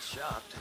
get shocked.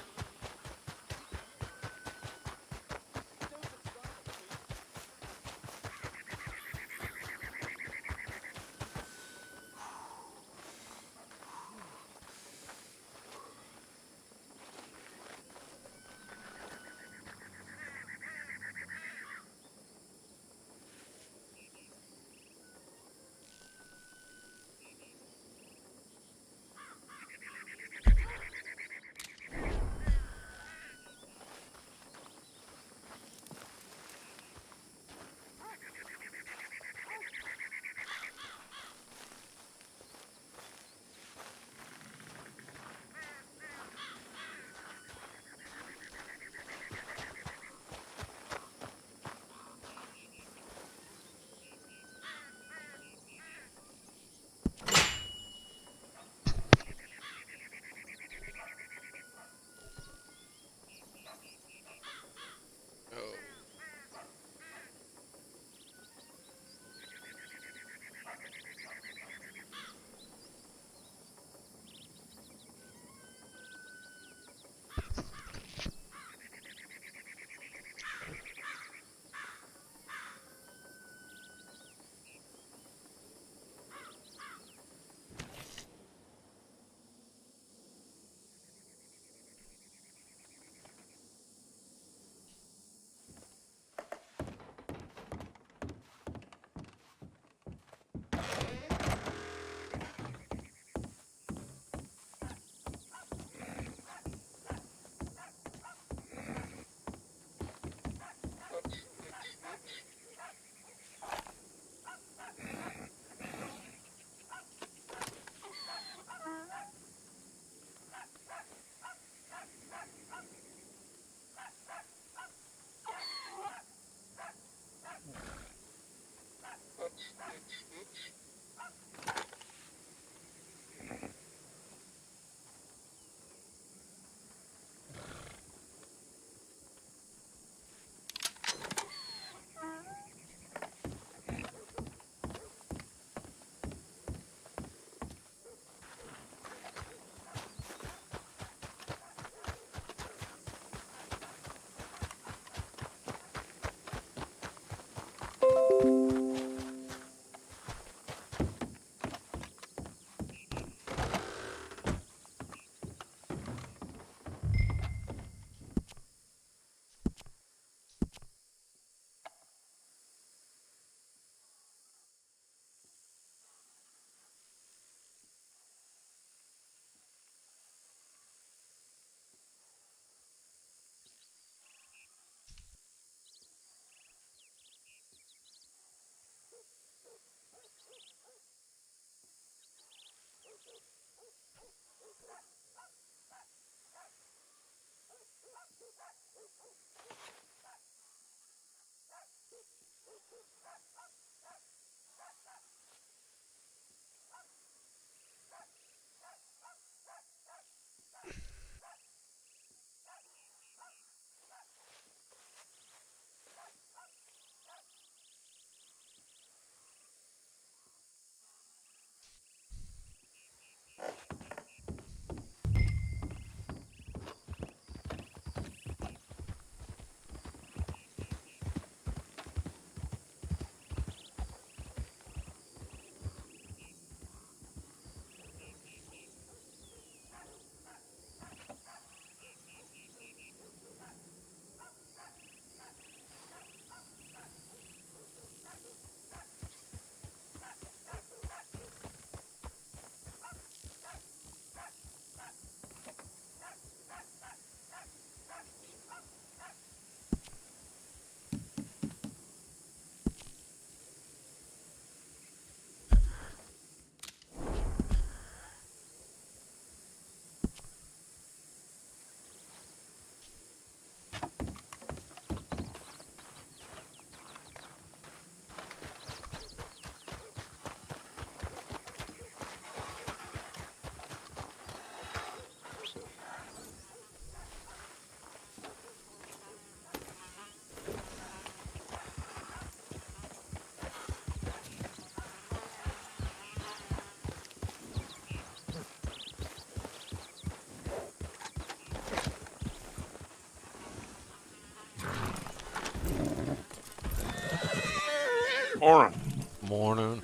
Morning. Morning.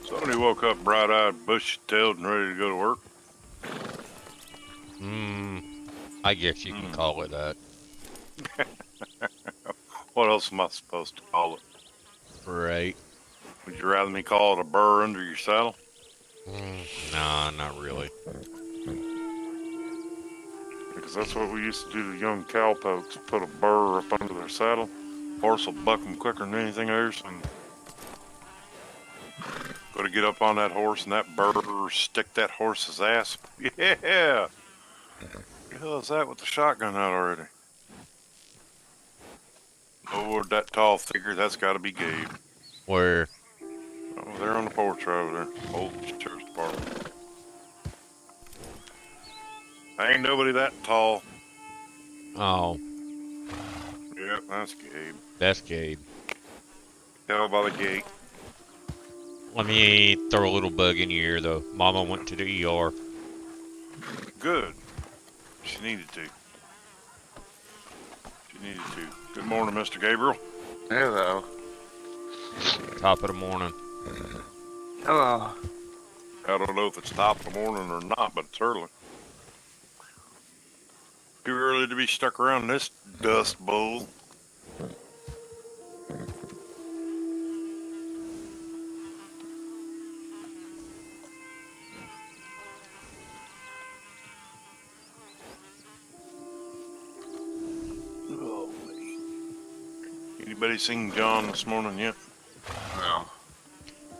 Somebody woke up bright-eyed, bushy-tailed, and ready to go to work. I guess you can call it that. What else am I supposed to call it? Right. Would you rather me call it a burr under your saddle? Nah, not really. Because that's what we used to do to young cowpokes, put a burr up under their saddle. Horse will buck them quicker than anything else, and go to get up on that horse and that burr stick that horse's ass. Yeah! What the hell is that with the shotgun out already? Lord, that tall figure, that's got to be Gabe. Where? Oh, they're on the porch right over there. Old church department. Ain't nobody that tall. Oh, Yep, that's Gabe. that's Gabe. Tell by the gate. Let me throw a little bug in your ear, though. Mama went to the ER. Good. She needed to. She needed to. Good morning, Mr. Gabriel. Hello. Top of the morning. Hello. I don't know if it's top of the morning or not, but it's early. Too early to be stuck around this dust bowl. Oh, anybody seen John this morning yet? No.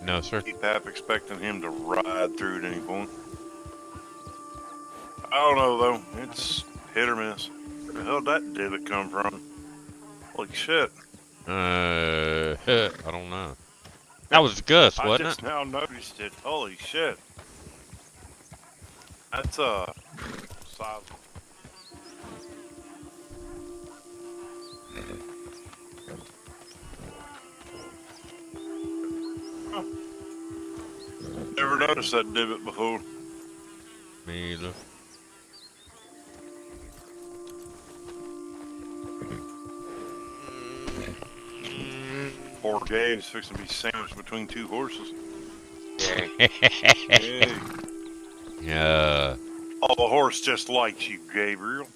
No, sir. Keep half expecting him to ride through at any point. I don't know, though. It's hit or miss. Where the hell did that divot come from? Holy shit. I don't know. That was Gus, I wasn't just it? now noticed it. Holy shit. That's size. Huh. Never noticed that divot before. Me either. Poor Gabe's fixing to be sandwiched between two horses. Yay. Hey. Yeah. Oh, the horse just likes you, Gabriel.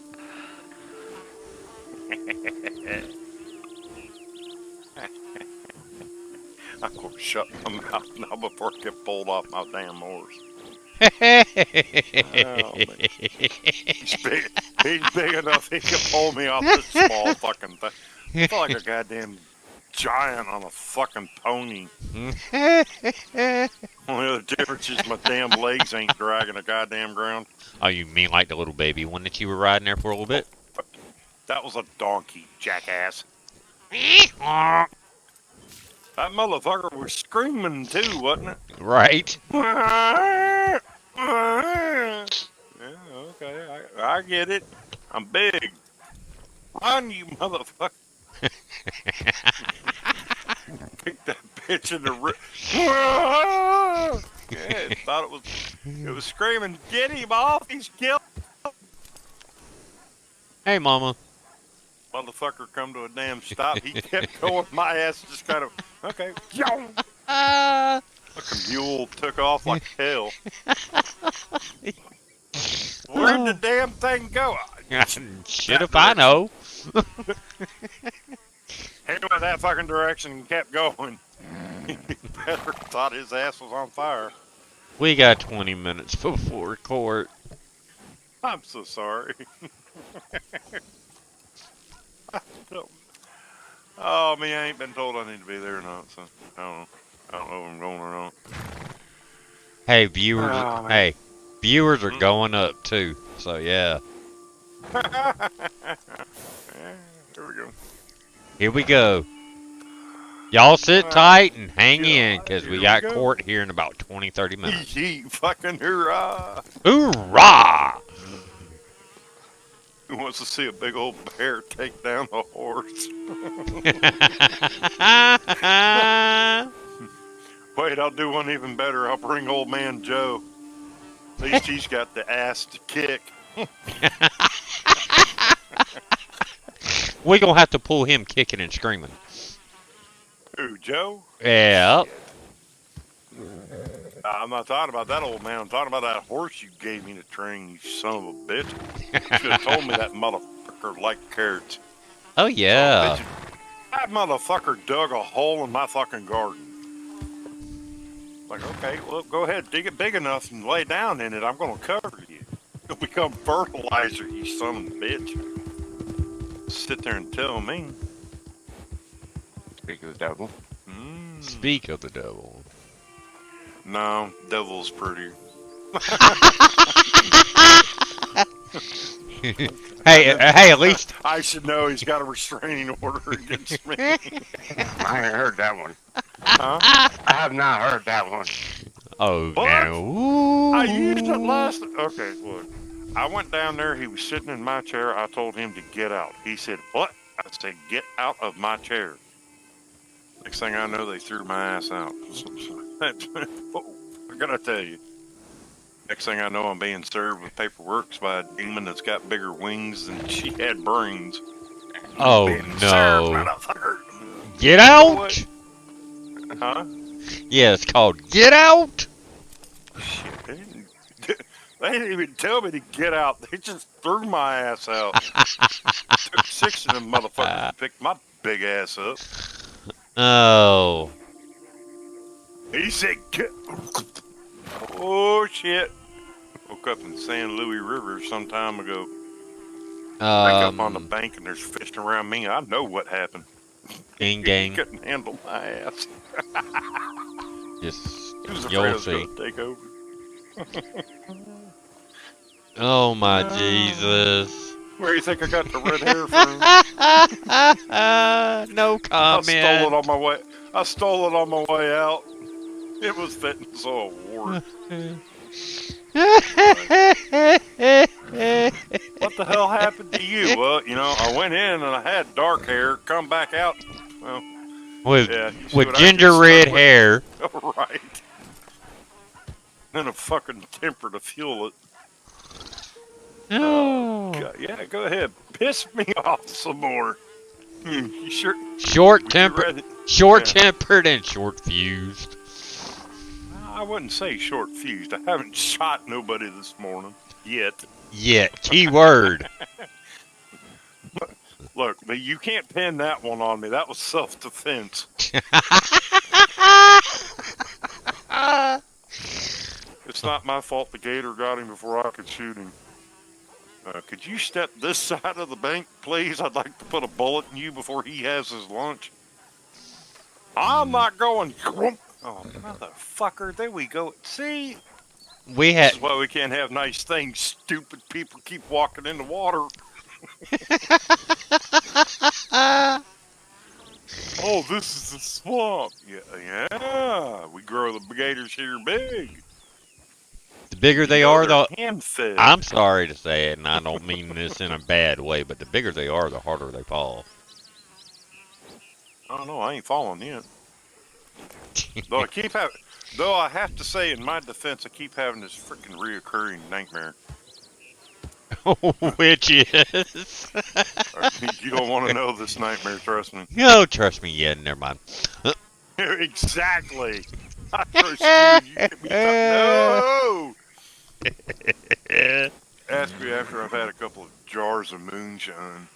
I'm going to shut my mouth now before I get pulled off my damn horse. Oh, man. He's big enough he can pull me off this small fucking thing. I feel like a goddamn giant on a fucking pony. Only other difference is my damn legs ain't dragging the goddamn ground. Oh, you mean like the little baby one that you were riding there for a little bit? That was a donkey, jackass. That motherfucker was screaming too, wasn't it? Right. Yeah, okay, I get it. I'm big. Run, you motherfucker. Pick that bitch in the rib. Yeah, it thought it was screaming, get him off, he's killed. Hey, Mama. Motherfucker come to a damn stop. He kept going. My ass just kind of, okay. Fucking mule took off like hell. Where'd the damn thing go? Shit if I know. He went that fucking direction and kept going. He better thought his ass was on fire. We got 20 minutes before court. I'm so sorry. Oh, me, I ain't been told I need to be there or not, so I don't know if I'm going or not. Hey, viewers. Oh, man. Hey, viewers are going up too. So yeah. Yeah, here we go. Here we go. Y'all sit tight and hang in, because here we we got go. court here in about 20-30 minutes. Yee, fucking hurrah! Hoorah! Who wants to see a big old bear take down a horse? Wait, I'll do one even better. I'll bring old man Joe. At least he's got the ass to kick. We're going to have to pull him kicking and screaming. Who, Joe? Yeah. I'm not talking about that old man. I'm talking about that horse you gave me to train, you son of a bitch. You should have told me that motherfucker liked carrots. Oh yeah. Bitch, that motherfucker dug a hole in my fucking garden. Like, okay, well, go ahead, dig it big enough and lay down in it. I'm gonna cover you. You'll become fertilizer, you son of a bitch. Sit there and tell me. Speak of the devil. Speak of the devil. No, devil's pretty. Hey, at least. I should know he's got a restraining order against me. I ain't heard that one. Huh? I have not heard that one. Oh What? no. I used it last. Okay, look. I went down there. He was sitting in my chair. I told him to get out. He said, "What?" I said, "Get out of my chair." Next thing I know, they threw my ass out. I gotta tell you. Next thing I know, I'm being served with paperwork by a demon that's got bigger wings than she had brains. Oh Being no. served, motherfucker. Get out! Huh? Yeah, it's called Get Out! Shit, they didn't even tell me to get out. They just threw my ass out. Took 6 of them motherfuckers to pick my big ass up. Oh. He said, get. Oh, shit. Woke up in San Luis River some time ago. Back up on the bank and there's fishing around me. I know what happened. Gang He gang. couldn't handle my ass. Just, He was afraid I you'll was see. going to take over. Oh my Jesus. Where do you think I got the red hair from? No comment. I stole it on my way out. It was fitting, so it wore. What the hell happened to you? Well, you know, I went in and I had dark hair. Come back out. Well, with yeah, you see with what I ginger just red done with- hair. Right. And a fucking temper to fuel it. Oh. God, yeah, go ahead. Piss me off some more. You sure? Short Would you tempered, rather- short Yeah. tempered, and short fused. I wouldn't say short fused. I haven't shot nobody this morning yet. Yeah, keyword. Look, but you can't pin that one on me. That was self-defense. It's not my fault the gator got him before I could shoot him. Could you step this side of the bank, please? I'd like to put a bullet in you before he has his lunch. I'm not going. Oh, motherfucker. There we go. See? We This had is why we can't have nice things. Stupid people keep walking in the water. Oh, this is a swamp. Yeah. We grow the gators here big. the bigger they You know, are, they're the hand-fed. I'm sorry to say it, and I don't mean this in a bad way, but the bigger they are, the harder they fall. I don't know. I ain't falling yet. Though I have to say, in my defense, I keep having this freaking reoccurring nightmare. Which is? You don't want to know this nightmare, trust me. No, trust me. Yeah, never mind. Exactly. I trust you. You can be no. Ask me after I've had a couple of jars of moonshine.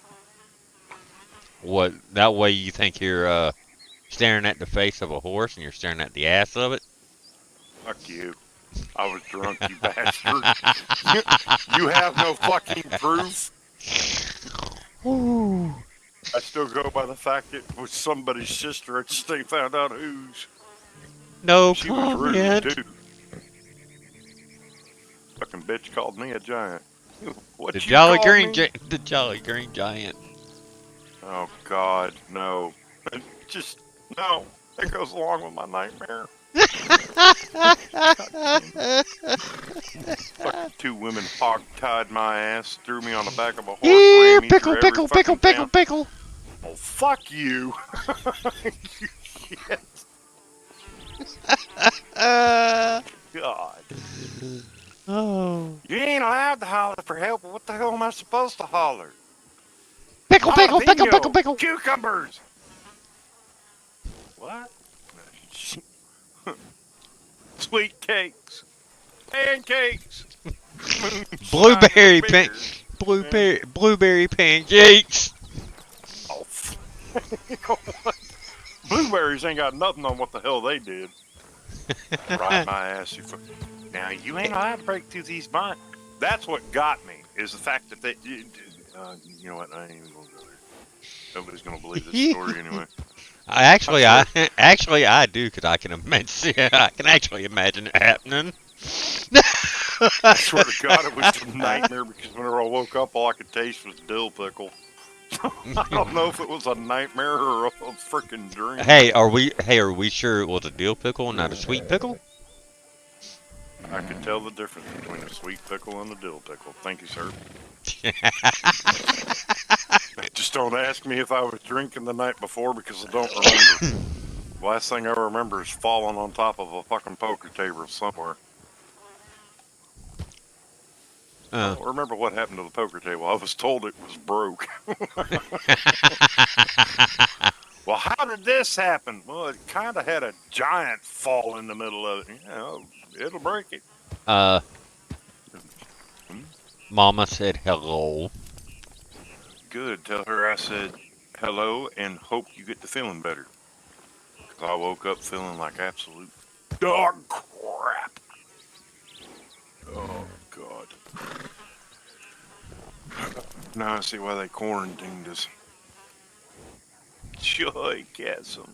What? That way you think you're staring at the face of a horse and you're staring at the ass of it? Fuck you. I was drunk, you bastard. You have no fucking proof. I still go by the fact it was somebody's sister and they found out whose. No She was comment. rude, too. Fucking bitch called me a giant. What The you Jolly call Green, me? the Jolly Green Giant. Oh God, no. Just no. That goes along with my nightmare. Fucking 2 women hog-tied my ass, threw me on the back of a horse. Yeah, ran me pickle, through every pickle, fucking pickle, town. pickle, pickle. Oh, fuck you. You shit. God. Oh. You ain't allowed to holler for help. What the hell am I supposed to holler? Pickle, pickle, pickle, Jalapeno, pickle, pickle. Cucumbers. what? Sweet cakes, pancakes, moonshine and Blueberry pan, beer. blueberry pancakes. Oh, blueberries ain't got nothing on what the hell they did. Right my ass. Now you ain't allowed to break through these bonds. That's what got me. Is the fact that they. You know what? I ain't even gonna go there. Nobody's gonna believe this story anyway. Actually, I do, cause I can imagine. I can actually imagine it happening. I swear to God, it was a nightmare because whenever I woke up, all I could taste was dill pickle. I don't know if it was a nightmare or a freaking dream. Hey, are we sure it was a dill pickle, not a sweet pickle? I could tell the difference between a sweet pickle and a dill pickle. Thank you, sir. Just don't ask me if I was drinking the night before because I don't remember. Last thing I remember is falling on top of a fucking poker table somewhere. I don't remember what happened to the poker table. I was told it was broke. Well, how did this happen? Well, it kind of had a giant fall in the middle of it. It'll break it. Mama said hello. Good. Tell her I said hello and hope you get to feeling better. Because I woke up feeling like absolute dog crap. Oh, God. Now I see why they quarantined us. Joygasm.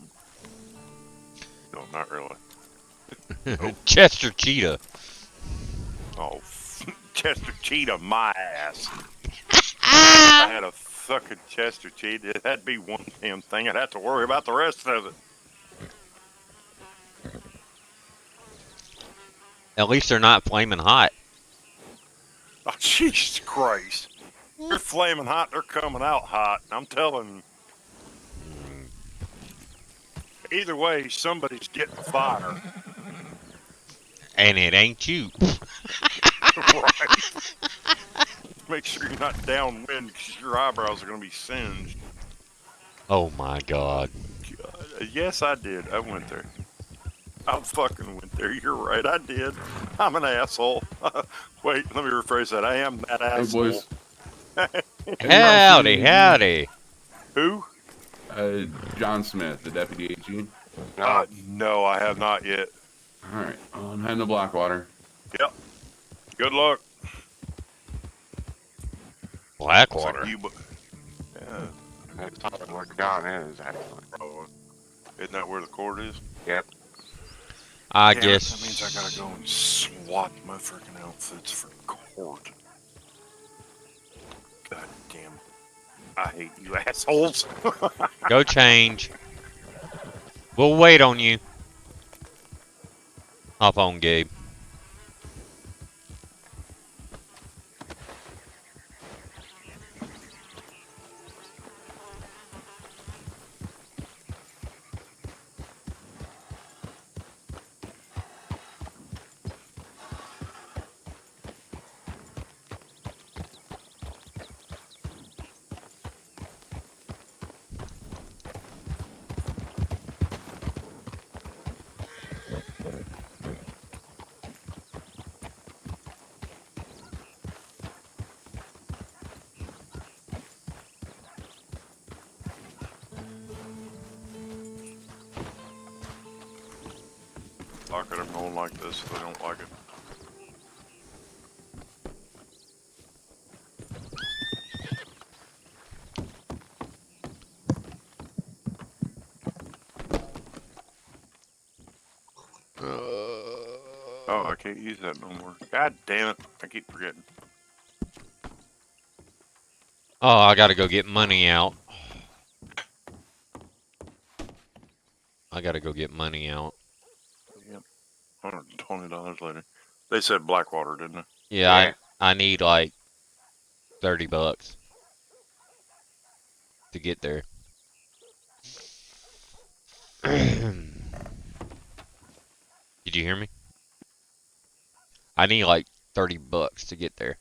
No, not really. Nope. Chester Cheetah. Oh, Chester Cheetah, my ass. If I had a fucking Chester Cheetah, that'd be one damn thing. I'd have to worry about the rest of it. At least they're not flaming hot. Oh, Jesus Christ. They're flaming hot. They're coming out hot. I'm telling you. Either way, somebody's getting fire. And it ain't you. Right. Make sure you're not downwind because your eyebrows are going to be singed. Oh my God. God. Yes, I did. I went there. I fucking went there. You're right. I did. I'm an asshole. Wait, let me rephrase that. I am that asshole. Howdy, howdy. Who? John Smith, the deputy AG. No, I have not yet. All right, I'm heading to Blackwater. Yep. Good luck. Blackwater. Yeah. That's probably where John is, actually. Oh, isn't that where the court is? Yep. I Damn, guess. That means I gotta go and swap my freaking outfits for court. God damn. I hate you assholes. Go change. We'll wait on you. Hop on, Gabe. Lock at them going like this if they don't like it. Oh, I can't use that no more. God damn it. I keep forgetting. Oh, I gotta go get money out. I gotta go get money out. Yep. $120 later. They said Blackwater, didn't they? Yeah, Yeah. I need like $30 to get there. Did you hear me? I need like $30 to get there.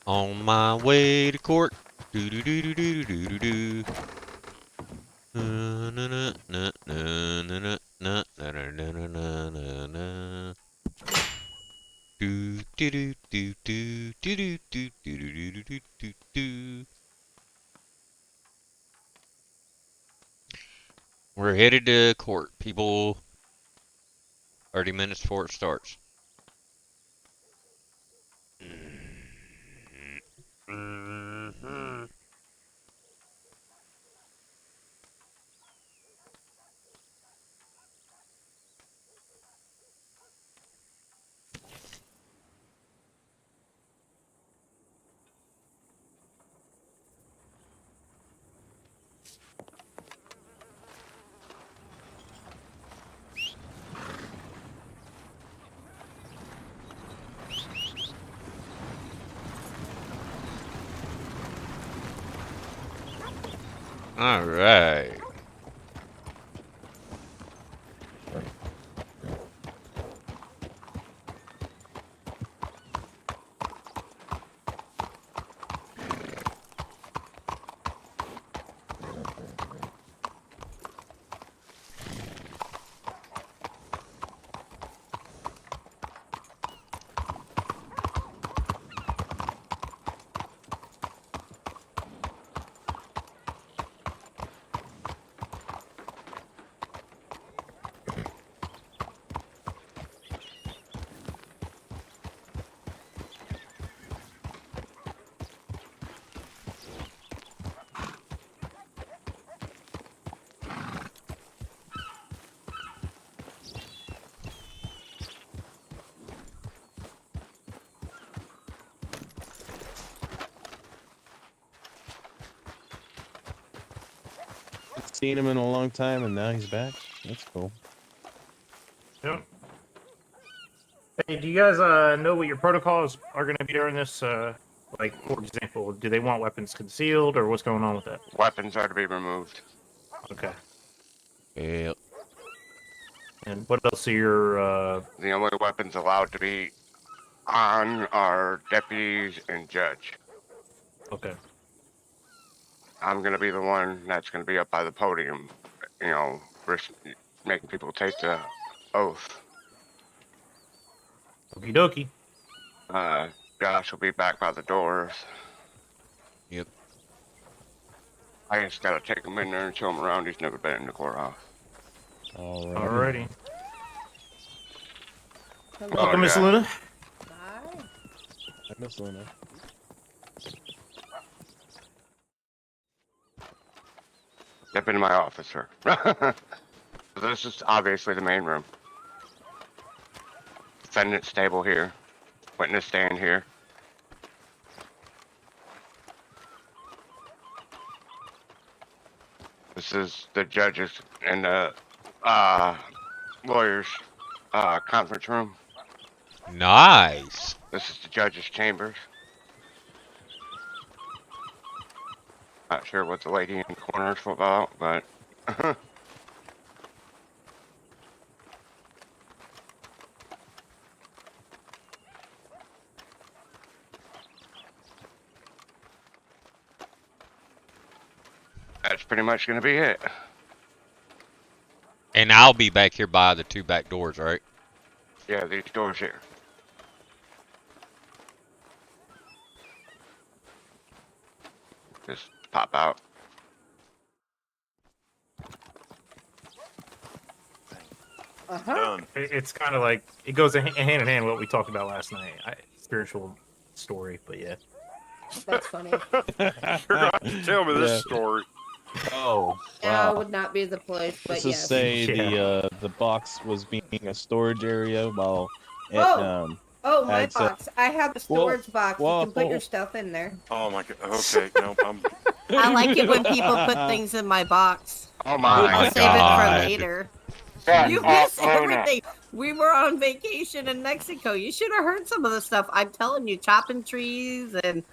On my way to court. Do do do do do do do do. Na na na na na na na na na na na na na. Do do do do do do do do do do do do do. We're headed to court, people. 30 minutes before it starts. Mm-hmm. All right. Seen him in a long time, and now he's back. That's cool. Yep. Hey, do you guys know what your protocols are going to be during this? Like, for example, do they want weapons concealed, or what's going on with that? Weapons are to be removed. Okay. Yep. And what else are your? The only weapons allowed to be on are deputies and judge. Okay. I'm gonna be the one that's gonna be up by the podium, you know, making people take the oath. Okie dokie. Josh will be back by the doors. Yep. I just gotta take him in there and show him around. He's never been in the courthouse. Alrighty. Hello. Welcome, Miss yeah. Luna. Bye. I miss Luna. Step into my office, sir. This is obviously the main room. Defendant's table here. Witness stand here. This is the judges and the lawyers conference room. Nice. This is the judge's chambers. Not sure what the lady in the corner is about, but that's pretty much gonna be it. And I'll be back here by the two back doors, right? Yeah, these doors here. Just pop out. Uh-huh. Done. It's kind of like it goes hand in hand with what we talked about last night. Spiritual story, but yeah. That's funny. You're gonna have to tell me this Yeah. story. Oh, Now wow. would not be the place, but Let's just yes. say Yeah. the box was being a storage area while it, Oh. Oh, my I'd say- box. I have a storage box. whoa, You can put whoa. your stuff in there. Oh my god. Okay, no, I'm. I like it when people put things in my box. Oh I'll my my Save it God. for later. God. You miss everything. We were on vacation in Mexico. You should have heard some of the stuff. I'm telling you, chopping trees and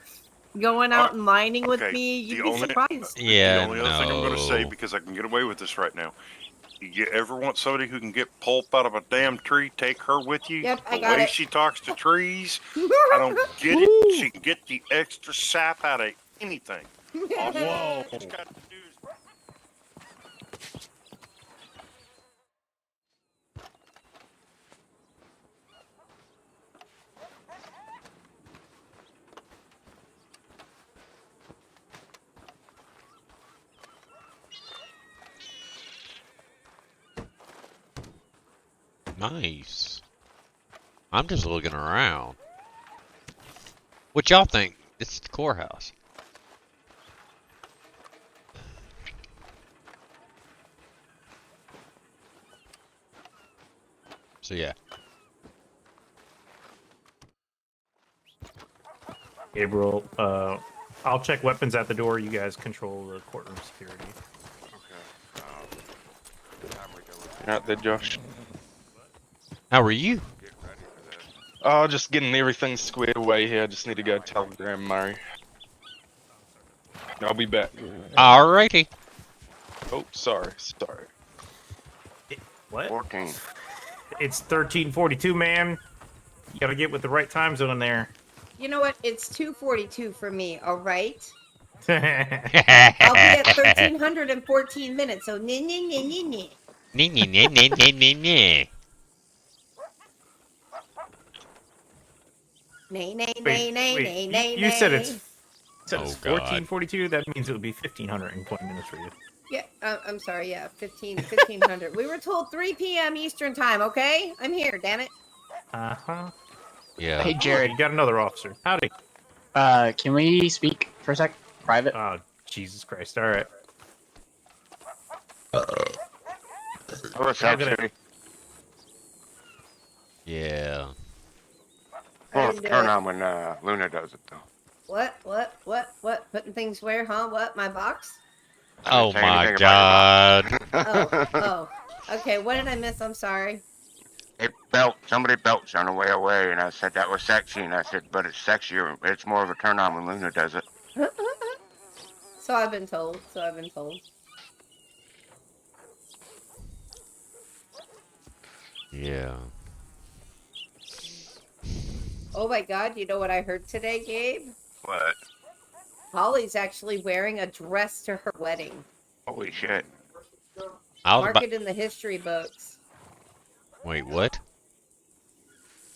going out and mining with okay, me, you'd the be only- surprised. Yeah, the only other thing I'm going to say, no. because I can get away with this right now. You ever want somebody who can get pulp out of a damn tree, take her with you? Yep, I The got way it. she talks to trees, I don't get it. She can get the extra sap out of anything. All Whoa. she's got to do is Nice. I'm just looking around. What y'all think? It's the courthouse. So yeah. Gabriel, I'll check weapons at the door. You guys control the courtroom security. Okay. Time we go with Not that, Josh. How are you? get ready for this. Oh, just getting everything squared away here. I just need to go telegram Murray. I'll be back. Alrighty. Oh, sorry. What? 14. It's 13:42, man. You gotta get with the right time zone there. You know what? It's 2:42 for me. All right. I'll I'll be at 1314 minutes. So nee. Nay. You said it's Oh, God. 14:42. That means it would be 1520 minutes for you. Yeah, I'm sorry. Yeah, 1500. We were told 3 p.m. Eastern time. Okay, I'm here. Damn it. Uh-huh. Yeah. Hey, Jared. You got another officer. Howdy. Can we speak for a sec? Private? Oh, Jesus Christ. All right. What's I'm up, gonna- City? Yeah. Well, And, turn on when Luna does it, though. What? Putting things where, huh? What? My box? I didn't Oh say my anything God. about it. Oh. Okay, what did I miss? I'm sorry. Somebody belched on the way away, and I said that was sexy, and I said, but it's sexier. It's more of a turn on when Luna does it. So I've been told. Yeah. Oh my God! You know what I heard today, Gabe? What? Holly's actually wearing a dress to her wedding. Holy shit. I was Mark about. it in the history books. Wait, what?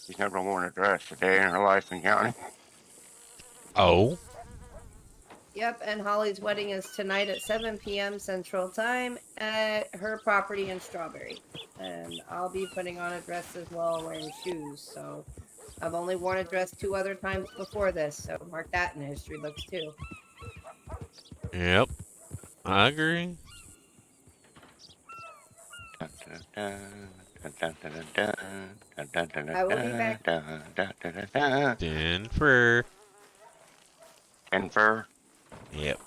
She's never worn a dress a day in her life in county. Oh. Yep, and Holly's wedding is tonight at 7 p.m. Central Time at her property in Strawberry. And I'll be putting on a dress as well, wearing shoes. So I've only worn a dress 2 other times before this, so mark that in the history books too. Yep. I agree. I will be back. Denver. Denver. Yep.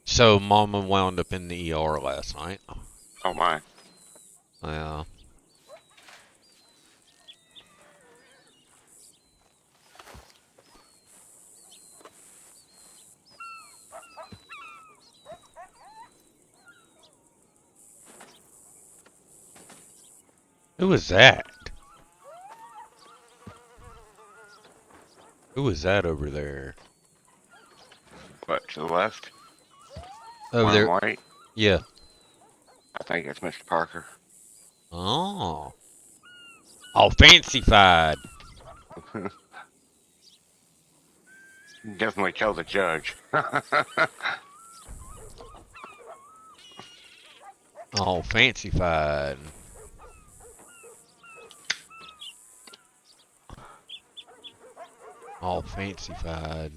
So, Mama wound up in the ER last night. Oh my. Yeah. Who was that? Who was that over there? What, to the left? Over One there? white? Yeah. I think it's Mr. Parker. Oh. All fancy-fied. Definitely kill the judge. All fancy-fied. All fancy-fied.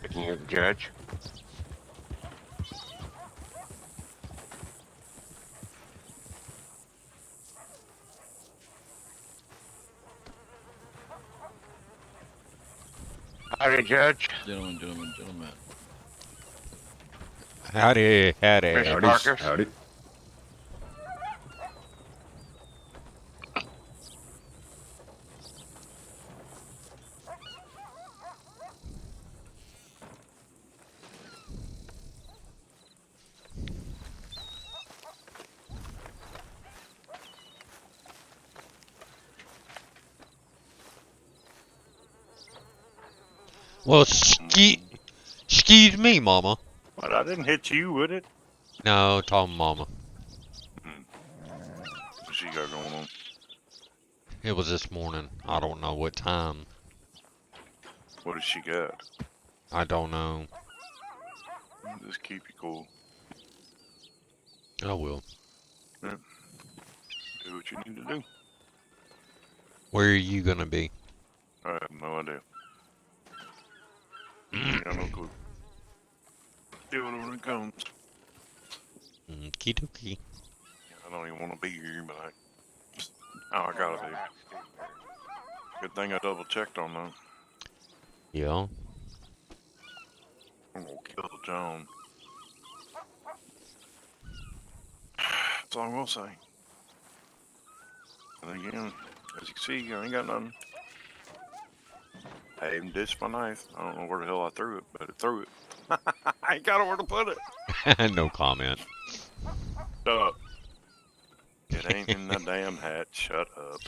Can you hear the judge? Howdy, Judge. Gentlemen. Howdy, howdy. Mr. Howdy. Marcus. Howdy. Well, excuse me, Mama. But I didn't hit you, would it? No, Tom, Mama. What she got going on? It was this morning. I don't know what time. What does she got? I don't know. Just keep you cool. I will. Yeah. Do what you need to do. Where are you gonna be? I have no idea. I got no clue. Do it when it comes. Okie dokie. I don't even want to be here, but I gotta be. Good thing I double checked on that. Yeah. I'm gonna kill John. That's all I'm gonna say. And again, as you can see, I ain't got nothing. I even ditched my knife. I don't know where the hell I threw it, but it threw it. I ain't got nowhere to put it. No comment. Shut up. It ain't in the damn hat. Shut up.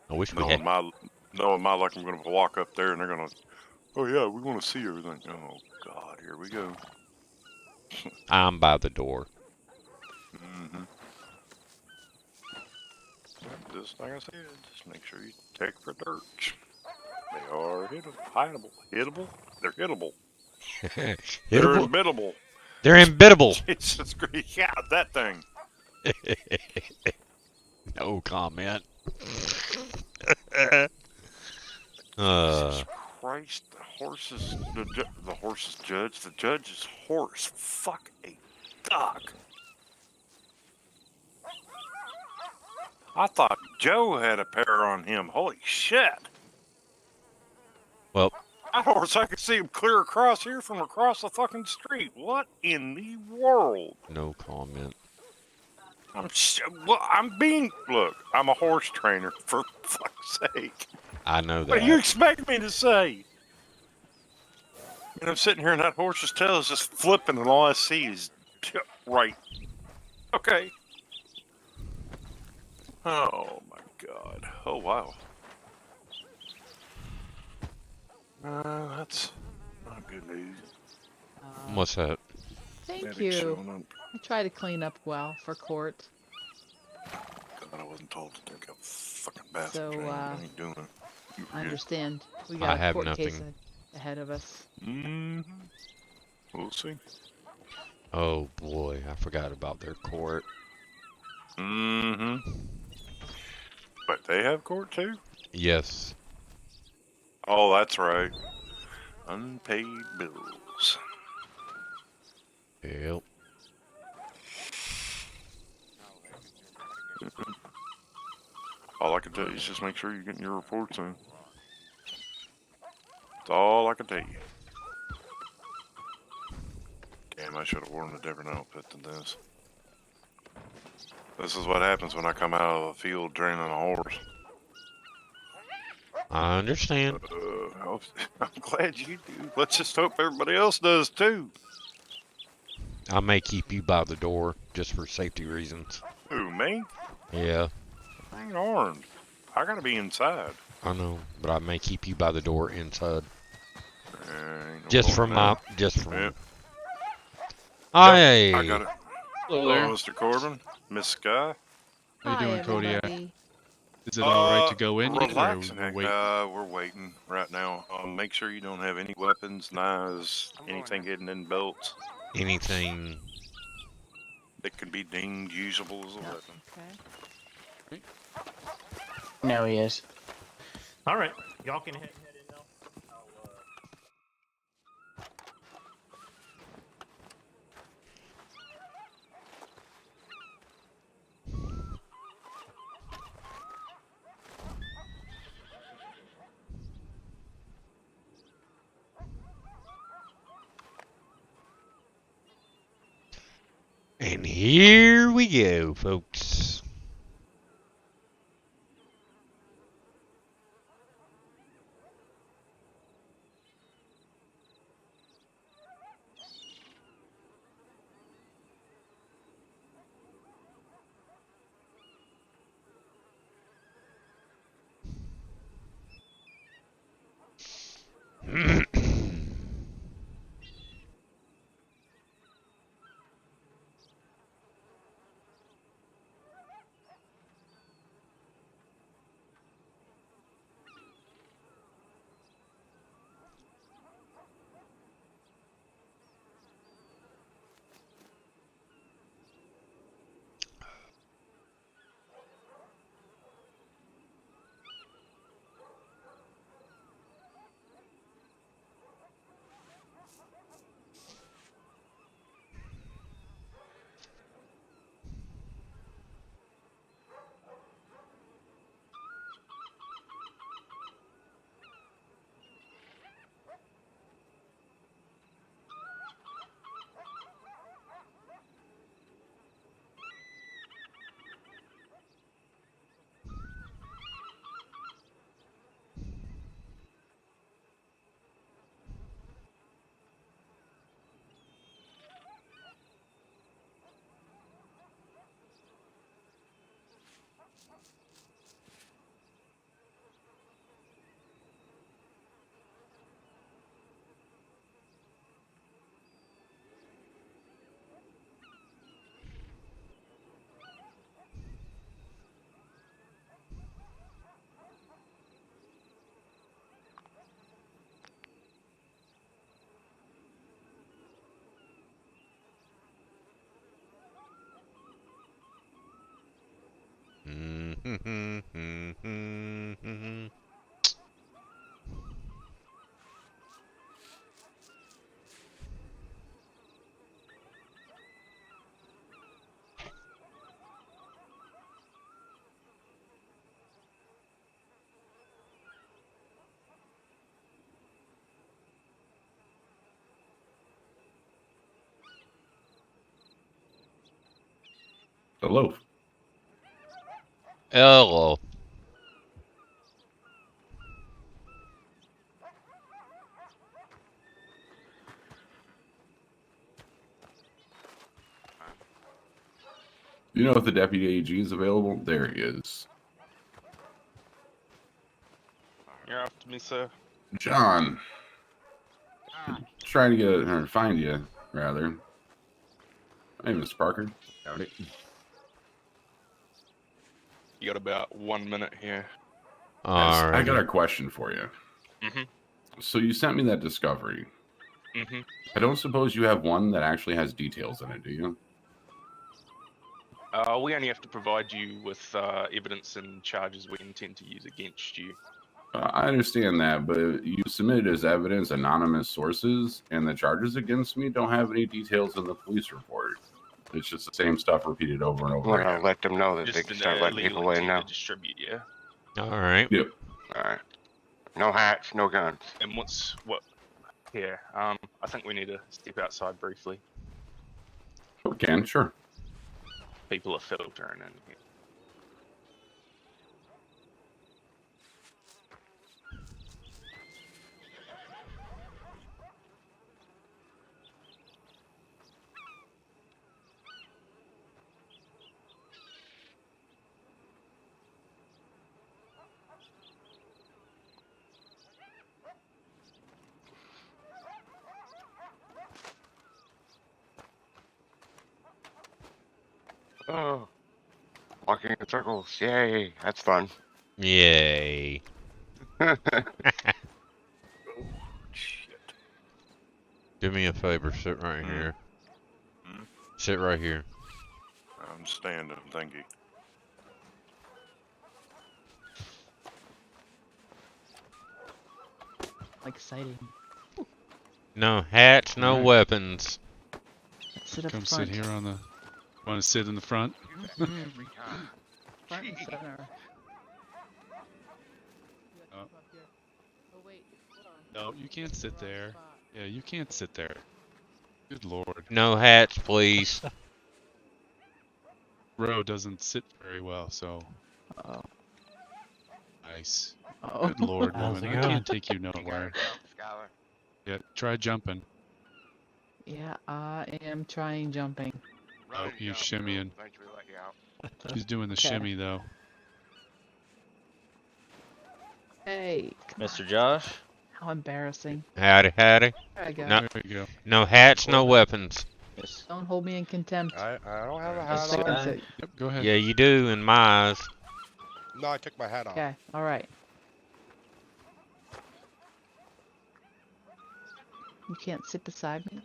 I wish we Knowing had. my luck, I'm gonna walk up there and they're gonna, oh yeah, we want to see everything. Oh God, here we go. I'm by the door. Mm-hmm. Just like I said, just make sure you check for dirt. They are hittable. Hittable? They're hittable. They're Hittable? unbiddable. They're unbiddable. Jesus Christ. Yeah, that thing. No comment. Jesus Christ, the horse's judge, the judge's horse. Fuck a duck. I thought Joe had a pair on him. Holy shit. Well, That horse, I could see him clear across here from across the fucking street. What in the world? no comment. Look, I'm a horse trainer, for fuck's sake. I know that. What do you expect me to say? And I'm sitting here and that horse's tail is just flipping and all I see is right. Okay. Oh my God. Oh wow. That's not good news. What's that? Thank Medics you. showing up. I try to clean up well for court. God, I wasn't told to take a fucking bath. So, I ain't doing it. You I forget. understand. We I got a have court case nothing. ahead of us. Mm-hmm. We'll see. Oh boy, I forgot about their court. Mm-hmm. But they have court too? Yes. Oh, that's right. Unpaid bills. Yep. All I can tell you is just make sure you're getting your reports in. That's all I can tell you. Damn, I should have worn a different outfit than this. This is what happens when I come out of the field training a horse. I understand. I'm glad you do. Let's just hope everybody else does too. I may keep you by the door just for safety reasons. Who, me? Yeah, I ain't armed. I gotta be inside. I know, but I may keep you by the door inside. Ain't no Just going for there. my, just for. Yep. Hey. I got it. Hello there. Hello, Mr. Corbin. Miss Sky. How you doing, Kodiak? everybody. Is it all right to go in yet, or Relaxing. we'll wait? We're waiting right now. Make sure you don't have any weapons, knives, anything hidden in belts Anything. that could be deemed usable as a weapon. Okay. No, he is. All right, y'all can head in now. And here we go, folks. Hello. Hello. You know if the deputy AG is available? There he is. You're after me, sir. John. Trying to get or find you, rather. My name is Parker. Howdy. You got about 1 minute here. Yes, I got Alrighty. a question for you. So you sent me that discovery. I don't suppose you have one that actually has details in it, do you? We only have to provide you with evidence and charges we intend to use against you. I understand that, but you submitted as evidence anonymous sources, and the charges against me don't have any details in the police report. It's just the same stuff repeated over and over Want to again. let them know that they Just can an start letting illegal people in intent now. to distribute, yeah. Alright. Yep. All right. No hats, no guns. And yeah, I think we need to step outside briefly. Okay, sure. People are filtering in here. Oh, walking in circles. Yay, that's fun. Yay. Shit. Do me a favor, sit right here. Sit right here. I'm standing, thank you. Exciting. No hats, no Alright. weapons. Sit up Come front. sit here on the. Want to sit in the front? Front and center. Oh. Oh wait, hold on. No, you can't sit there. Yeah, you can't sit there. Good lord. No hats, please. row doesn't sit very well, so. Oh. Nice. Oh. Good lord, How's woman. it I going? can't take you nowhere. Yeah, try jumping. Yeah, I am trying jumping. Oh, you're shimmying. Eventually let you out. She's doing the Okay. shimmy, though. Hey, Mr. Josh? how embarrassing. Howdy, howdy. There I go. No, There we go. no hats, no weapons. Yes. Don't hold me in contempt. I don't have a Yes, hat sir. on. Yep, go ahead. Yeah, you do in my eyes. No, I took my hat off. Okay, alright. You can't sit beside me?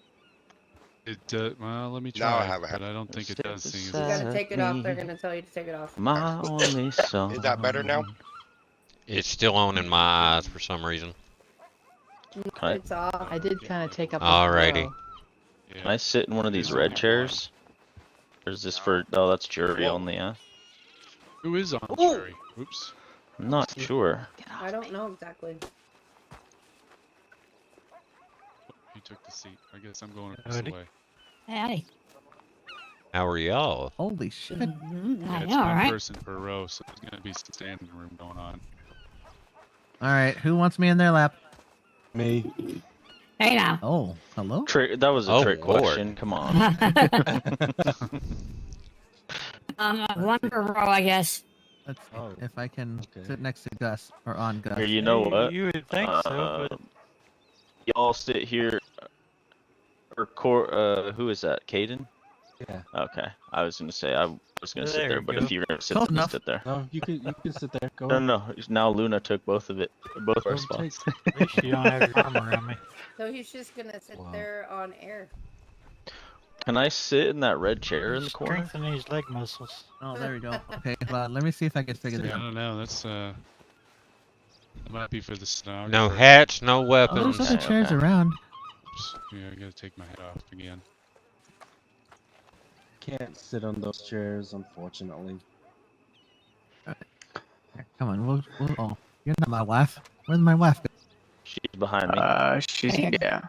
It, well, let me Now I try, have a hat. but I don't think it Sit does seem You beside gotta take it off. They're gonna tell you to take it off. my only song. Is that better now? It's still on in my eyes for some reason. I- It's off. I did kind of take up Alrighty. row. Can I sit in one of these red chairs? Or is this for... Oh, that's jury only, huh? Who is on jury? Oops. I'm not sure. I don't know exactly. You took the seat. I guess I'm going this Howdy. way. Howdy. How are y'all? Holy shit. Yeah, I it's know, one right? person per row, so there's gonna be some standing room going on. Alright, who wants me in their lap? Me. Hey now. Oh, hello? That was a Oh, trick Lord. question. Come on. One per row, I guess. Let's see if I can sit next to Gus or on Gus. Here, you know what? You would think so, but Y'all sit here. Or who is that? Caden? Yeah. Okay. I was gonna say I was gonna sit There there, we but go. if you're gonna sit Close there, you enough. sit there. No, you can sit there. Go No, on. no. Now Luna took both our spots. At least you don't have your arm around me. So he's just gonna sit there on air. Can I sit in that red chair in the corner? Strengthen his leg muscles. Oh, there we go. Okay, well, let me see if I can figure this I out. don't know. That's that might be for the stenographer. No hats, no Oh, weapons. there's other chairs around. Oops. Yeah, I gotta take my hat off again. Can't sit on those chairs, unfortunately. Here, come on, oh, you're not my wife. Where's my wife? She's behind me. She's yeah.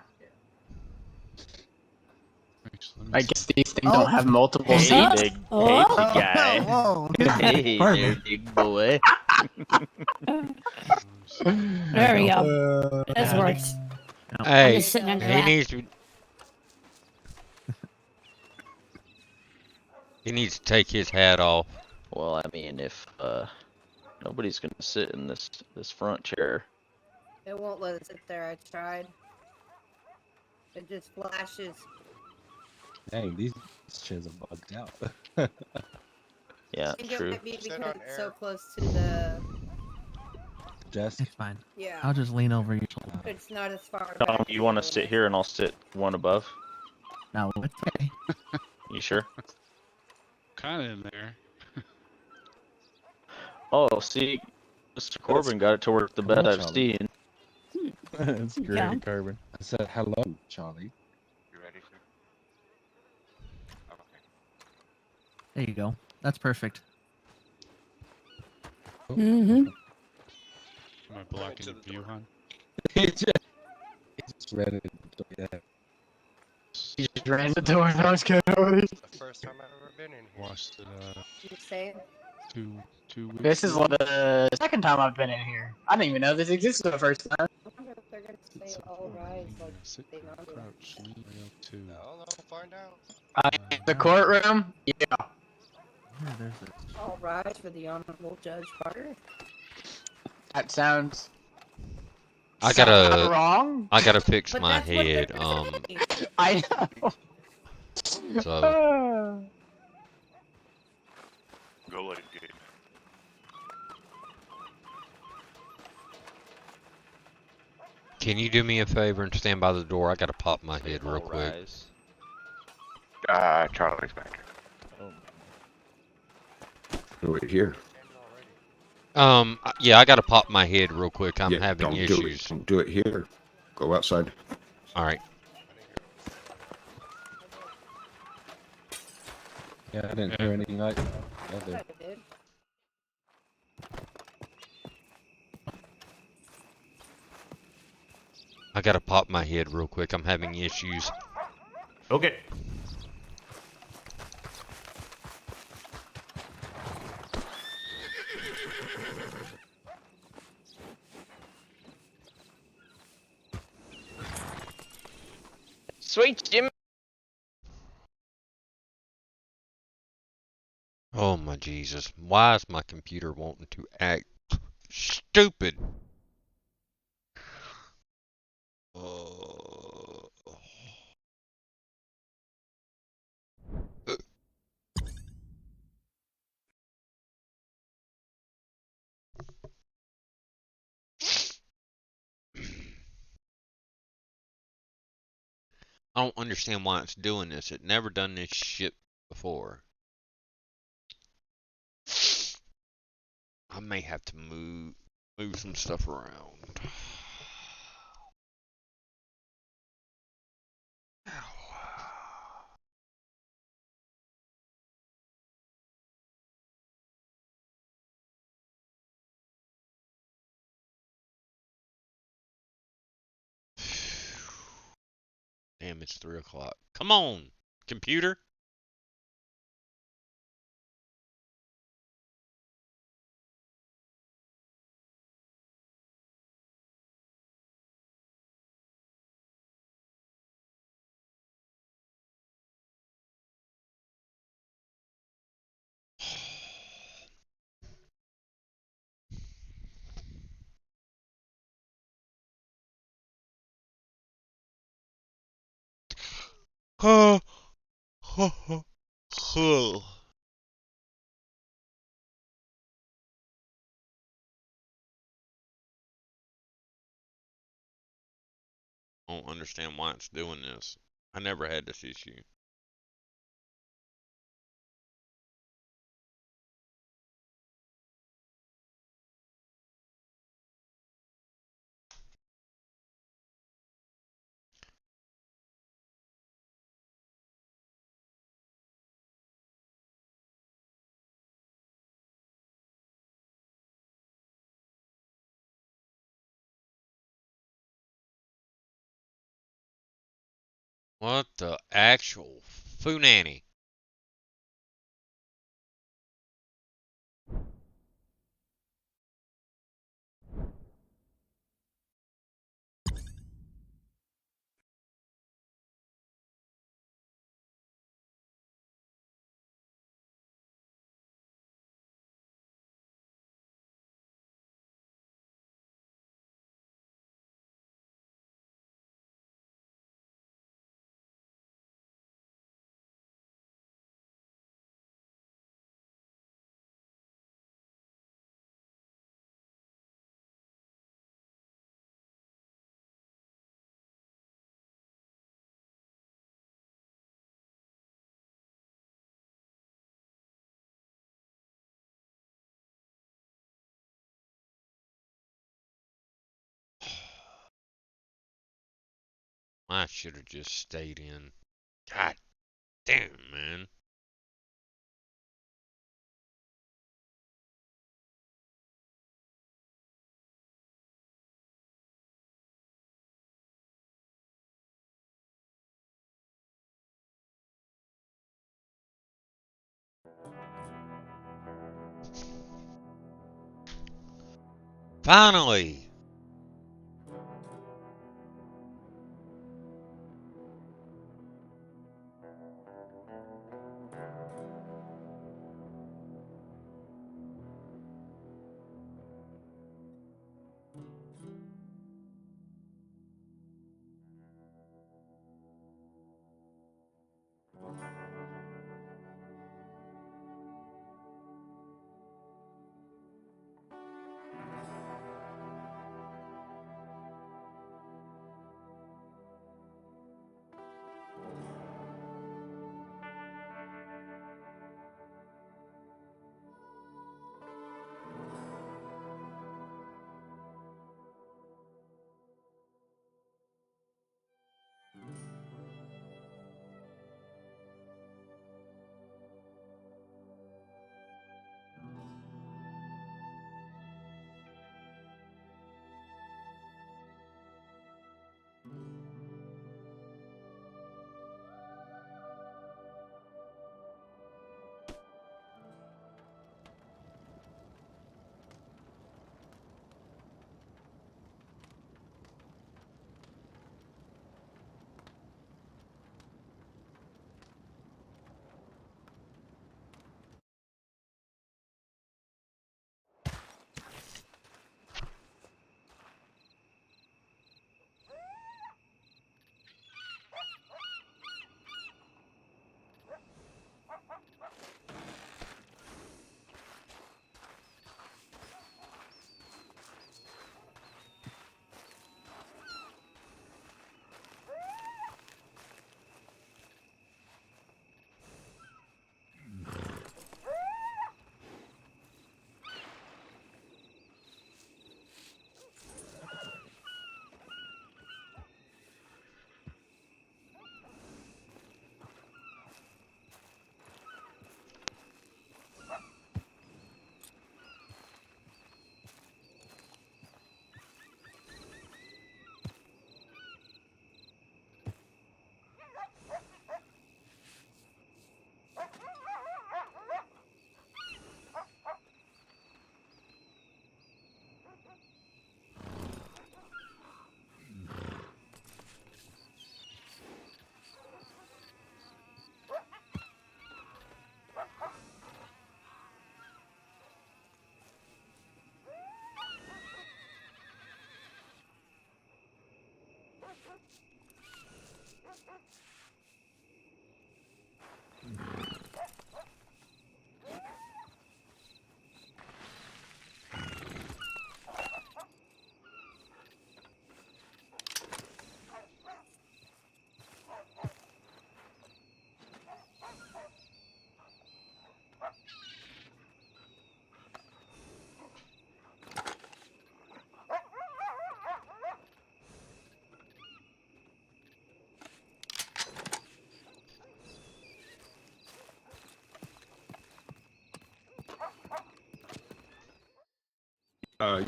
Actually, let me I see. guess these things don't have multiple Hey, seats. big, Oh. hey, big guy. Whoa, Hey, there, big boy. There we go. This works. I'm Hey, just sitting under he that. needs to. He needs to take his hat off. Well, I mean, if nobody's gonna sit in this front chair. It won't let us sit there. I tried. It just flashes. Dang, these chairs are bugged out. Yeah, I think it true. might be because it's so close to the. Desk. It's fine. Yeah. I'll just lean over your shoulder. It's not as far. Tom, back you want to as the sit here and I'll sit one above? No, it's okay. You sure? Kind of in there. Oh, see, Mr. Corbin got it to work the bed I've Charlie. seen. That's great, Yeah. Carbon. I said hello, Charlie. You ready, sir? Okay. There you go. That's perfect. Mm-hmm. Am I blocking the view, hon? It's just ready to do that. You just ran the door and I was going over these. The first time I've ever been in here. Watched it You saying? two weeks This is ago. the second time I've been in here. I didn't even know this existed the first time. I wonder if they're gonna say all rise like Sit they down, normally. crouch, lean rail two. I'll find out. The courtroom? Yeah. Yeah, there's a... All rise for the Honorable Judge Parker. That sounds. I sound gotta. wrong. I gotta fix But my that's what they're head. saying. I know. So Go let it get. can you do me a favor and stand by the door? I gotta pop my head real All quick. rise. Charlie's back. Wait here. Yeah, I gotta pop my head real quick. I'm having don't issues. Do it. Don't do it here. Go outside. All right. Yeah, I didn't hear anything like that. I did. I gotta pop my head real quick. I'm having issues. Okay. Sweet Jim. Oh my Jesus. Why is my computer wanting to act stupid? I don't understand why it's doing this. It never done this shit before. I may have to move some stuff around. Damn, it's 3 o'clock. Come on, computer. I don't understand why it's doing this. I never had this issue. What the actual Funani? I should have just stayed in. God damn, man. Finally!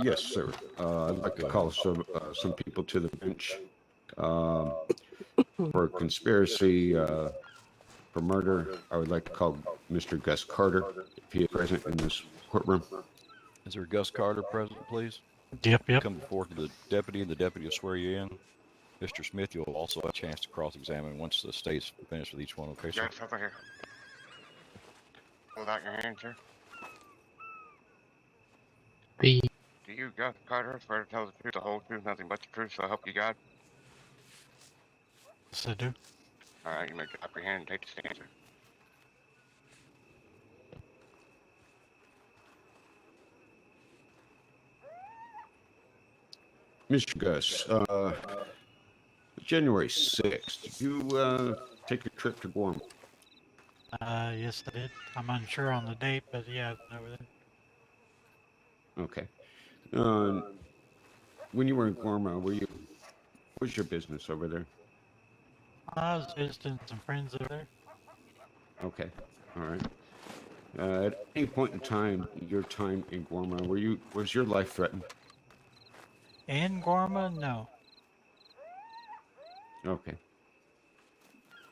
Yes, sir. I'd like to call some people to the bench for conspiracy for murder. I would like to call Mr. Gus Carter if he is present in this courtroom. Is there Gus Carter present, please? Yep. Come forward to the deputy, and the deputy will swear you in. Mr. Smith, you'll also have a chance to cross-examine once the state's finished with each one, okay, sir? Yes, over here. Hold out your hand, sir. B. Do you, Gus Carter, swear to tell the truth, the whole truth, nothing but the truth, so help you God? Yes, I do. All right, you may drop your hand and take the stand, sir. Mr. Gus, January 6th, did you take a trip to Guam? Yes, I did. I'm unsure on the date, but yeah, I've been over there. Okay. When you were in Guam, what was your business over there? I was visiting some friends over there. Okay, all right. At any point in time, your time in Guam, was your life threatened? In Gorma, no. Okay.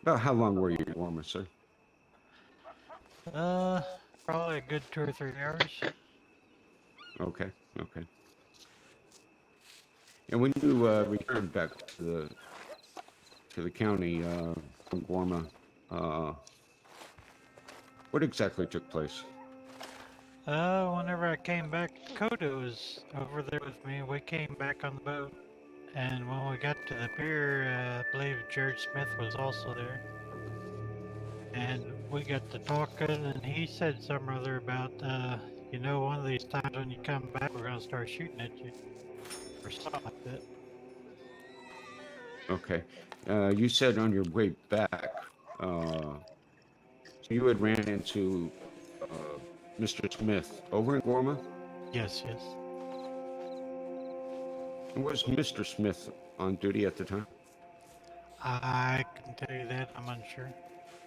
About how long were you in Guam, sir? Probably a good 2 or 3 hours. Okay. And when you returned back to the county from Guam, what exactly took place? Whenever I came back, Coda was over there with me. We came back on the boat, and when we got to the pier, I believe George Smith was also there. And we got to talking, and he said something or other about, one of these times when you come back, we're gonna start shooting at you, or something like that. Okay. You said on your way back, so you had ran into Mr. Smith over in Guam? Yes. And was Mr. Smith on duty at the time? I can tell you that, I'm unsure.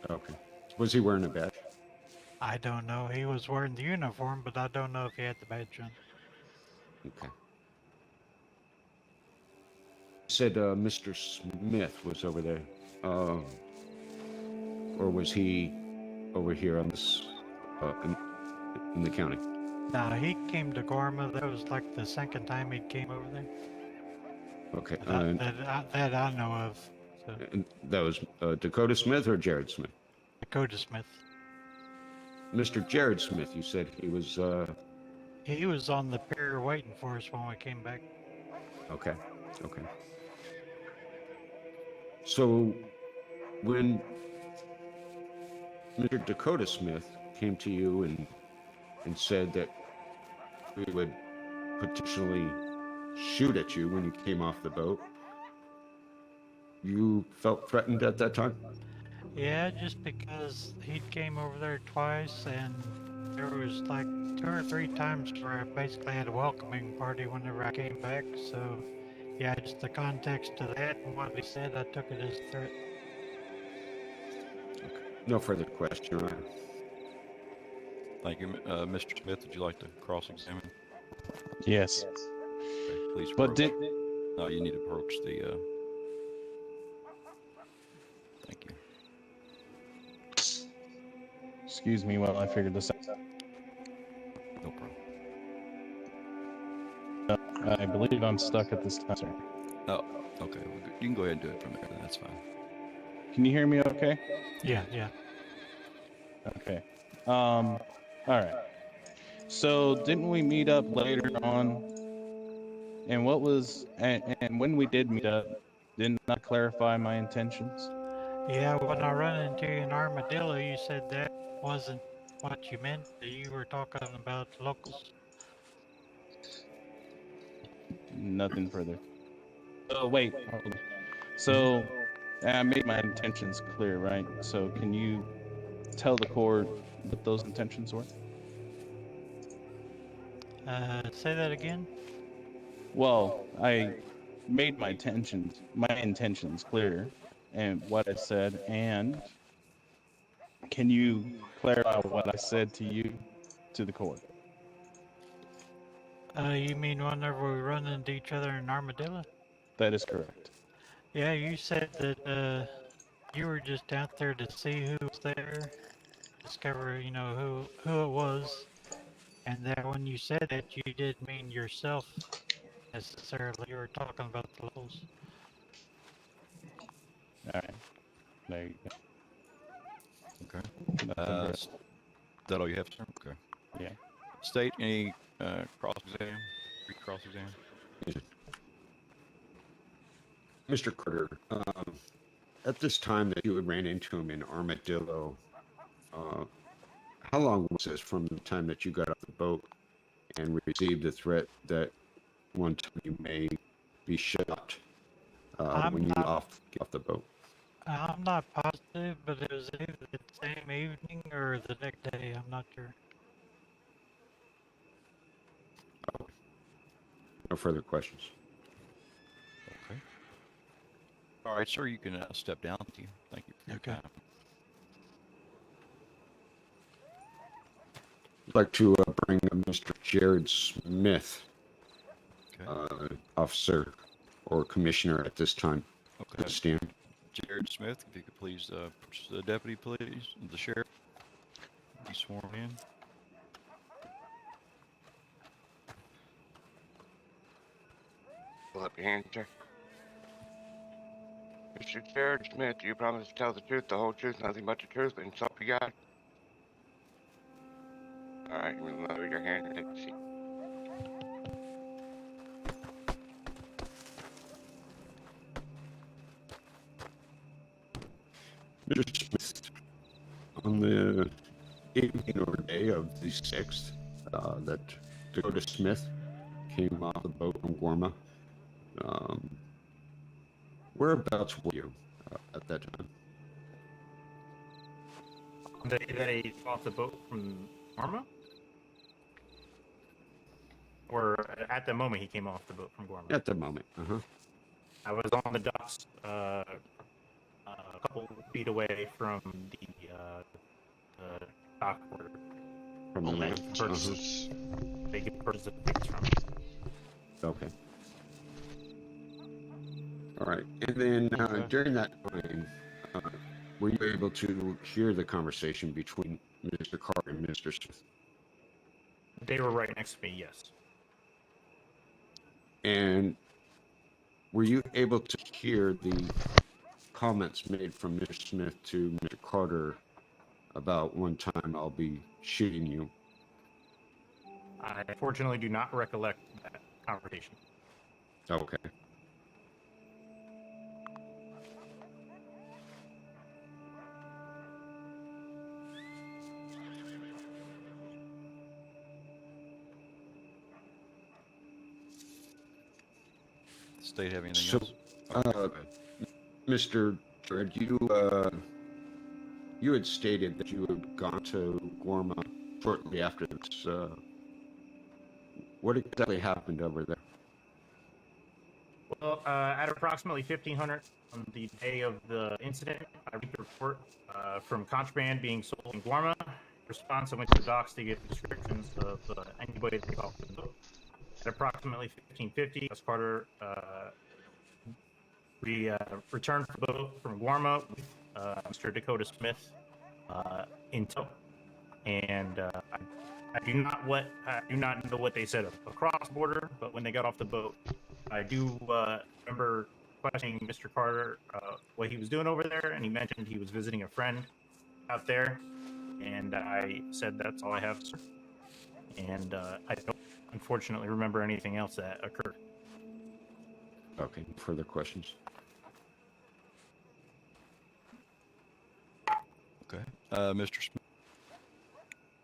Okay. Was he wearing a badge? I don't know. He was wearing the uniform, but I don't know if he had the badge on. Okay. You said Mr. Smith was over there, or was he over here on this in the county? No, he came to Gorma. That was like the second time he came over there. Okay. That I know of. So. And that was Dakota Smith or Jared Smith? Dakota Smith. Mr. Jared Smith, you said he was... He was on the pier waiting for us when we came back. Okay. So, when Mr. Dakota Smith came to you and said that we would potentially shoot at you when you came off the boat, you felt threatened at that time? Yeah, just because he came over there twice, and there was like 2 or 3 times where I basically had a welcoming party whenever I came back, so yeah, just the context of that and what he said, I took it as a threat. Okay. No further question, right? Thank you. Mr. Smith, would you like to cross-examine? Yes. Okay, please But approach. No, you need to approach the... Thank you. Excuse me while I figure this out. No problem. I believe I'm stuck at this time, sir. Oh, okay. Well, you can go ahead and do it from there, then. That's fine. Can you hear me okay? Yeah. Okay. All right. So didn't we meet up later on? And what was and when we did meet up, didn't I clarify my intentions? Yeah, when I run into you in Armadillo, you said that wasn't what you meant. You were talking about locals. Nothing further. Oh, wait. Hold on. So, I made my intentions clear, right? So, can you tell the court what those intentions were? Say that again? Well, I made my intentions clear, and what I said, and can you clarify what I said to you, to the court? You mean whenever we run into each other in Armadillo? That is correct. Yeah, you said that you were just out there to see who was there, discover, you know, who it was, and that when you said that, you didn't mean yourself necessarily. You were talking about the locals. All right. There you go. Okay. Nothing further. Is that all you have, sir? Okay. Yeah. State, any cross-exam? Cross-exam? Mr. Carter, at this time that you had ran into him in Armadillo, how long was this from the time that you got off the boat and received the threat that one time you may be shot when you get off the boat? I'm not positive, but it was either the same evening or the next day. I'm not sure. No further questions. Okay. All right, sir, you can step down. Thank you for your time. I'd like to bring Mr. Jared Smith, officer or commissioner at this time, to the stand. Jared Smith, if you could please approach the deputy, please, the sheriff. Be sworn in. Pull up your hand, sir. Mr. Jared Smith, do you promise to tell the truth, the whole truth, nothing but the truth, and so help you God? Alright, you can lower your hand and take a seat. Mr. Smith, on the evening or day of the 6th, that Dakota Smith came off the boat from Gorma, whereabouts were you at that time? The day that he off the boat from Gorma? Or at the moment he came off the boat from Gorma? At the moment, I was on the docks a couple feet away from the dock where From the land. they could purchase the tickets from. Okay. All right. And then during that time, were you able to hear the conversation between Mr. Carter and Mr. Smith? They were right next to me, yes. And were you able to hear the comments made from Mr. Smith to Mr. Carter about one time I'll be shooting you? I unfortunately do not recollect that conversation. Okay. State have anything else? Mr. Jared, you had stated that you had gone to Gorma shortly after this. What exactly happened over there? Well, at approximately 1500 on the day of the incident, I received a report from contraband being sold in Gorma. In response, I went to the docks to get descriptions of anybody that got off the boat. At approximately 1550, Gus Carter returned from the boat from Gorma with Mr. Dakota Smith in tow. And I do not know what they said across border, but when they got off the boat, I do remember questioning Mr. Carter what he was doing over there, and he mentioned he was visiting a friend out there, and I said that's all I have, sir. And I don't unfortunately remember anything else that occurred. Okay, further questions? Okay. Mr. Smith.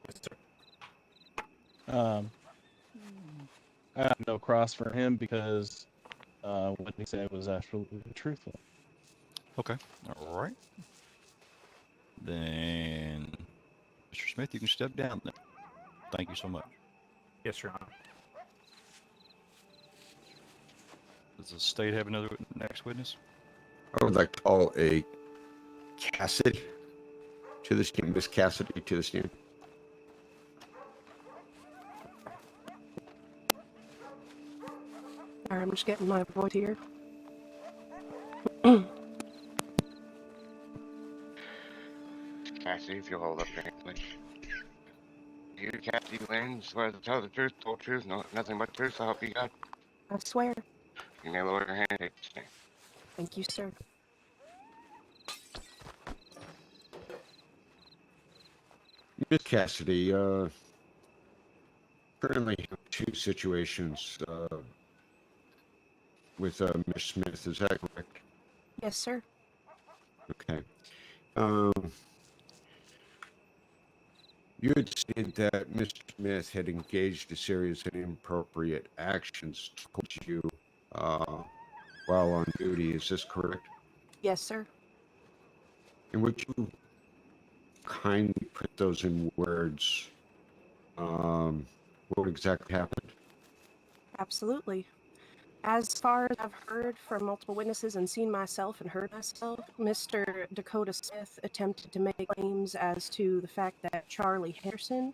Yes, sir. I have no cross for him because what he said was absolutely truthful. Okay. All right. Then, Mr. Smith, you can step down then. Thank you so much. Yes, Your Honor. Does the state have another next witness? I would like to call a Cassidy to the stand. Miss Cassidy to the stand. Sorry, I'm just getting my voice here. Cassie, if you'll hold up your hand, please. You, Cassie Lynn, swear to tell the truth, whole truth, nothing but truth, so help you God. I swear. You may lower your hand and take the stand. Thank you, sir. Miss Cassidy, currently have two situations with Miss Smith. Is that correct? Yes, sir. Okay. You had stated that Mr. Smith had engaged a series of inappropriate actions towards you while on duty. Is this correct? Yes, sir. And would you kindly put those in words? What exactly happened? Absolutely. As far as I've heard from multiple witnesses and seen myself and heard myself, Mr. Dakota Smith attempted to make claims as to the fact that Charlie Henderson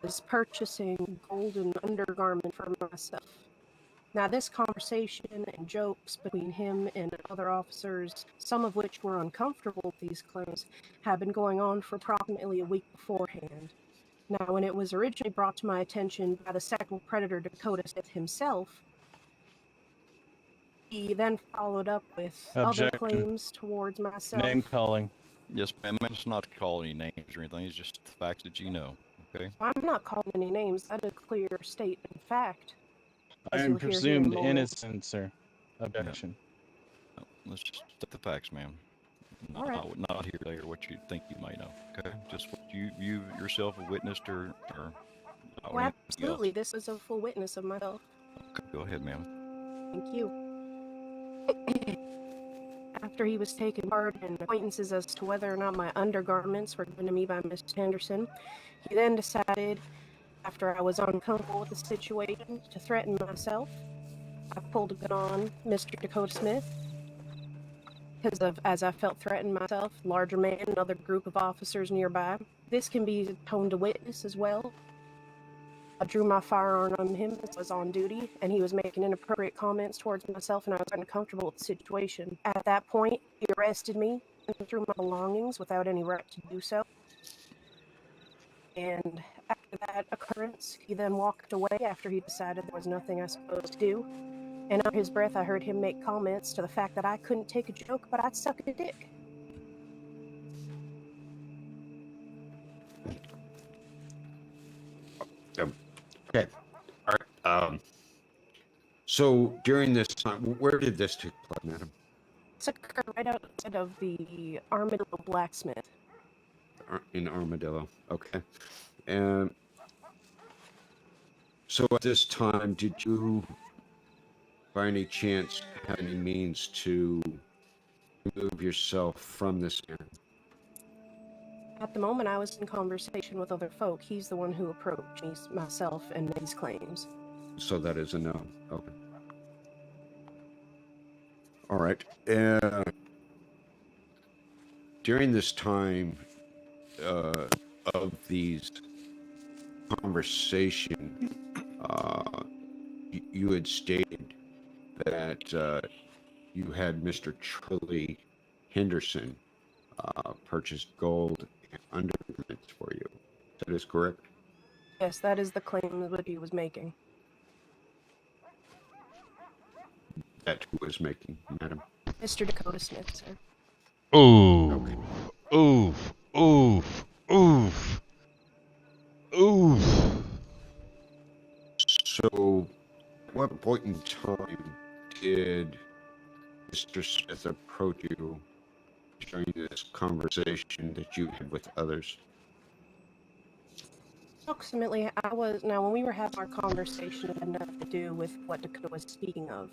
was purchasing golden undergarment for myself. Now, this conversation and jokes between him and other officers, some of which were uncomfortable with these claims, have been going on for approximately a week beforehand. Now, when it was originally brought to my attention by the sexual predator Dakota Smith himself, he then followed up with other Objection. claims towards myself. Name calling. Yes, ma'am. It's not to call any names or anything. It's just the facts that you know. Okay. I'm not calling any names. That is a clear statement of fact. I As am you'll hear here in a presumed moment. innocent, sir. Objection. No, let's just take the facts, ma'am. All right. Not here to hear what you think you might know. Okay. Just what you yourself have witnessed or Oh, absolutely. This is a full witness of myself. Okay, go ahead, ma'am. Thank you. After he was taken part in acquaintances as to whether or not my undergarments were given to me by Miss Henderson, he then decided, after I was uncomfortable with the situation, to threaten myself. I pulled a gun on Mr. Dakota Smith because as I felt threatened myself, larger man, another group of officers nearby. This can be toned to witness as well. I drew my firearm on him as I was on duty, and he was making inappropriate comments towards myself, and I was uncomfortable with the situation. At that point, he arrested me and threw my belongings without any right to do so. And after that occurrence, he then walked away after he decided there was nothing I was supposed to do. And under his breath, I heard him make comments to the fact that I couldn't take a joke, but I'd suck a dick. Okay. All right. So during this time, where did this take place, madam? This occurred right outside of the Armadillo Blacksmith. In Armadillo. Okay. And so at this time, did you, by any chance, have any means to remove yourself from this area? At the moment, I was in conversation with other folk. He's the one who approached me, myself, and made these claims. So that is a no. Okay. All right. During this time of these conversation, you had stated that you had Mr. Charlie Henderson purchase gold and undergarments for you. That is correct? Yes, that is the claim that he was making. That who was making, madam? Mr. Dakota Smith, sir. Ooh. Okay. Oof. Oof. Oof. Oof. So, at what point in time did Mr. Smith approach you during this conversation that you had with others? Approximately, now when we were having our conversation, it had nothing to do with what Dakota was speaking of.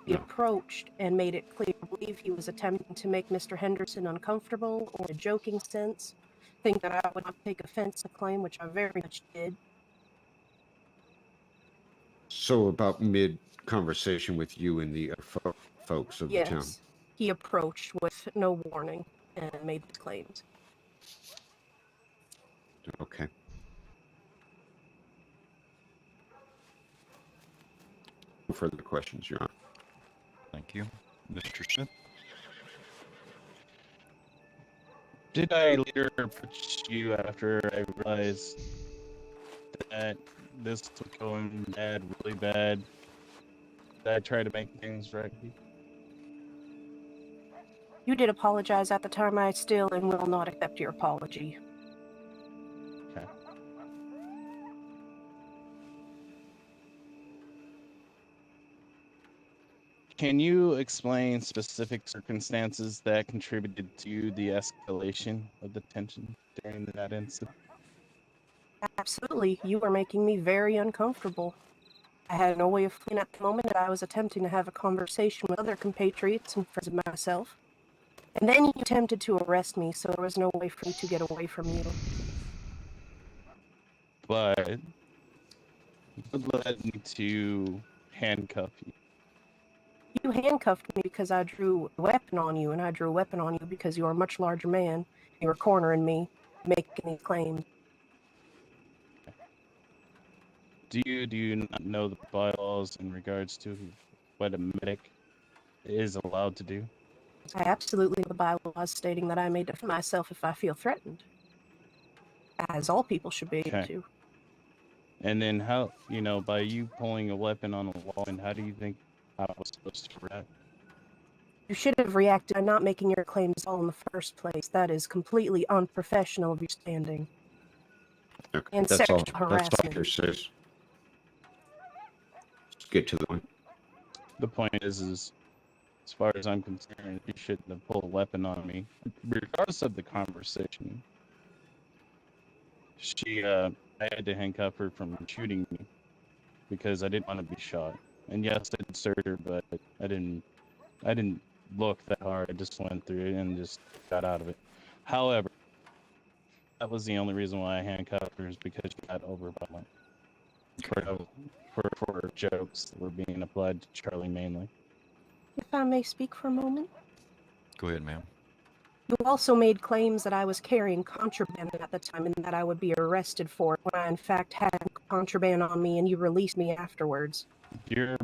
He approached and made it clear, I believe he was attempting to make Mr. Henderson uncomfortable, or in a joking sense, think that I would not take offense to the claim, which I very much did. So about mid-conversation with you and the folks of the town? Yes, he approached with no warning and made these claims. Okay. No further questions, Your Honor. Thank you. Mr. Smith? Did I later approach you after I realized that this was going bad, really bad? Did I try to make things right? You did apologize at the time. I still and will not accept your apology. Okay. Can you explain specific circumstances that contributed to the escalation of the tension during that incident? Absolutely. You were making me very uncomfortable. I had no way of fleeing at the moment, and I was attempting to have a conversation with other compatriots and friends of myself. And then you attempted to arrest me, so there was no way for me to get away from you. But what led me to handcuff you? You handcuffed me because I drew a weapon on you, and I drew a weapon on you because you are a much larger man. You were cornering me, making these claims. Do you not know the bylaws in regards to what a medic is allowed to do? I absolutely know the bylaws stating that I may defend myself if I feel threatened, as all people should be able to. And then how, by you pulling a weapon on a wall, and how do you think I was supposed to react? You should have reacted by not making your claims all in the first place. That is completely unprofessional of your standing. Okay, And that's all. sexual That's all harassment. here, sis. Let's get to the point. The point is, as far as I'm concerned, you shouldn't have pulled a weapon on me, regardless of the conversation. I had to handcuff her from shooting me because I didn't want to be shot. And yes, I did search her, but I didn't look that hard. I just went through it and just got out of it. However, that was the only reason why I handcuffed her, is because she got overviolent. For jokes that were being applied to Charlie mainly. If I may speak for a moment. Go ahead, ma'am. You also made claims that I was carrying contraband at the time and that I would be arrested for it when I in fact had contraband on me, and you released me afterwards. You're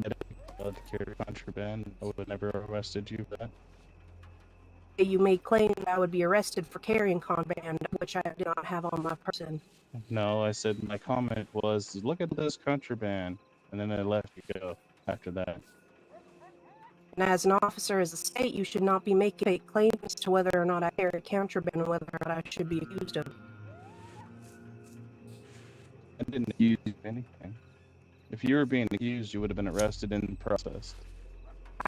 allowed to carry contraband. I would have never arrested you for that. You made claims that I would be arrested for carrying contraband, which I did not have on my person. No, I said my comment was, look at this contraband, and then I let you go after that. And as an officer of the state, you should not be making fake claims to whether or not I carry contraband and whether or not I should be accused of. I didn't accuse you of anything. If you were being accused, you would have been arrested and processed.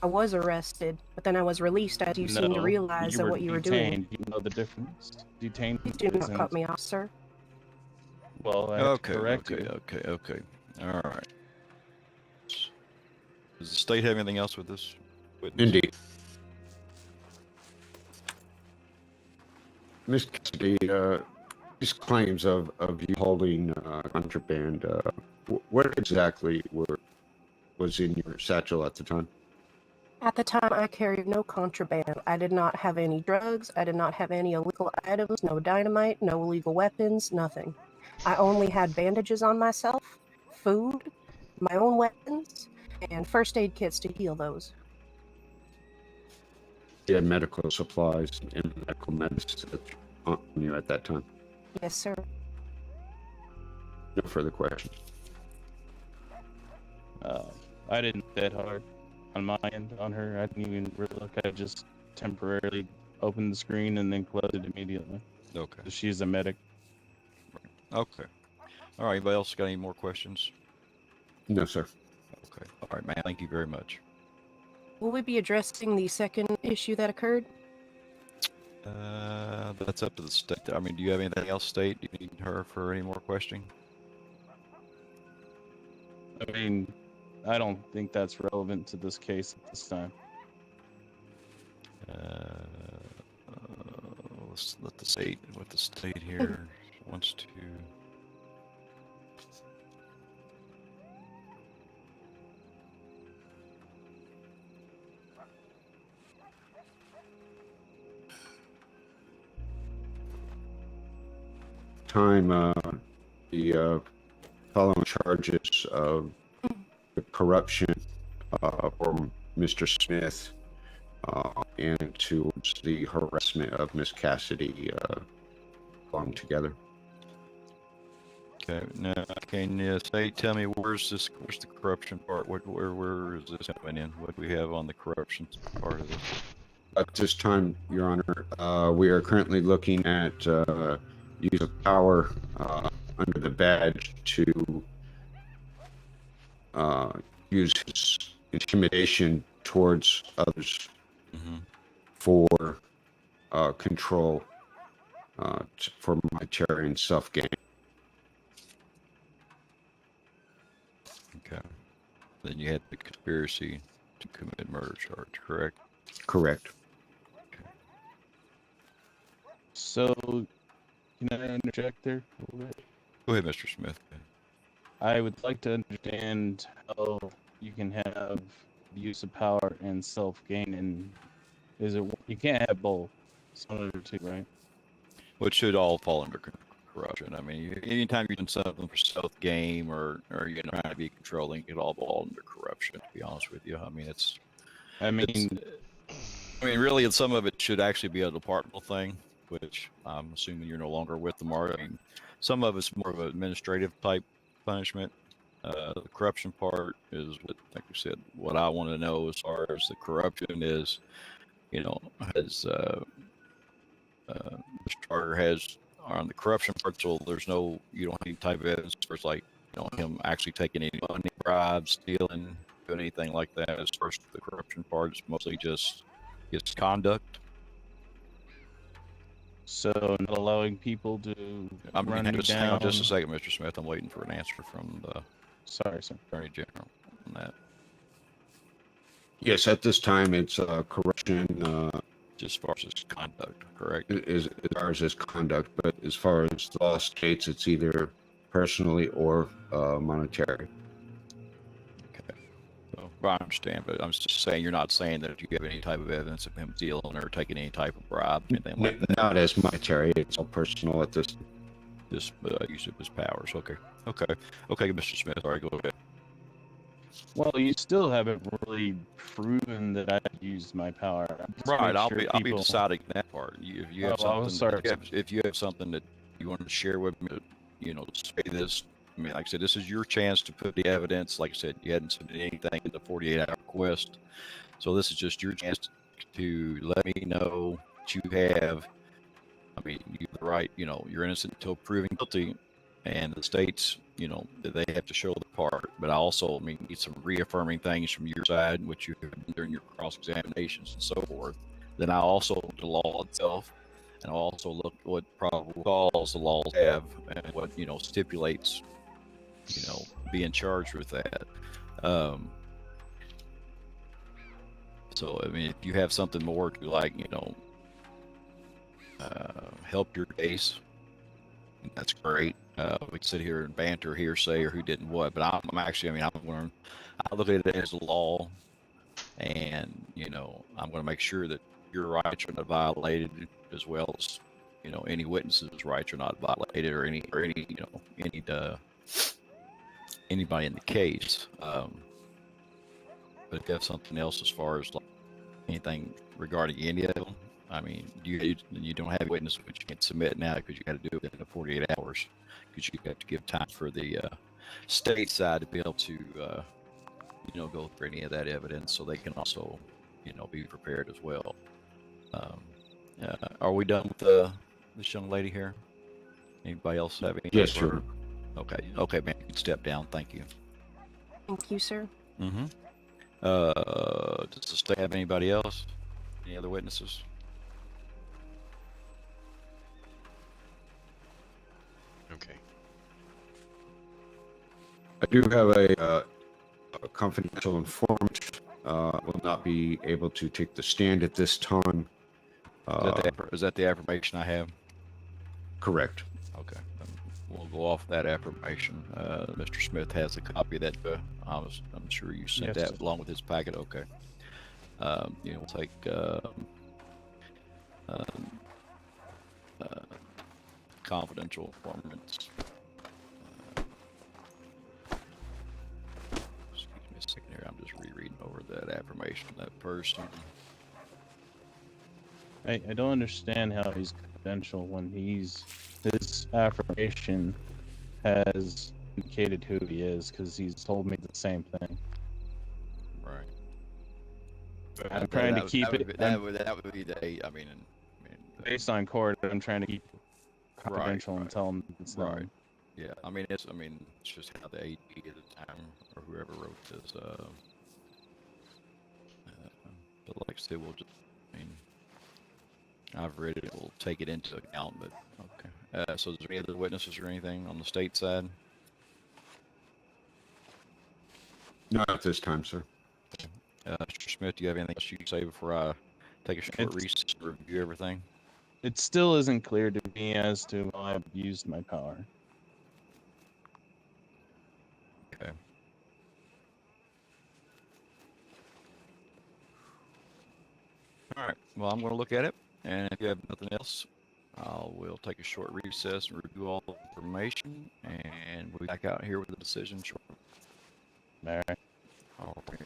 I was arrested, but then I was released as you seemed to realize that what you were doing. You know the difference. Detained. Please do not cut me off, sir. Well, I have to correct you. Okay. All right. Does the state have anything else with this witness? Indeed. Ms. Cassidy, these claims of you holding contraband, what exactly was in your satchel at the time? At the time, I carried no contraband. I did not have any drugs. I did not have any illegal items, no dynamite, no illegal weapons, nothing. I only had bandages on myself, food, my own weapons, and first aid kits to heal those. You had medical supplies and medical medicine on you at that time? Yes, sir. No further questions. I didn't that hard on my end on her. I didn't even really look. I just temporarily opened the screen and then closed it immediately. Okay. She's a medic. Okay. All right. Anybody else got any more questions? No, sir. Okay. All right, man. Thank you very much. Will we be addressing the second issue that occurred? That's up to the state. I mean, do you have anything else, state? Do you need her for any more questioning? I mean, I don't think that's relevant to this case at this time. Let's let the state. What the state here wants to. Time, the following charges of corruption for Mr. Smith and towards the harassment of Miss Cassidy going together. Okay, now can you tell me where's the corruption part? Where is this coming in? What do we have on the corruption part of this? At this time, Your Honor, we are currently looking at use of power under the badge to use his intimidation towards others for control, for monetary and self-gain. Okay. Then you had the conspiracy to commit murder charge, correct? Correct. So, can I interject there a little bit? Go ahead, Mr. Smith. I would like to understand how you can have the use of power and self-gain, and you can't have both? It's one of the two, right? Which should all fall under corruption. I mean, anytime you're doing something for self-gain or you're trying to be controlling, it all fall under corruption. To be honest with you, I mean, really, some of it should actually be a departmental thing, which I'm assuming you're no longer with the MARTA. I mean, some of it's more of an administrative type punishment. The corruption part is what, like you said, what I want to know as far as the corruption is, has Mr. Carter has on the corruption part, so there's no, you don't have any type of evidence for like, him actually taking any money, bribes, stealing, doing anything like that. As far as the corruption part, it's mostly just his conduct. So not allowing people to run you down. Hang on just a second, Mr. Smith. I'm waiting for an answer from the Attorney General on that. Yes, at this time it's corruption. Just as far as his conduct, correct? As far as his conduct, but as far as the law states, it's either personally or monetary. Okay. So, I understand, but I'm just saying you're not saying that if you have any type of evidence of him stealing or taking any type of bribe, anything like that. Not as monetary. It's all personal at this. Just use of his powers. Okay, Mr. Smith. All right, go ahead. Well, you still haven't really proven that I used my power. Right, I'll be deciding that part. If you have something, sorry. If you have something that you want to share with me, say this. I mean, like I said, this is your chance to put the evidence. Like I said, you hadn't submitted anything in the 48-hour request, so this is just your chance to let me know what you have. I mean, you have the right. You're innocent until proven guilty, and the states, that they have to show the part. But I also, need some reaffirming things from your side, which you have done during your cross-examinations and so forth. Then I also look at the law itself, and I also look at what probable cause the laws have, and what stipulates, being charged with that. So if you have something more to help your case, that's great. We can sit here and banter, hearsay, or who didn't what, but I'm actually, I look at it as a law, and I'm going to make sure that your rights are not violated, as well as any witnesses' rights are not violated, or anybody in the case. But if you have something else as far as anything regarding any of them, you don't have a witness, which you can submit now because you got to do it in 48 hours, because you have to give time for the state side to be able to, go through any of that evidence, so they can also, be prepared as well. Are we done with this young lady here? Anybody else have any? Yes, sir. Okay, man, you can step down. Thank you. Thank you, sir. Mm-hmm. Does the state have anybody else? Any other witnesses? Okay. I do have a confidential informant. Will not be able to take the stand at this time. Is that the affirmation I have? Correct. Okay. We'll go off that affirmation. Mr. Smith has a copy of that. I'm sure you sent that along with his packet. Okay. We'll take confidential informants. Excuse me a second here. I'm just rereading information on that person. I don't understand how he's confidential when his affirmation has indicated who he is, because he's told me the same thing. Right. I'm trying to keep it. That would be the I mean, Based on court, I'm trying to keep it confidential until it's known. right. Yeah, I mean it's just how the AD at the time or whoever wrote this. But like I said, we'll just. I mean, I've read it. We'll take it into account. But okay. So is there any other witnesses or anything on the state side? Not at this time, sir. Mr. Smith, do you have anything else you can say before I take a short recess to review everything? It still isn't clear to me as to why I've used my power. Okay. All right. Well, I'm going to look at it, and if you have nothing else, we'll take a short recess and review all the information, and we'll be back out here with a decision shortly. All right. All right.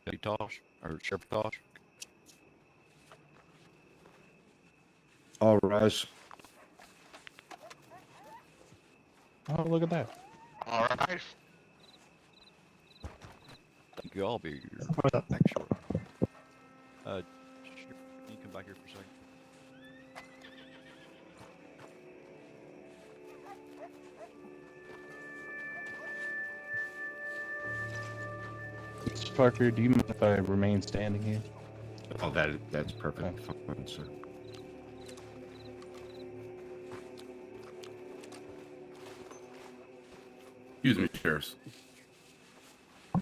Deputy Tosh, or Sheriff Tosh. All rise. Oh, look at that. All right. Thank you all. Be back short. Can you come back here for a second? Mr. Parker, do you mind if I remain standing here? Oh, that's perfect. Fine, sir. Excuse me, sheriffs.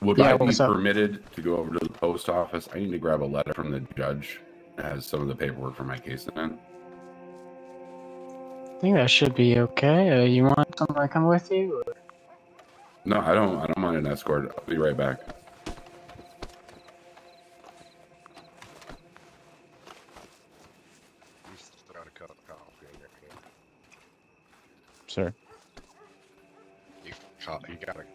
Would I be permitted to go over to the post office? I need to grab a letter from the judge that has some of the paperwork for my case in it. I think that should be okay. You want someone to come with you? Or? No, I don't mind an escort. I'll be right back. Sir. You got a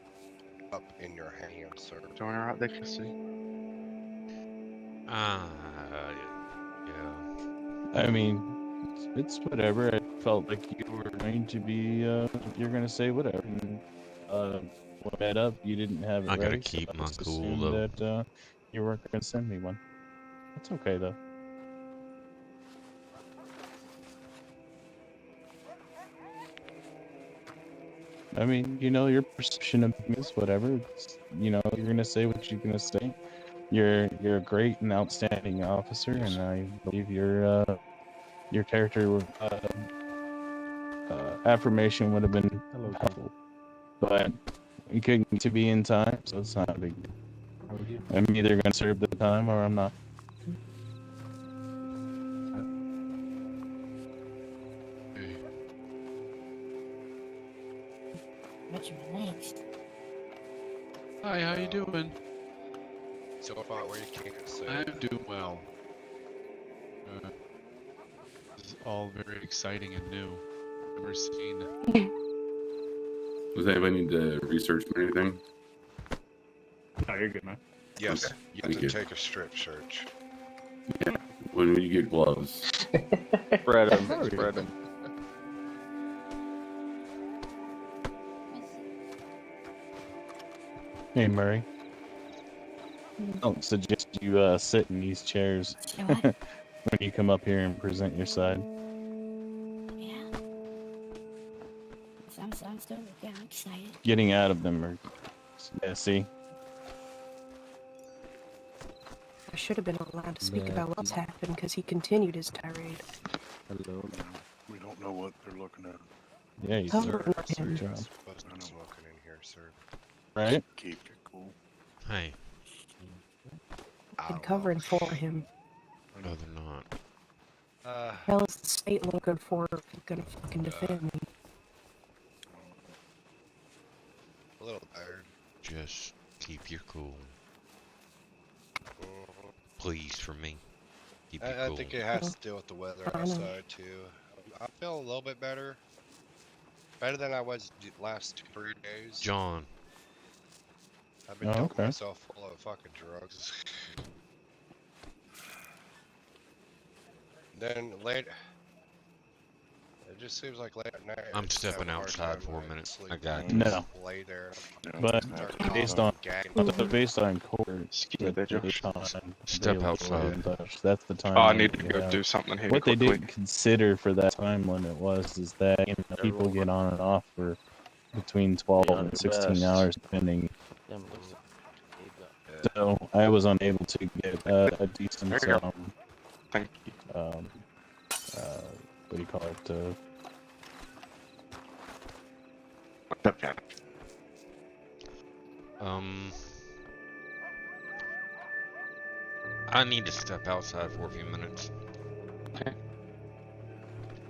cup in your hand, sir. Join her out there, you see. Yeah. I mean, it's whatever. I felt like you were going to be, you're going to say whatever. And, when I met up, you didn't have it I gotta ready, keep so I my just cool, assumed though. that you weren't going to send me one. It's okay, though. I mean, you know, your perception of me is whatever. It's, you know, you're gonna say what you're gonna say. You're a great and outstanding officer, and I believe your character affirmation would have been helpful. But you couldn't get to be in time, so it's not a big deal. I'm either gonna serve the time or I'm not. What's next? Hi, how you doing? So far, where you can't say. I'm doing well. This is all very exciting and new. Never seen. Does anybody need to research anything? No, you're good, man. Yes, Okay, you have thank to you. take a strip search. Yeah, when you get gloves. Spread them. Spread them. Hey, Murray. I don't suggest you sit in these chairs when you come up here and present your side. Yeah. I'm still getting excited. Getting out of them, or yeah, see. I should have been allowed to speak about what's happened because he continued his tirade. Hello. We don't know what they're looking at. Yeah, you Cover did. for him. Good job. I'm looking in here, sir. Right? Keep it cool. Hey. And covering for him. No, they're not. Hell is the state looking for if you're gonna fucking defend me? A little tired. Just keep your cool. Please, for me. Keep your I cool. think it has to deal with the weather I know. outside too. I feel a little bit better. Better than I was the last 3 days. John. I've been Oh, doping okay. myself full of fucking drugs. Then late, it just seems like late at night. I I'm just have stepping a hard outside time for a like minute. I sleeping. got I this. No. just lay there. But Start based coughing on and gagging. based on court, Excuse me, that Josh. daytime Step available outside. and such, that's the time. Oh, I limit need to you go have. do something here What they quickly. didn't consider for that time limit is that people get on and off for between 12 and 16 hours, depending. So I was unable to get a decent There you go. Thank you. what do you call it? What's up, Jack? I need to step outside for a few minutes.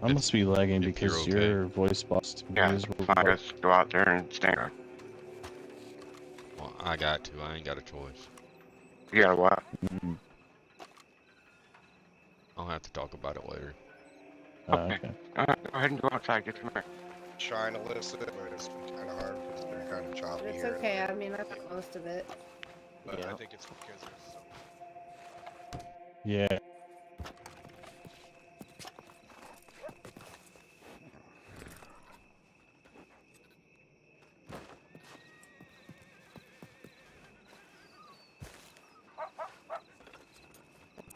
I must be lagging if you're because okay. your voice box to me Yeah, is fine. Let's go out there and stand guard. Well, I got to. I ain't got a choice. You got what? I'll have to talk about it later. Okay. Go ahead and go outside. Get some air. Trying to listen, but it's been kind of hard because they're kind of choppy It's here. okay. I mean, I got most of it. But I think it's because there's so Yeah.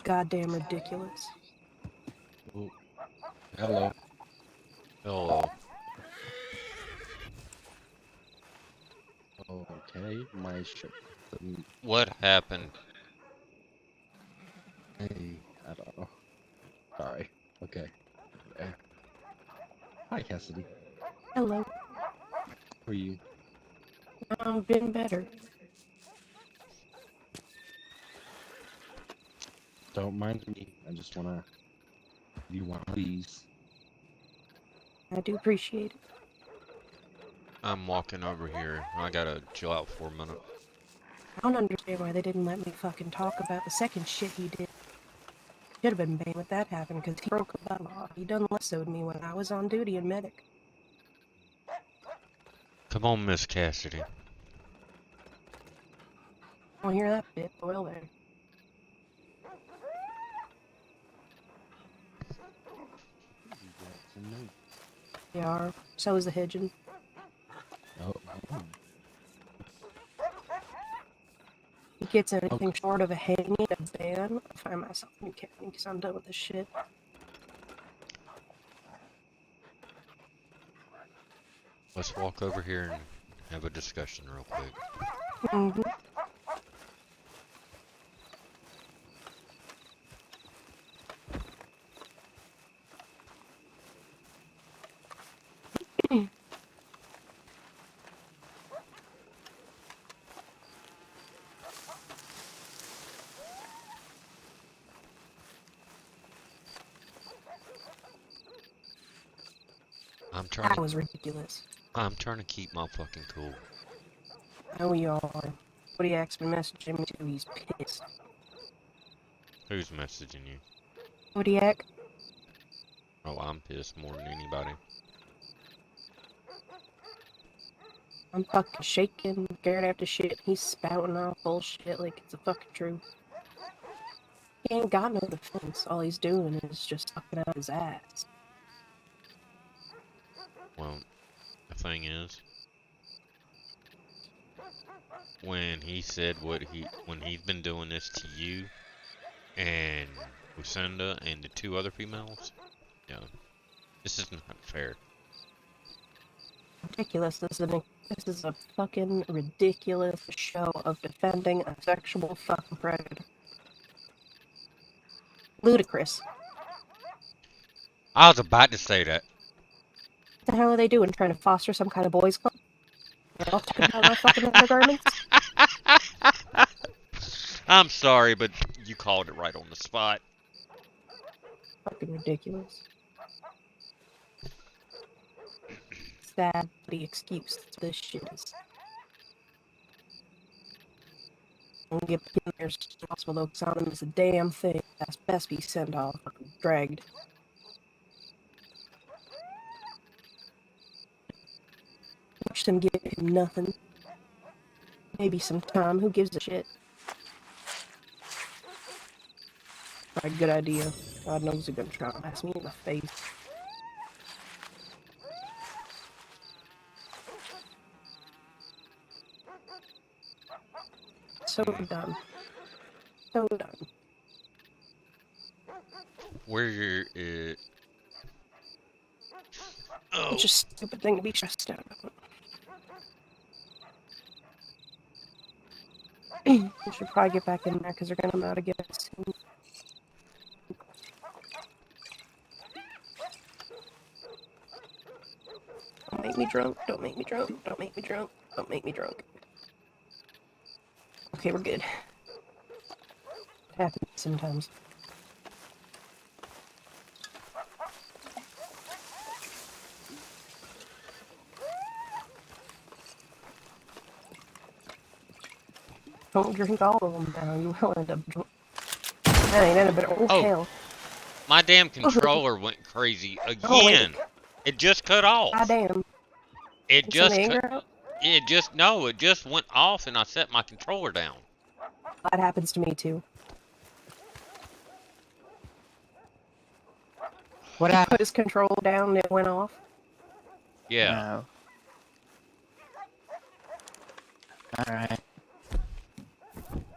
Goddamn ridiculous. Ooh. Hello. Hello. Okay, my ship. What happened? Hey, I don't know. Sorry. Okay. Hi, Cassidy. Hello. How are you? Been better. Don't mind me. I just wanna. You want these? I do appreciate it. I'm walking over here. I gotta chill out for a minute. I don't understand why they didn't let me fucking talk about the second shit he did. Should have been banned with that happened because he broke that law. He done lassoed me when I was on duty in medic. Come on, Miss Cassidy. I don't hear that bit. Well there. They are. So is the hedging. Oh. He gets anything short of a hanging, a ban, I find myself in new county because I'm done with this shit. Let's walk over here and have a discussion real quick. Mm-hmm. I'm trying That to. was ridiculous. I'm trying to keep my fucking cool. I know you are. Kodiak's been messaging me too. He's pissed. Who's messaging you? Kodiak? Oh, I'm pissed more than anybody. I'm fucking shaking, scared after shit. He's spouting off bullshit like it's a fucking truth. He ain't got no defense. All he's doing is just fucking out his ass. Well, the thing is, when he said when he's been doing this to you and Lucinda and the two other females, yeah, this is not fair. Ridiculous. This is a fucking ridiculous show of defending a sexual fucking predator. Ludicrous. I was about to say that. What the hell are they doing? Trying to foster some kind of boys club? They're all talking about my fucking undergarments? I'm sorry, but you called it right on the spot. Fucking ridiculous. Sad bloody excuse this shit is. Don't get in there as possible though, because on them is a damn thing. That's best be sent off fucking dragged. Watch them get nothing. Maybe some time. Who gives a shit? Right, good idea. God knows they're gonna try to blast me in the face. So done. So done. Where it? Oh. It's just a stupid thing to be stressed out about. We should probably get back in there because they're gonna come out again soon. Don't make me drunk. Don't make me drunk. Don't make me drunk. Don't make me drunk. Okay, we're good. It happens sometimes. Don't drink all of them now. You will end up drunk. That ain't any better. Oh, hell. My damn controller went crazy Oh, wait. again. It just cut off. Goddamn. It Is just that anger cut. out? It just went off, and I set my controller down. That happens to me too. What He happened? put his control down and it went off. Yeah. Alright.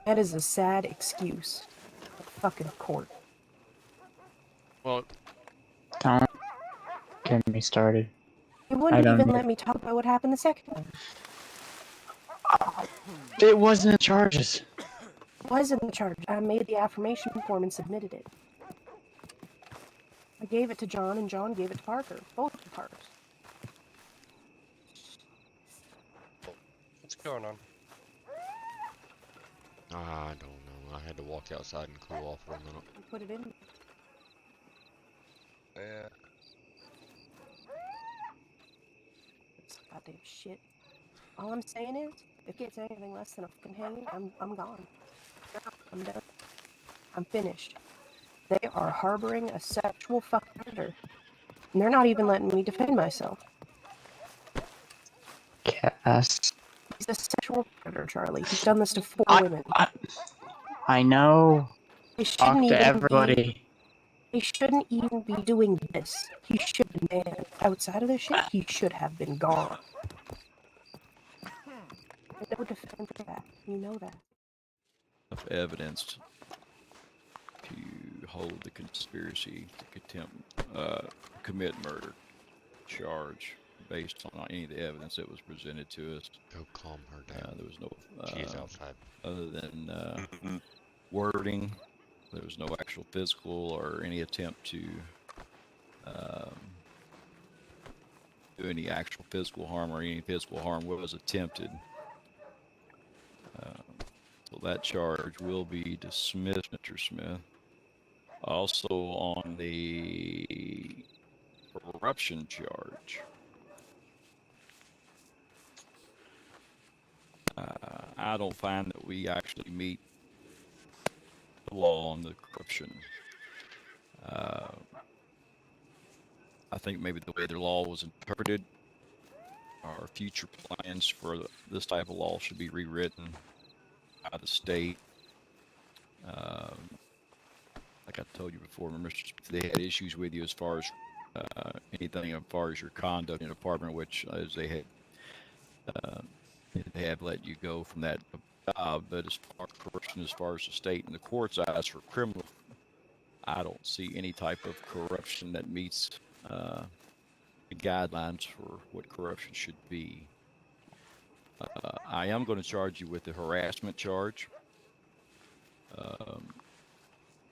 That is a sad excuse. Fucking court. Well, Don't get me started. He I wouldn't don't even need- let me talk about what happened the second time. It wasn't the charges. It wasn't the charge. I made the affirmation form and submitted it. I gave it to John and John gave it to Parker. Both of the Parkers. What's going on? I don't know. I had to walk outside and cool off for a minute. You put it in. Yeah. It's goddamn shit. All I'm saying is, if it gets anything less than a fucking hanging, I'm gone. I'm done. I'm finished. They are harboring a sexual fucking predator. And they're not even letting me defend myself. Cass. He's a sexual predator, Charlie. He's done this to 4 women. I know. They shouldn't Talk to even everybody. They shouldn't even be doing this. He should have been banned. Outside of this shit, he should have been gone. And they would defend for that. You know that. Enough evidence to hold the conspiracy to commit murder charge based on any of the evidence that was presented to us. Go calm her down. There was no. She is outside. Other than wording, there was no actual physical or any attempt to do any actual physical harm, or any physical harm was attempted. So that charge will be dismissed, Mr. Smith. Also on the corruption charge, I don't find that we actually meet the law on the corruption. I think maybe the way the law was interpreted, our future plans for this type of law should be rewritten by the state. Like I told you before, remember, they had issues with you as far as anything as far as your conduct in the department, which as they have let you go from that job. But as far as corruption, as far as the state and the court's eyes for criminal, I don't see any type of corruption that meets the guidelines for what corruption should be. I am going to charge you with the harassment charge.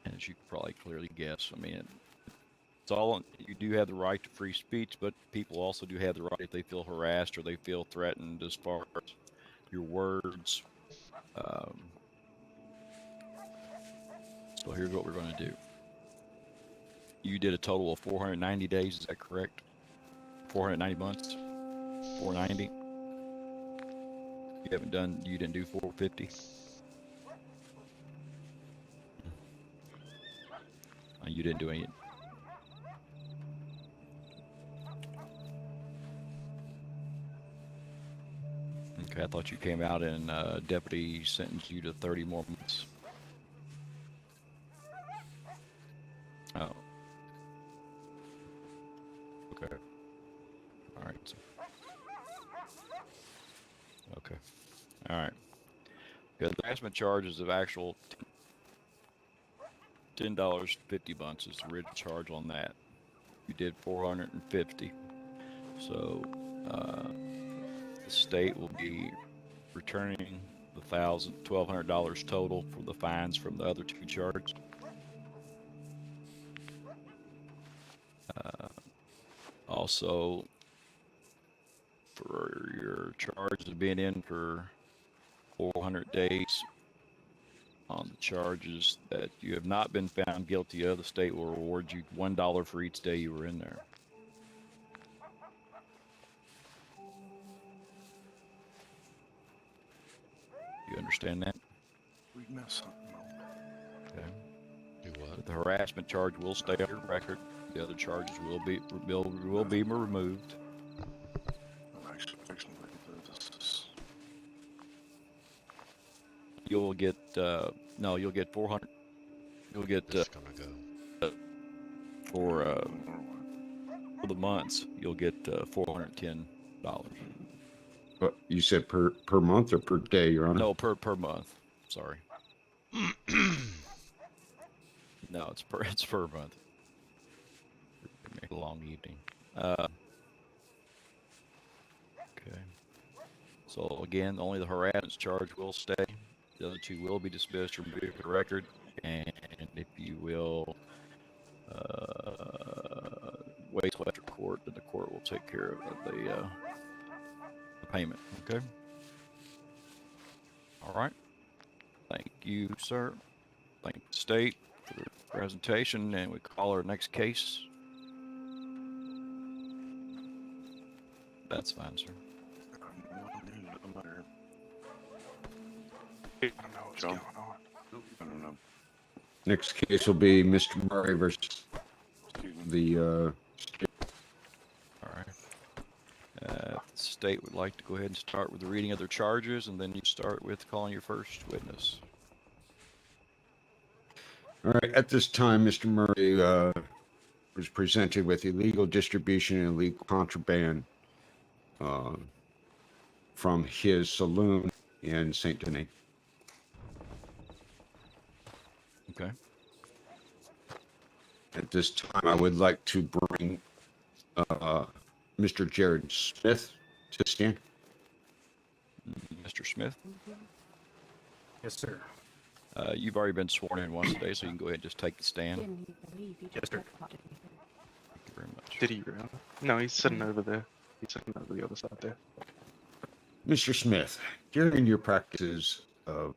And as you can probably clearly guess, I mean, it's all, you do have the right to free speech, but people also do have the right if they feel harassed or they feel threatened as far as your words. So here's what we're going to do. You did a total of 490 days, is that correct? 490 months? 490? You didn't do 450? You didn't do any. Okay, I thought you came out and deputy sentenced you to 30 more months. Oh. Okay. All right. Okay. All right. The harassment charges of actual $10.50 is the original charge on that. You did 450. So the state will be returning the $1,200 total for the fines from the other two charges. Also, for your charge of being in for 400 days on the charges that you have not been found guilty of, the state will reward you $1 for each day you were in there. You understand that? We messed something up. Okay. Do what? But the harassment charge will stay on your record. The other charges will be removed. I'm actually fixing to look at this. You'll get no, you'll get 400. You'll get Just gonna go. For the months, you'll get $410. But you said per month or per day, Your Honor? No, per month. Sorry. No, it's per month. Make a long evening. Okay. So again, only the harassment charge will stay. The other two will be dismissed or removed from the record. And if you will wait till after court, then the court will take care of the payment. Okay. All right. Thank you, sir. Thank the state for the presentation, and we call our next case. That's fine, sir. I don't know what's going on. I don't know. Next case will be Mr. Murray versus the state. All right. The state would like to go ahead and start with the reading of their charges, and then you start with calling your first witness. All right. At this time, Mr. Murray was presented with illegal distribution and illegal contraband from his saloon in Saint Denis. Okay. At this time, I would like to bring Mr. Jared Smith to stand. Mr. Smith? Yes, sir. You've already been sworn in once today, so you can go ahead and just take the stand. Yes, sir. Thank you very much. Did he really? No, he's sitting over there. He's sitting over the other side there. Mr. Smith, during your practices of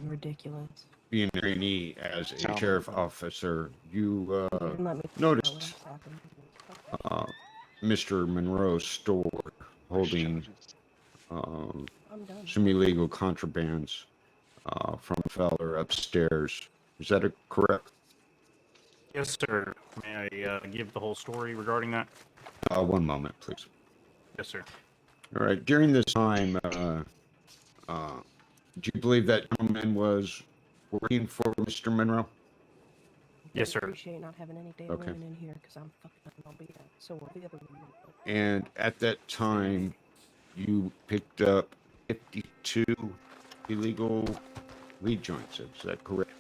Ridiculous. being a trainee as a sheriff officer, you Let me noticed Mr. Monroe's store holding some illegal contrabands from a feller upstairs. Is that correct? Yes, sir. May I give the whole story regarding that? One moment, please. Yes, sir. All right. During this time, do you believe that gentleman was working for Mr. Monroe? Yes, sir. I appreciate not having any data Okay. running in here because I'm fucking up and I'll be out. So will the other one. And at that time, you picked up 52 illegal weed joints. Is that correct?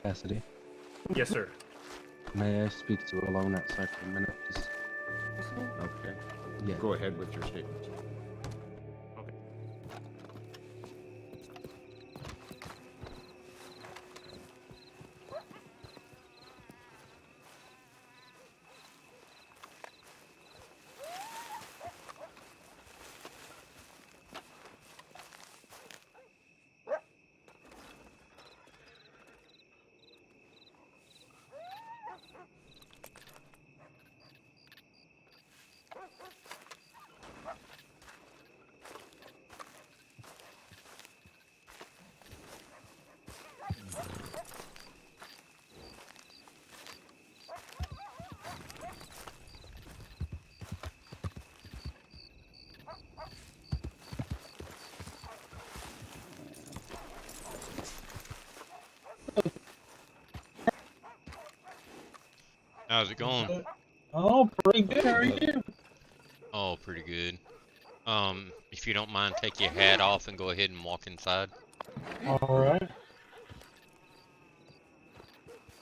Cassidy, Yes, sir. may I speak to her alone outside for a minute, please? Okay. Yeah. Go ahead with your statement. How's it going? Oh, pretty good. How are you? Oh, pretty good. If you don't mind, take your hat off and go ahead and walk inside. All right.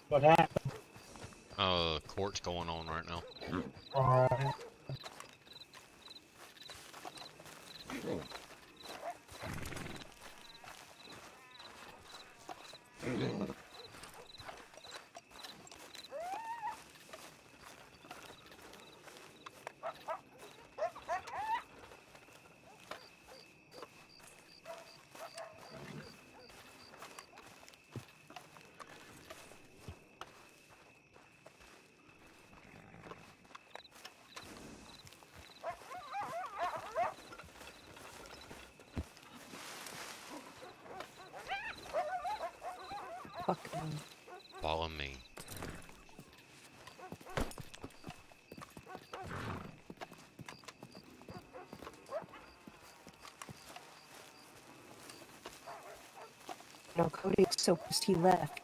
What happened? Court's going on right now. All right. Follow me. No, Cody is so pissed he left.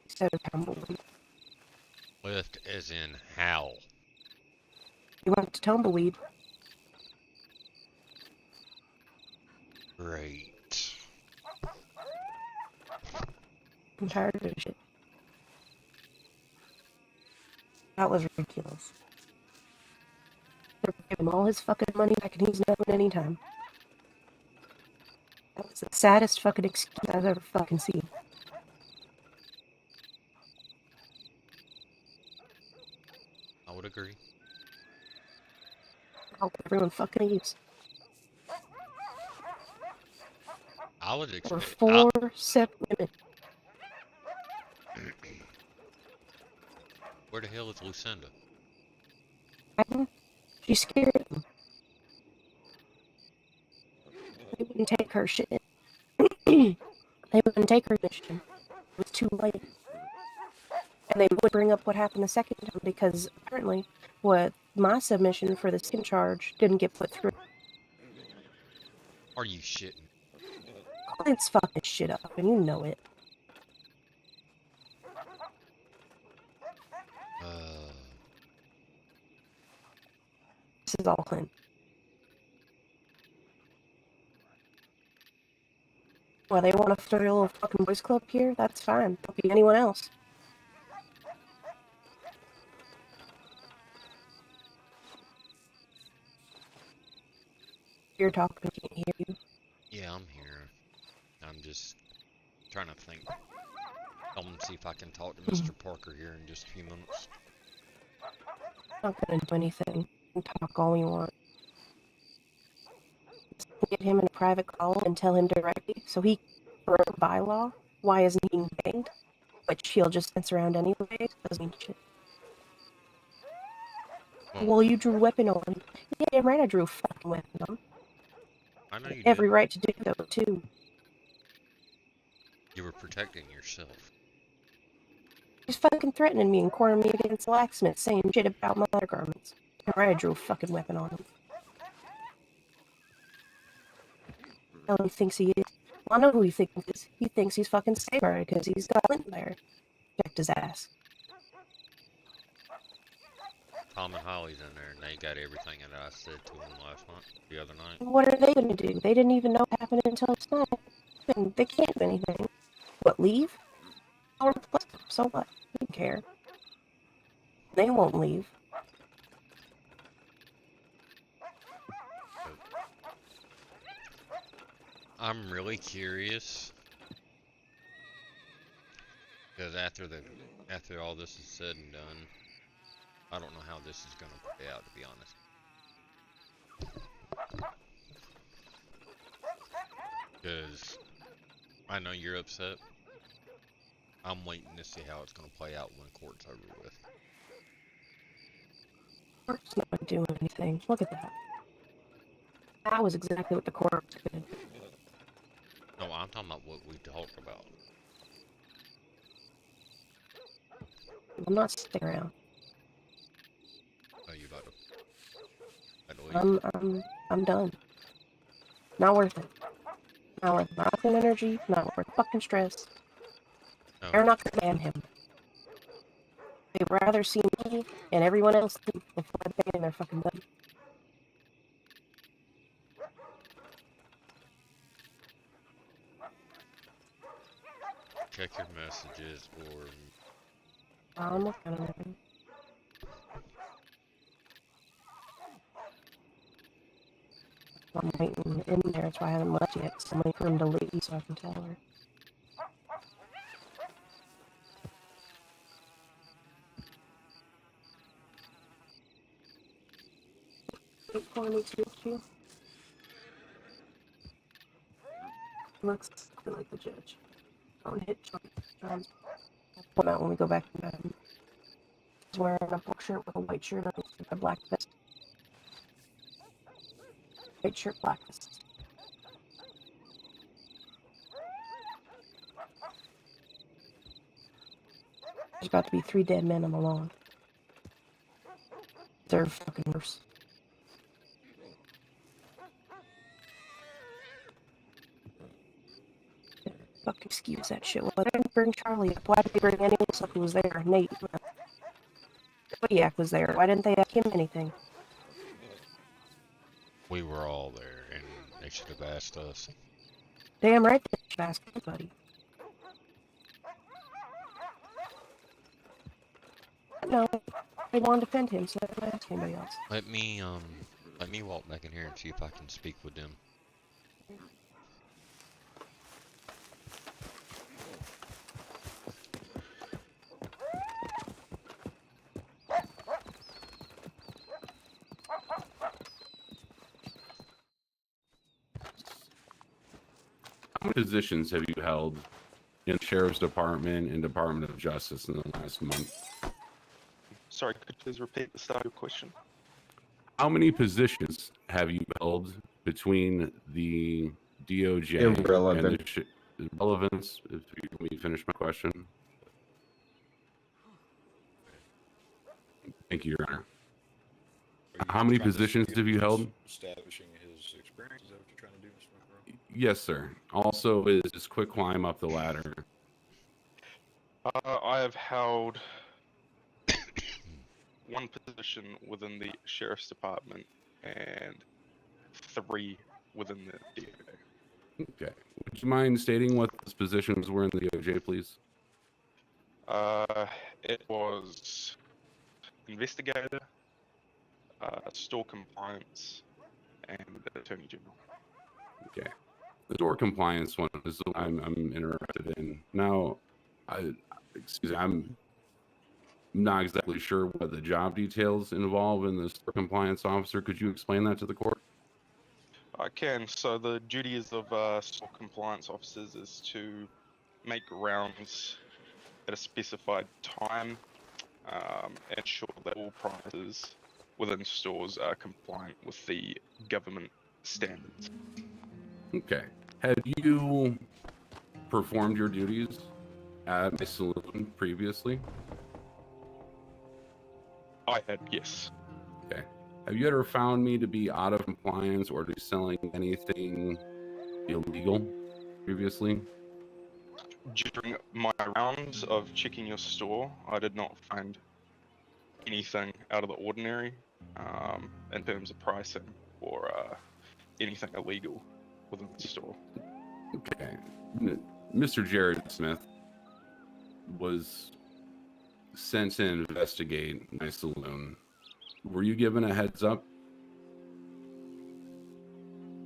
He said a tumbleweed. Left as in how? He went to tumbleweed. Great. I'm tired of this shit. That was ridiculous. They're giving him all his fucking money back and he's not doing any time. That was the saddest fucking excuse I've ever fucking seen. I would agree. I hope everyone fucking leaves. I would There expect. were 4 separate women. Where the hell is Lucinda? She scared him. They wouldn't take her shit. They wouldn't take her mission. It was too late. And they would bring up what happened the second time because apparently what my submission for the second charge didn't get put through. Are you shitting? Clint's fucking shit up and you know it. This is all Clint. Well, they want to start a little fucking boys club here? That's fine. Don't be anyone else. You're talking, I can't hear you. Yeah, I'm here. I'm just trying to think. I'm gonna see if I can talk to Mr. Parker here in just a few minutes. I'm not gonna do anything. You can talk all you want. Just get him in a private call and tell him directly so he broke bylaw. Why isn't he being banged? Which he'll just dance around anyway. Doesn't mean shit. Well, you drew a weapon on him. Yeah, damn right I drew a fucking weapon on him. I know you did. Every right to do so, too. You were protecting yourself. He's fucking threatening me and cornering me against the blacksmith, saying shit about my undergarments. Damn right I drew a fucking weapon on him. Hell, he thinks he is. Well, I know who he thinks he is. He thinks he's fucking samurai because he's got Clinton there. Checked his ass. Tom and Holly's in there, and they got everything that I said to them the other night. What are they gonna do? They didn't even know what happened until tonight. They can't do anything. What, leave? Or so what? I don't care. They won't leave. I'm really curious because after all this is said and done, I don't know how this is gonna play out, to be honest. Because I know you're upset. I'm waiting to see how it's gonna play out when court's over with. Court's not doing anything. Look at that. That was exactly what the court was gonna do. No, I'm talking about what we talked about. I'm not sticking around. Are you about to leave? I'm done. Not worth it. Not worth my fucking energy. Not worth fucking stress. They're not going to ban him. They'd rather see me and everyone else before banning their fucking buddy. Check your messages or. I'm looking at it. I'm waiting in there, that's why I haven't left yet. Somebody for him to leave so I can tell her. Keep calling me too. Looks like the judge. Don't hit John's. I'll pull him out when we go back to bed. He's wearing a black shirt with a white shirt underneath a black vest. White shirt, black vest. There's about to be 3 dead men on the lawn. They're fucking worse. Fuck, excuse that shit. Well, I didn't bring Charlie up. Why did they bring anyone else up who was there? Nate. Kodiak was there. Why didn't they ask him anything? We were all there, and they should have asked us. Damn right they should ask anybody. No, they want to defend him, so they don't ask anybody else. Let me walk back in here and see if I can speak with them. How many positions have you held in the Sheriff's Department and Department of Justice in the last month? Sorry, could you please repeat the start of your question? How many positions have you held between the DOJ Irrelevant. and the relevance? If you let me finish my question. Thank you, Your Honor. How many positions have you held? Establishing his experience. Is that what you're trying to do, Mr. Monroe? Yes, sir. Also, is this quick climb up the ladder. I have held one position within the Sheriff's Department and 3 within the DOJ. Okay. Would you mind stating what those positions were in the DOJ, please? It was investigator, store compliance, and the Attorney General. Okay. The door compliance one is the one I'm interested in. Now, excuse me, I'm not exactly sure what the job details involve in this store compliance officer. Could you explain that to the court? I can. So the duties of store compliance officers is to make rounds at a specified time, ensure that all prices within stores are compliant with the government standards. Okay. Had you performed your duties at my saloon previously? I had, yes. Okay. Have you ever found me to be out of compliance or to be selling anything illegal previously? During my rounds of checking your store, I did not find anything out of the ordinary in terms of pricing or anything illegal within the store. Okay. Mr. Jared Smith was sent to investigate my saloon. Were you given a heads up?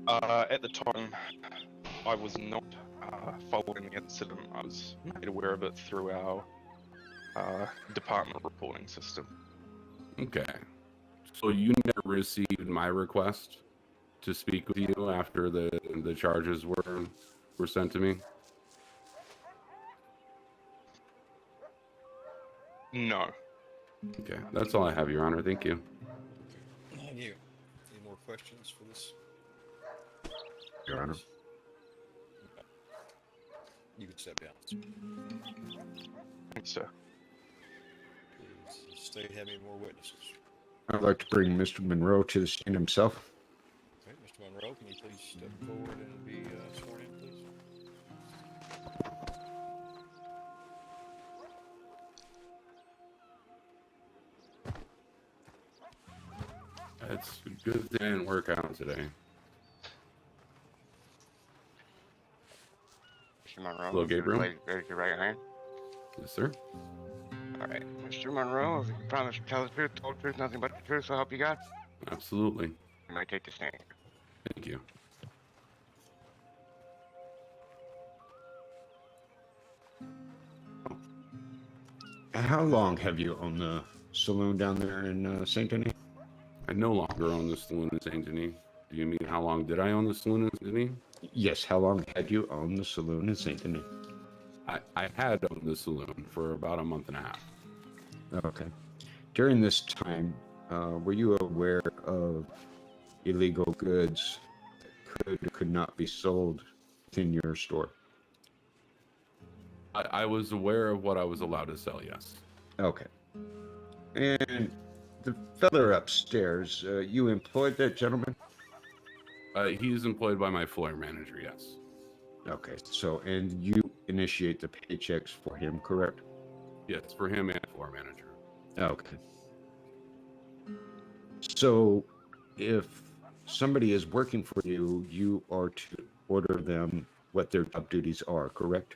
At the time, I was not. Following the incident, I was made aware of it through our department reporting system. Okay. So you never received my request to speak with you after the charges were sent to me? No. Okay. That's all I have, Your Honor. Thank you. Thank you. Any more questions for this? Your Honor. You can step down. Thanks, sir. Please, the state have any more witnesses? I'd like to bring Mr. Monroe to the stand himself. Okay, Mr. Monroe, can you please step forward and be sworn in, please? It's good they didn't work out today. Mr. Monroe, Hello, if you would Gabriel. raise your right hand. Yes, sir. All right, Mr. Monroe, if you promise to tell the truth, the whole truth, nothing but the truth, so help you God. Absolutely. You may take the stand. Thank you. How long have you owned the saloon down there in Saint Denis? I no longer own the saloon in Saint Denis. Do you mean how long did I own the saloon in Saint Denis? Yes, how long had you owned the saloon in Saint Denis? I had owned the saloon for about a month and a half. Okay. During this time, were you aware of illegal goods that could or could not be sold within your store? I was aware of what I was allowed to sell, yes. Okay. And the fella upstairs, you employed that gentleman? He is employed by my floor manager, yes. Okay, so, and you initiate the paychecks for him, correct? Yes, for him and floor manager. Okay. So, if somebody is working for you, you are to order them what their job duties are, correct?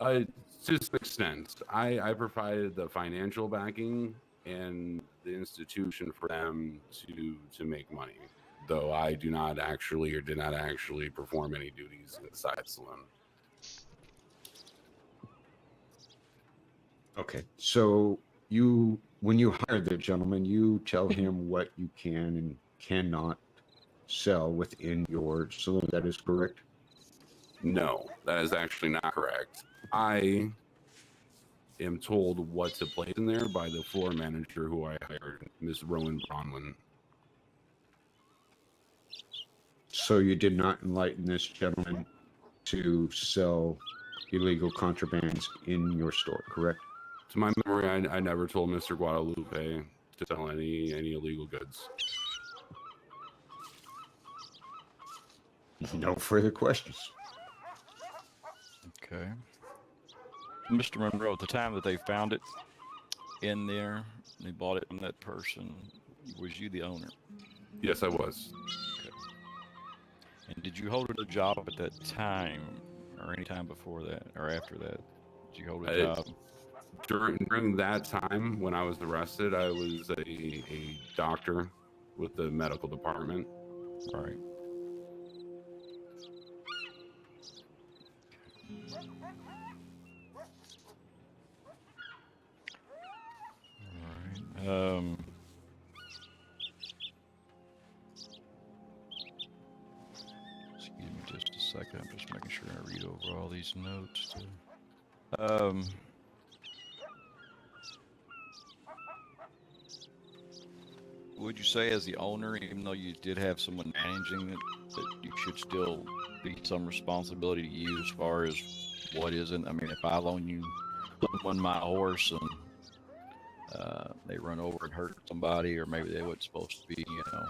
To some extent, I provided the financial backing and the institution for them to make money, though I do not actually or did not actually perform any duties inside the saloon. Okay, so you, when you hire the gentleman, you tell him what you can and cannot sell within your saloon. That is correct? No, that is actually not correct. I am told what to place in there by the floor manager who I hired, Miss Rowan Bronwyn. So you did not enlighten this gentleman to sell illegal contrabands in your store, correct? To my memory, I never told Mr. Guadalupe to sell any illegal goods. No further questions. Okay. Mr. Monroe, at the time that they found it in there, they bought it from that person, was you the owner? Yes, I was. Okay. And did you hold a job at that time, or any time before that, or after that? Did you hold a job? During that time when I was arrested, I was a doctor with the medical department. Right. All right. Excuse me just a second. I'm just making sure I read over all these notes. Would you say, as the owner, even though you did have someone managing it, that you should still be some responsibility to you as far as what isn't? I mean, if I loan you my horse and they run over and hurt somebody, or maybe they weren't supposed to be, you know.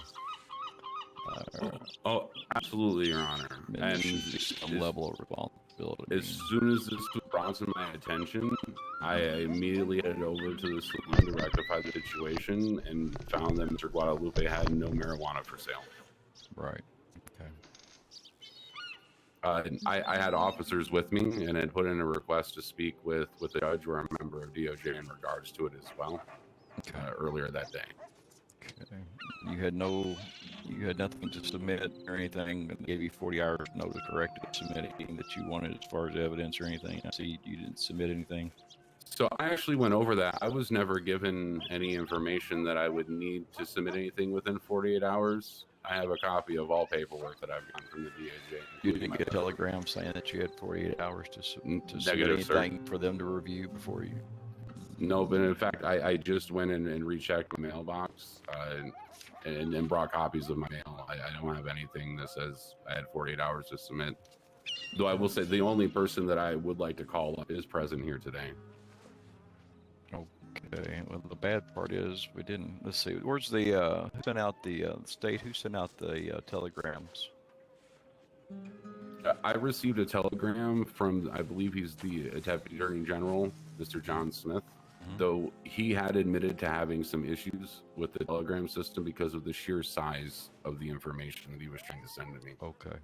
Oh, absolutely, Your Honor. And some level of responsibility. As soon as this was brought to my attention, I immediately headed over to the saloon to rectify the situation and found that Mr. Guadalupe had no marijuana for sale. Right. Okay. I had officers with me and had put in a request to speak with the judge or a member of DOJ in regards to it as well. Earlier that day. Okay. You had nothing to submit or anything. They gave you 40 hours notice, correct, to submit anything that you wanted as far as evidence or anything. I see you didn't submit anything. So I actually went over that. I was never given any information that I would need to submit anything within 48 hours. I have a copy of all paperwork that I've gotten from the DOJ. You didn't get a telegram saying that you had 48 hours to submit Negative, anything sir. for them to review before you? No, but in fact, I just went in and rechecked my mailbox and brought copies of my mail. I don't have anything that says I had 48 hours to submit. Though I will say the only person that I would like to call up is present here today. Okay. Well, the bad part is we didn't. Let's see. Where's the who sent out the state? Who sent out the telegrams? I received a telegram from, I believe he's the Deputy Attorney General, Mr. John Smith. though he had admitted to having some issues with the telegram system because of the sheer size of the information that he was trying to send to me. Okay.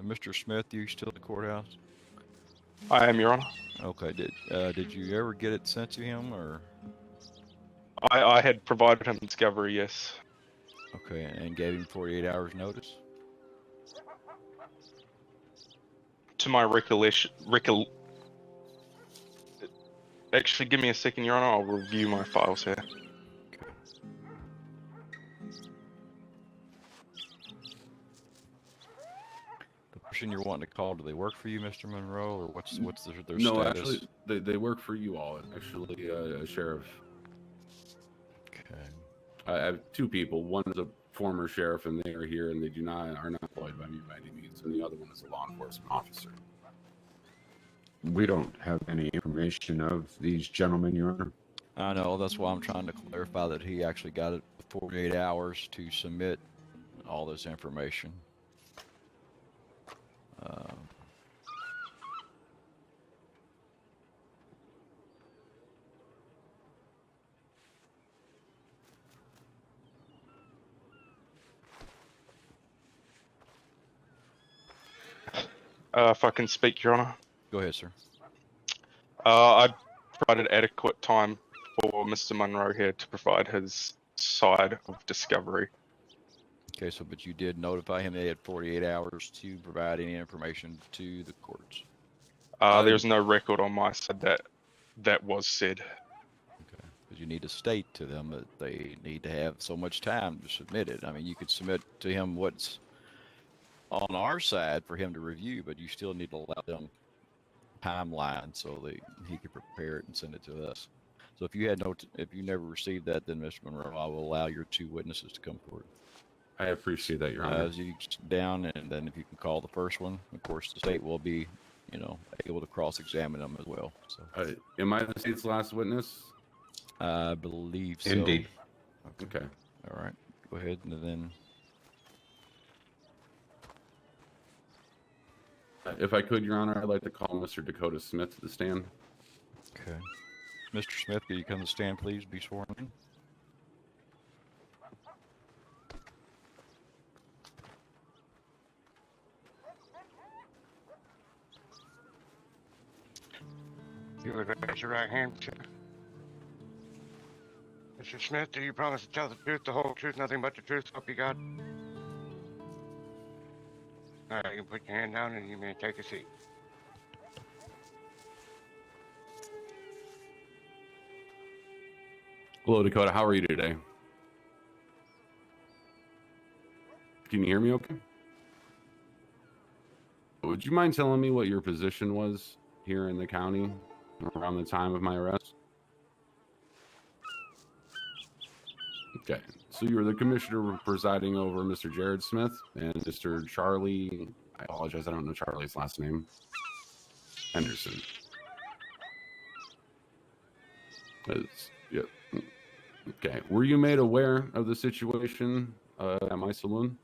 Mr. Smith, you still at the courthouse? I am, Your Honor. Okay. Did you ever get it sent to him, or? I had provided him discovery, yes. Okay, and gave him 48 hours notice? To my recollection, actually, give me a second, Your Honor. I'll review my files here. The person you're wanting to call, do they work for you, Mr. Monroe, or what's their No, status? actually, they work for you all. Actually, a sheriff. Okay. I have two people. One is a former sheriff, and they are here, and they are not employed by me by any means. And the other one is a law enforcement officer. We don't have any information of these gentlemen, Your Honor. I know, that's why I'm trying to clarify that he actually got it 48 hours to submit all this information. If I can speak, Your Honor. Go ahead, sir. I provided adequate time for Mr. Monroe here to provide his side of discovery. Okay, so but you did notify him they had 48 hours to provide any information to the courts. There's no record on my side that was said. Okay, because you need to state to them that they need to have so much time to submit it. I mean, you could submit to him what's on our side for him to review, but you still need to allow them timeline so that he can prepare it and send it to us. So if you never received that, then Mr. Monroe, I will allow your two witnesses to come forward. I appreciate that, Your Honor. As you sit down, and then if you can call the first one, of course, the state will be, able to cross-examine them as well. So, am I the state's last witness? I believe so. Indeed. Okay. All right. Go ahead, and then. If I could, Your Honor, I'd like to call Mr. Dakota Smith to the stand. Okay. Mr. Smith, can you come to the stand, please? Be sworn in. You would raise your right hand, sir. Mr. Smith, do you promise to tell the truth, the whole truth, nothing but the truth, help you God? All right, you can put your hand down and you may take a seat. Hello, Dakota. How are you today? Can you hear me okay? Would you mind telling me what your position was here in the county around the time of my arrest? Okay. So you were the commissioner presiding over Mr. Jared Smith and Mr. Charlie, I apologize, I don't know Charlie's last name, Henderson. Yep. Okay. Were you made aware of the situation at my saloon?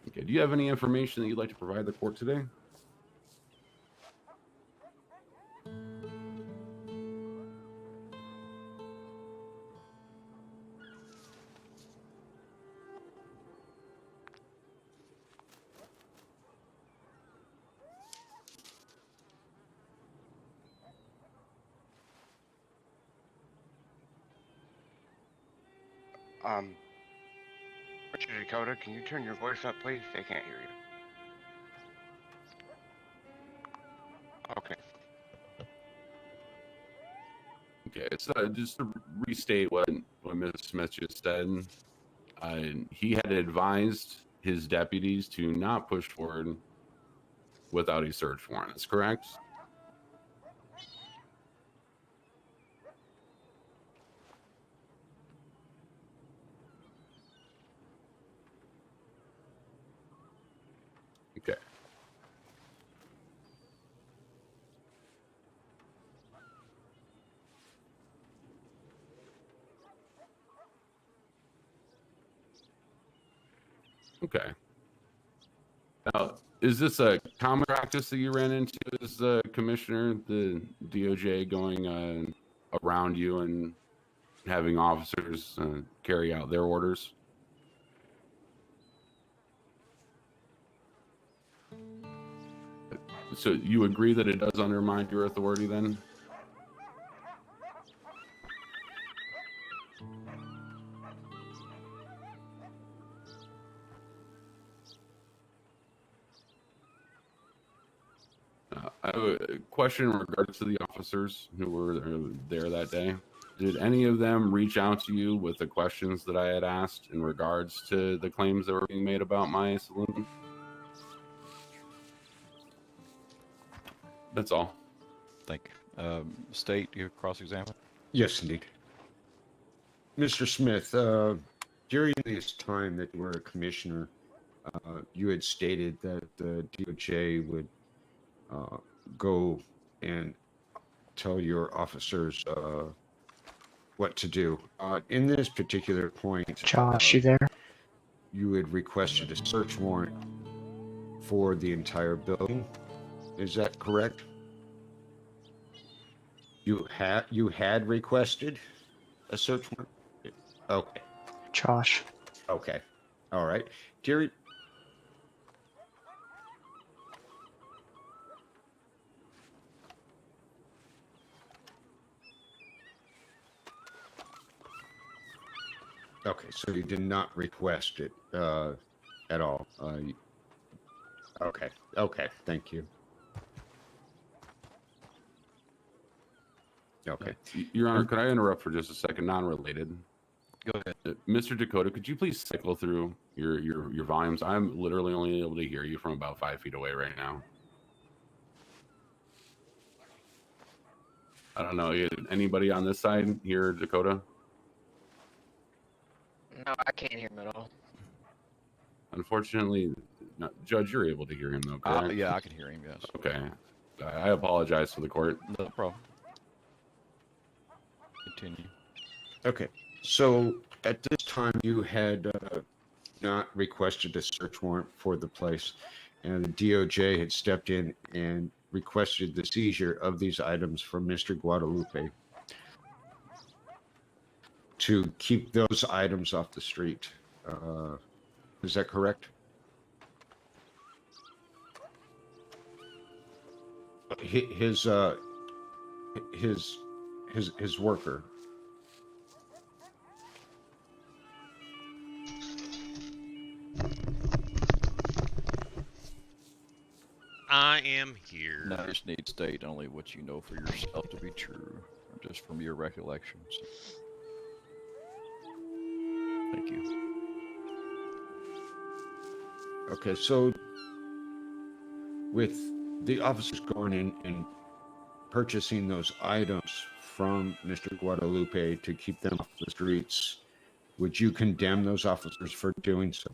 Okay. Do you have any information that you'd like to provide the court today? Mr. Dakota, can you turn your voice up, please? They can't hear you. Okay. Okay, it's just to restate what Mr. Smith just said. He had advised his deputies to not push forward without a search warrant. That's correct? Okay. Okay. Now, is this a common practice that you ran into as the commissioner, the DOJ going around you and having officers carry out their orders? So you agree that it does undermine your authority then? I have a question in regards to the officers who were there that day. Did any of them reach out to you with the questions that I had asked in regards to the claims that were being made about my saloon? That's all. Thank you. State, you cross-examine? Yes, indeed. Mr. Smith, during this time that you were a commissioner, you had stated that the DOJ would go and tell your officers what to do. In this particular point, Josh, you there? You had requested a search warrant for the entire building. Is that correct? You had requested a search warrant? Okay. Josh. Okay. All right. Jerry. Okay, so you did not request it at all. Okay. Okay. Thank you. Okay. Your Honor, could I interrupt for just a second? Non-related. Go ahead. Mr. Dakota, could you please cycle through your volumes? I'm literally only able to hear you from about 5 feet away right now. I don't know. Anybody on this side hear Dakota? No, I can't hear him at all. Unfortunately, no, Judge, you're able to hear him though, correct? Yeah, I can hear him, yes. Okay. I apologize to the court. No problem. Continue. Okay. So at this time, you had not requested a search warrant for the place, and the DOJ had stepped in and requested the seizure of these items from Mr. Guadalupe to keep those items off the street. Is that correct? His worker. I am here. No, just need to state only what you know for yourself to be true, or just from your recollections. Thank you. Okay, so with the officers going in and purchasing those items from Mr. Guadalupe to keep them off the streets, would you condemn those officers for doing so?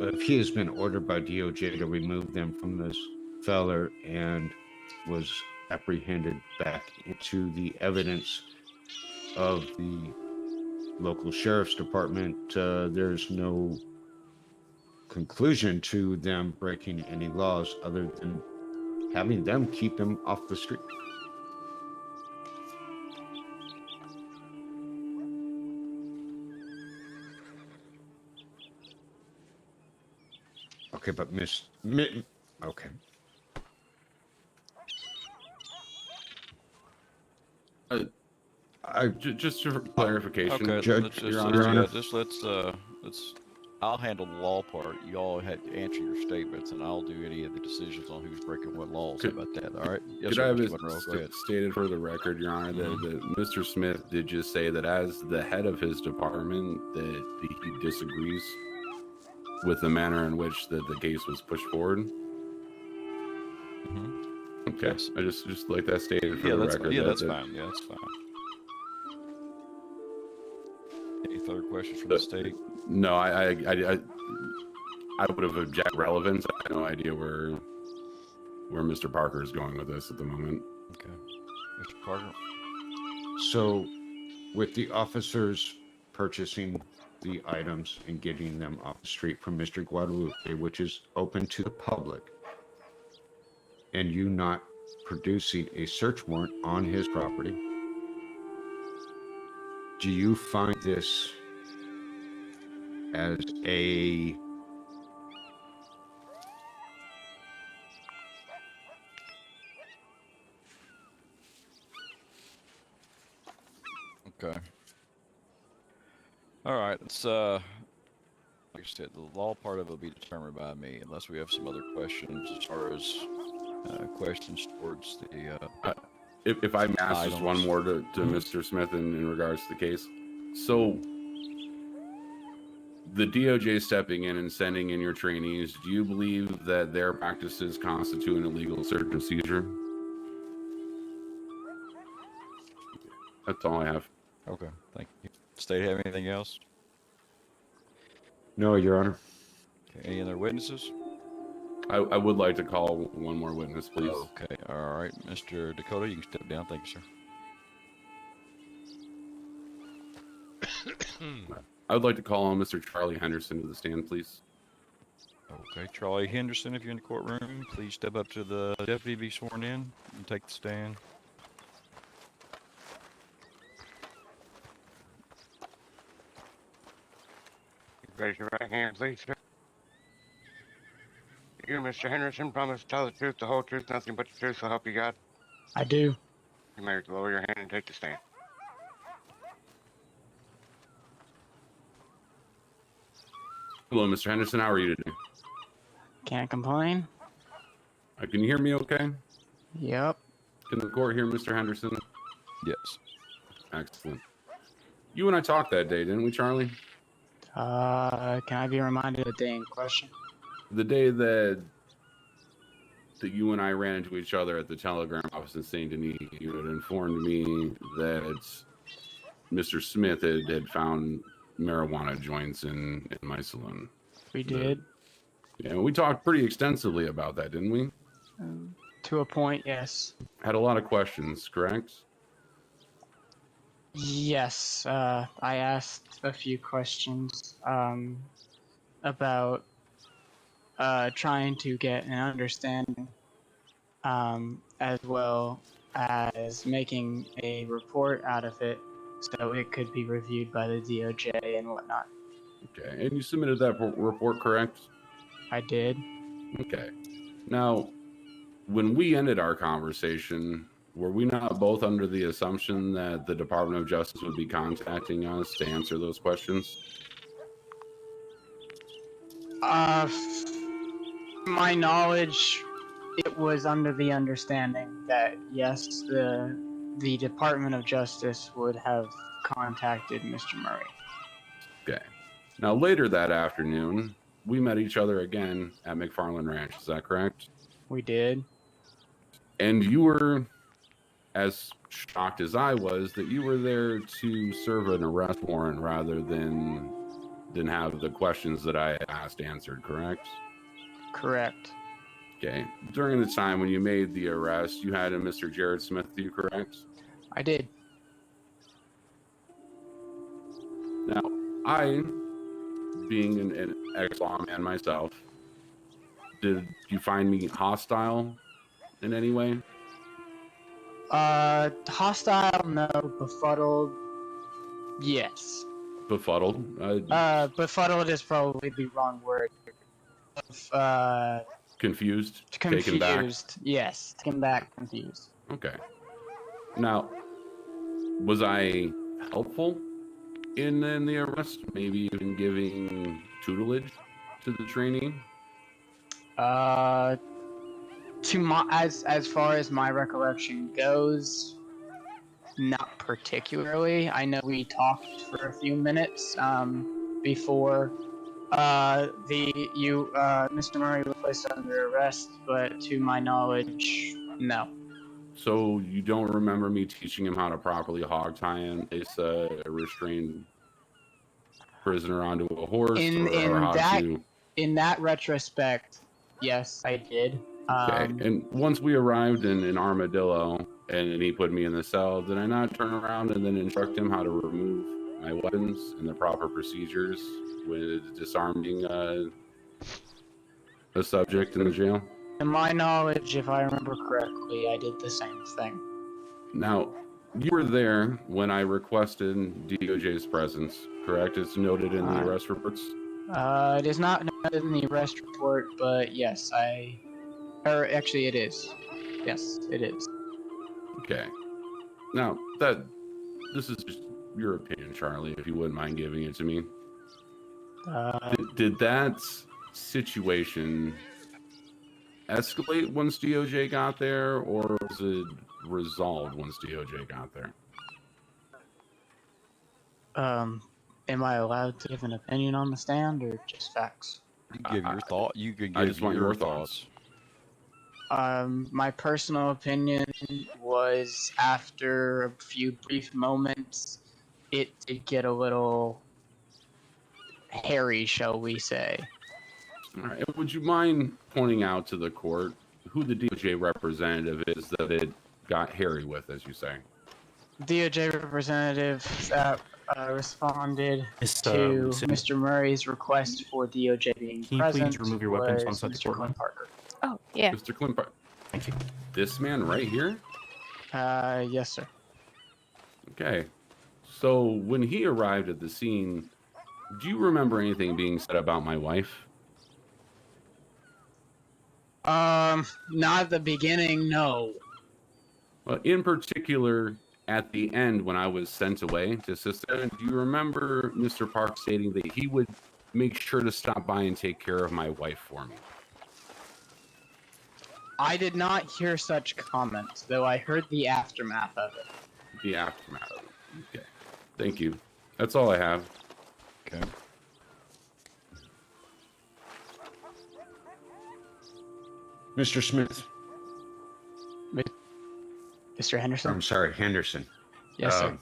If he has been ordered by DOJ to remove them from this feller and was apprehended back into the evidence of the local sheriff's department, there's no conclusion to them breaking any laws other than having them keep him off the street. Okay, but okay. Just for clarification, Okay, Judge, let's I'll handle the law part. You all had to answer your statements, and I'll do any of the decisions on who's breaking what laws. How about that? All right. Yes, could sir, I have Mr. it Monroe, go ahead. stated for the record, Your Honor, that Mr. Smith did just say that as the head of his department, that he disagrees with the manner in which the case was pushed forward? Okay, Yes. I just like that stated for Yeah, the that's record. fine. Yeah, that's fine. Yeah, that's fine. Any further questions from the state? No, I would have objected relevance. I have no idea where Mr. Parker is going with this at the moment. Okay, Mr. Parker. So, with the officers purchasing the items and getting them off the street from Mr. Guadalupe, which is open to the public, and you not producing a search warrant on his property, do you find this as a Okay. All right. Let's like I said, the law part of it will be determined by me, unless we have some other questions as far as questions towards the. If I may ask just one more to Mr. Smith in regards to the case. So, the DOJ stepping in and sending in your trainees, do you believe that their practices constitute an illegal search and seizure? That's all I have. Okay, thank you. State have anything else? No, Your Honor. Okay, any other witnesses? I would like to call one more witness, please. Okay, all right. Mr. Dakota, you can step down. Thank you, sir. I would like to call on Mr. Charlie Henderson to the stand, please. Okay, Charlie Henderson, if you're in the courtroom, please step up to the deputy, be sworn in, and take the stand. Raise your right hand, please, sir. You, Mr. Henderson, promise to tell the truth, the whole truth, nothing but the truth, so help you God? I do. You may lower your hand and take the stand. Hello, Mr. Henderson. How are you today? Can't complain. Can you hear me okay? Yep. Can the court hear Mr. Henderson? Yes. Excellent. You and I talked that day, didn't we, Charlie? Can I be reminded of the day in question? The day that you and I ran into each other at the telegram office in St. Denis, you had informed me that Mr. Smith had found marijuana joints in my saloon. We did. Yeah, we talked pretty extensively about that, didn't we? To a point, yes. Had a lot of questions, correct? Yes, I asked a few questions about trying to get an understanding, as well as making a report out of it so it could be reviewed by the DOJ and whatnot. Okay, and you submitted that report, correct? I did. Okay. Now, when we ended our conversation, were we not both under the assumption that the Department of Justice would be contacting us to answer those questions? My knowledge, it was under the understanding that yes, the Department of Justice would have contacted Mr. Murray. Okay. Now, later that afternoon, we met each other again at McFarland Ranch. Is that correct? We did. And you were as shocked as I was that you were there to serve an arrest warrant rather than have the questions that I asked answered, correct? Correct. Okay. During the time when you made the arrest, you had a Mr. Jared Smith with you, correct? I did. Now, I, being an ex-lawman myself, did you find me hostile in any way? Hostile, no. Befuddled, yes. Befuddled? Befuddled is probably the wrong word. Confused? Confused, Taken back? yes. Taken back, confused. Okay. Now, Was I helpful in the arrest? Maybe even giving tutelage to the trainee? To my as far as my recollection goes, not particularly. I know we talked for a few minutes before Mr. Murray was placed under arrest, but to my knowledge, no. So you don't remember me teaching him how to properly hog tie and place a restrained prisoner onto a horse, or how to? In that retrospect, yes, I did. Okay. And once we arrived in Armadillo, and he put me in the cell, did I not turn around and then instruct him how to remove my weapons and the proper procedures with disarming a subject in the jail? To my knowledge, if I remember correctly, I did the same thing. Now, you were there when I requested DOJ's presence, correct? It's noted in the arrest reports? It is not noted in the arrest report, but yes, actually it is. Yes, it is. Okay. Now, this is just your opinion, Charlie, if you wouldn't mind giving it to me. Did that situation escalate once DOJ got there, or was it resolved once DOJ got there? Am I allowed to give an opinion on the stand, or just facts? You can give your thought. You can give I just want your thoughts. My personal opinion was after a few brief moments, it did get a little hairy, shall we say. All right. Would you mind pointing out to the court who the DOJ representative is that it got hairy with, as you say? DOJ representative that responded to Mr. Murray's request for DOJ being Can you present. please remove your weapons was outside the Mr. courtroom? Clint Parker. Oh, yeah. Mr. Clint Parker. Thank you. This man right here? Yes, sir. Okay. So when he arrived at the scene, do you remember anything being said about my wife? Not at the beginning, no. Well, in particular, at the end when I was sent away to Sister, do you remember Mr. Park stating that he would make sure to stop by and take care of my wife for me? I did not hear such comments, though I heard the aftermath of it. The aftermath of it. Okay. Thank you. That's all I have. Okay. Mr. Smith. Mr. Henderson? I'm sorry, Henderson. Yes, sir.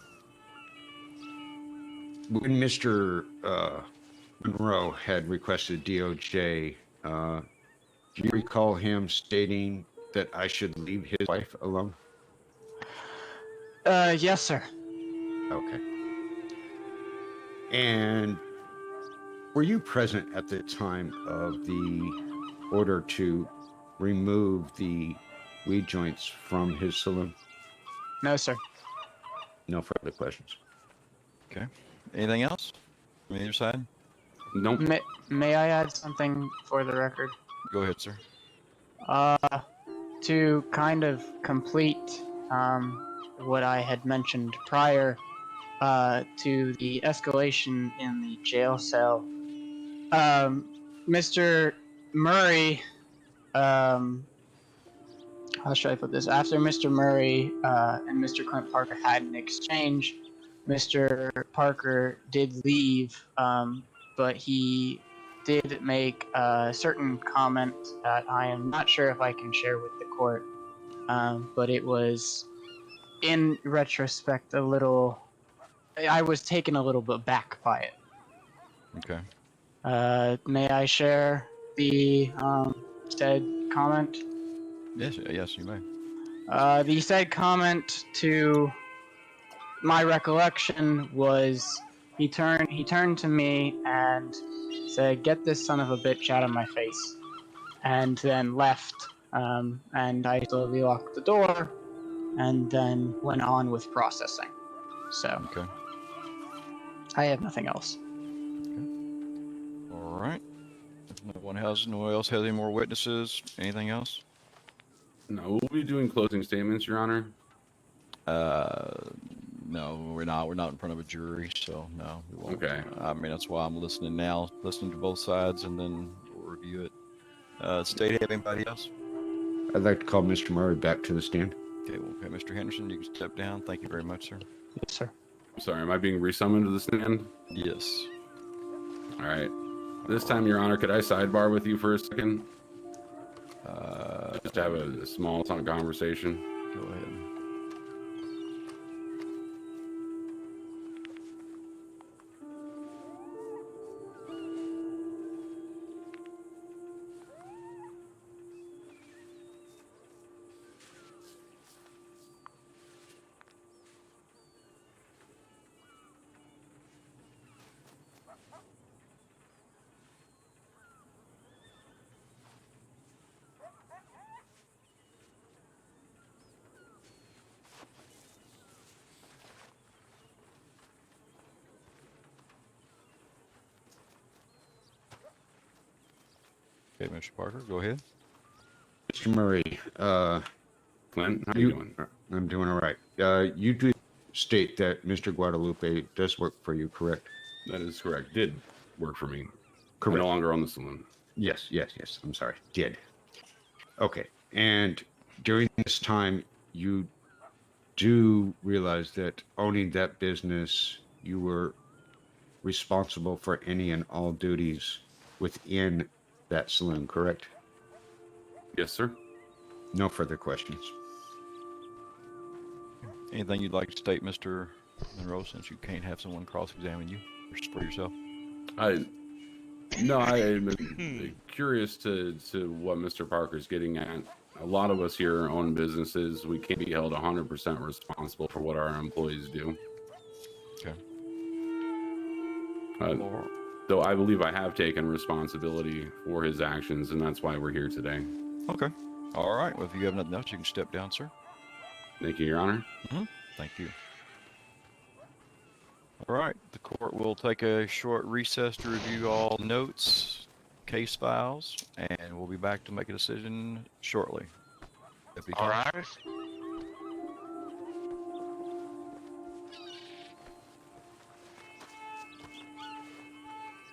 When Mr. Monroe had requested DOJ, do you recall him stating that I should leave his wife alone? Yes, sir. Okay. And were you present at the time of the order to remove the weed joints from his saloon? No, sir. No further questions. Okay. Anything else from either side? Nope. May I add something for the record? Go ahead, sir. To kind of complete what I had mentioned prior to the escalation in the jail cell, Mr. Murray, how should I put this? After Mr. Murray and Mr. Clint Parker had an exchange, Mr. Parker did leave, but he did make a certain comment that I am not sure if I can share with the court, but it was, in retrospect, a little... I was taken a little bit back by it. Okay. May I share the said comment? Yes, you may. The said comment, to my recollection, was he turned to me and said, "Get this son of a bitch out of my face," and then left. And I slowly locked the door, and then went on with processing. So, okay. I have nothing else. All right. If no one else has any more witnesses, anything else? No, we'll be doing closing statements, Your Honor. No, we're not. We're not in front of a jury, so no, we won't. Okay. I mean, that's why I'm listening now, listening to both sides, and then we'll review it. State, have anybody else? I'd like to call Mr. Murray back to the stand. Okay, well, okay, Mr. Henderson, you can step down. Thank you very much, sir. Yes, sir. I'm sorry, am I being resummoned to the stand? Yes. All right. This time, Your Honor, could I sidebar with you for a second? Just to have a small conversation. Go ahead. Okay, Mr. Parker, go ahead. Mr. Murray, Clint, how you doing? I'm doing all right. You do state that Mr. Guadalupe does work for you, correct? That is correct. Did work for me. Correct. No longer on the saloon. Yes. I'm sorry. Did. Okay. And during this time, you do realize that owning that business, you were responsible for any and all duties within that saloon, correct? Yes, sir. No further questions. Anything you'd like to state, Mr. Monroe, since you can't have someone cross-examine you for yourself? No, I'm curious to what Mr. Parker's getting at. A lot of us here own businesses. We can't be held 100% responsible for what our employees do. Okay. Though I believe I have taken responsibility for his actions, and that's why we're here today. Okay. All right. Well, if you have nothing else, you can step down, sir. Thank you, Your Honor. Thank you. All right. The court will take a short recess to review all notes, case files, and we'll be back to make a decision shortly. All right.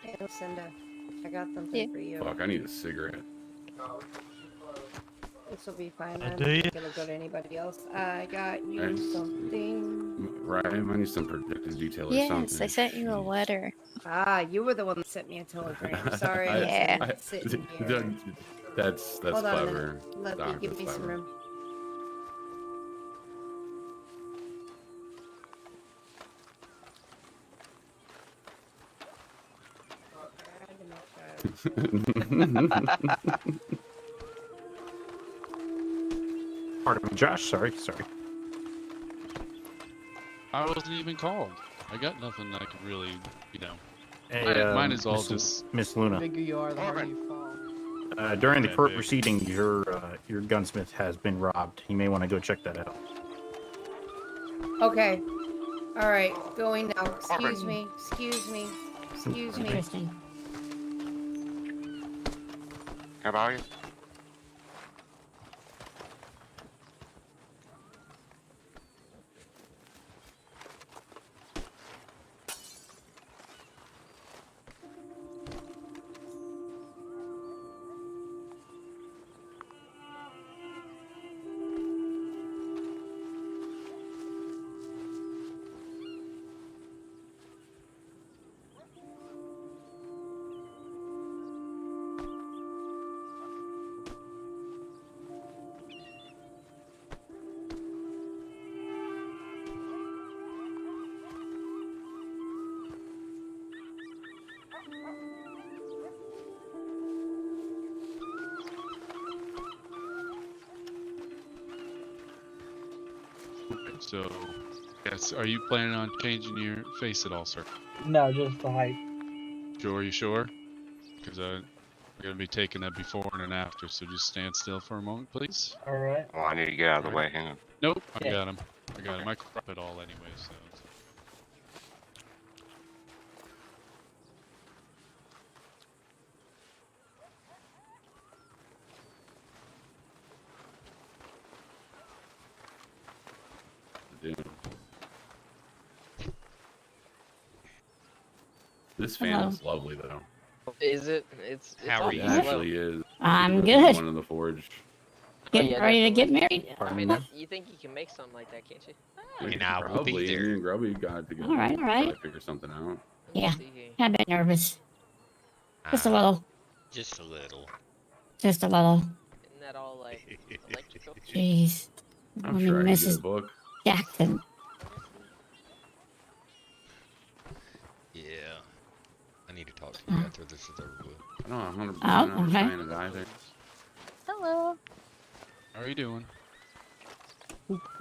Hey, Lucinda, I got something for you. Fuck, I need a cigarette. This will be fine. Do I'm you? not gonna go to anybody else. I got you something. Right, I need some predictive detail or Yes, something. I sent you a letter. Ah, you were the one that sent me a telegram. Sorry. It's sitting here. That's Hold on a clever. minute. Let me give me some room. Pardon me, Josh. Sorry. I wasn't even called. I got nothing that I could really, Hey, mine is all Miss- just Miss Luna. The bigger you are, the harder you fall. During the Okay, court big. proceedings, your gunsmith has been robbed. You may want to go check that out. Okay. All right. Going now. Excuse me. Excuse me. Excuse me. Christy. How about you? So, yes. Are you planning on changing your face at all, sir? No, just the height. Sure, you sure? Because we're gonna be taking a before and an after. So just stand still for a moment, please. All right. Oh, I need to get out of the way. Hang on. Nope, I Yeah. got him. I got him. I crop it all anyway, so. Dude. This fan Hello. is lovely, though. Is it? It's How are awfully It you? slow. actually is. I'm The good. one in the forge. Getting yeah, ready to get definitely. married. Pardon me now? You think you can make something like that, can't you? And I will be Probably. there. Me and Grubby got it together. All right, all right. Probably figure something out. Let me Yeah, see here. I'm a bit nervous. Just a Ah, little. just a little. Just a little. Isn't that all like electrical? Jeez. I I'm mean, sure I can get a Mrs. book. Jackson. Yeah. I need to talk to you after this is over with. I don't 100% Oh, okay. understand it either. Hello. How are you doing?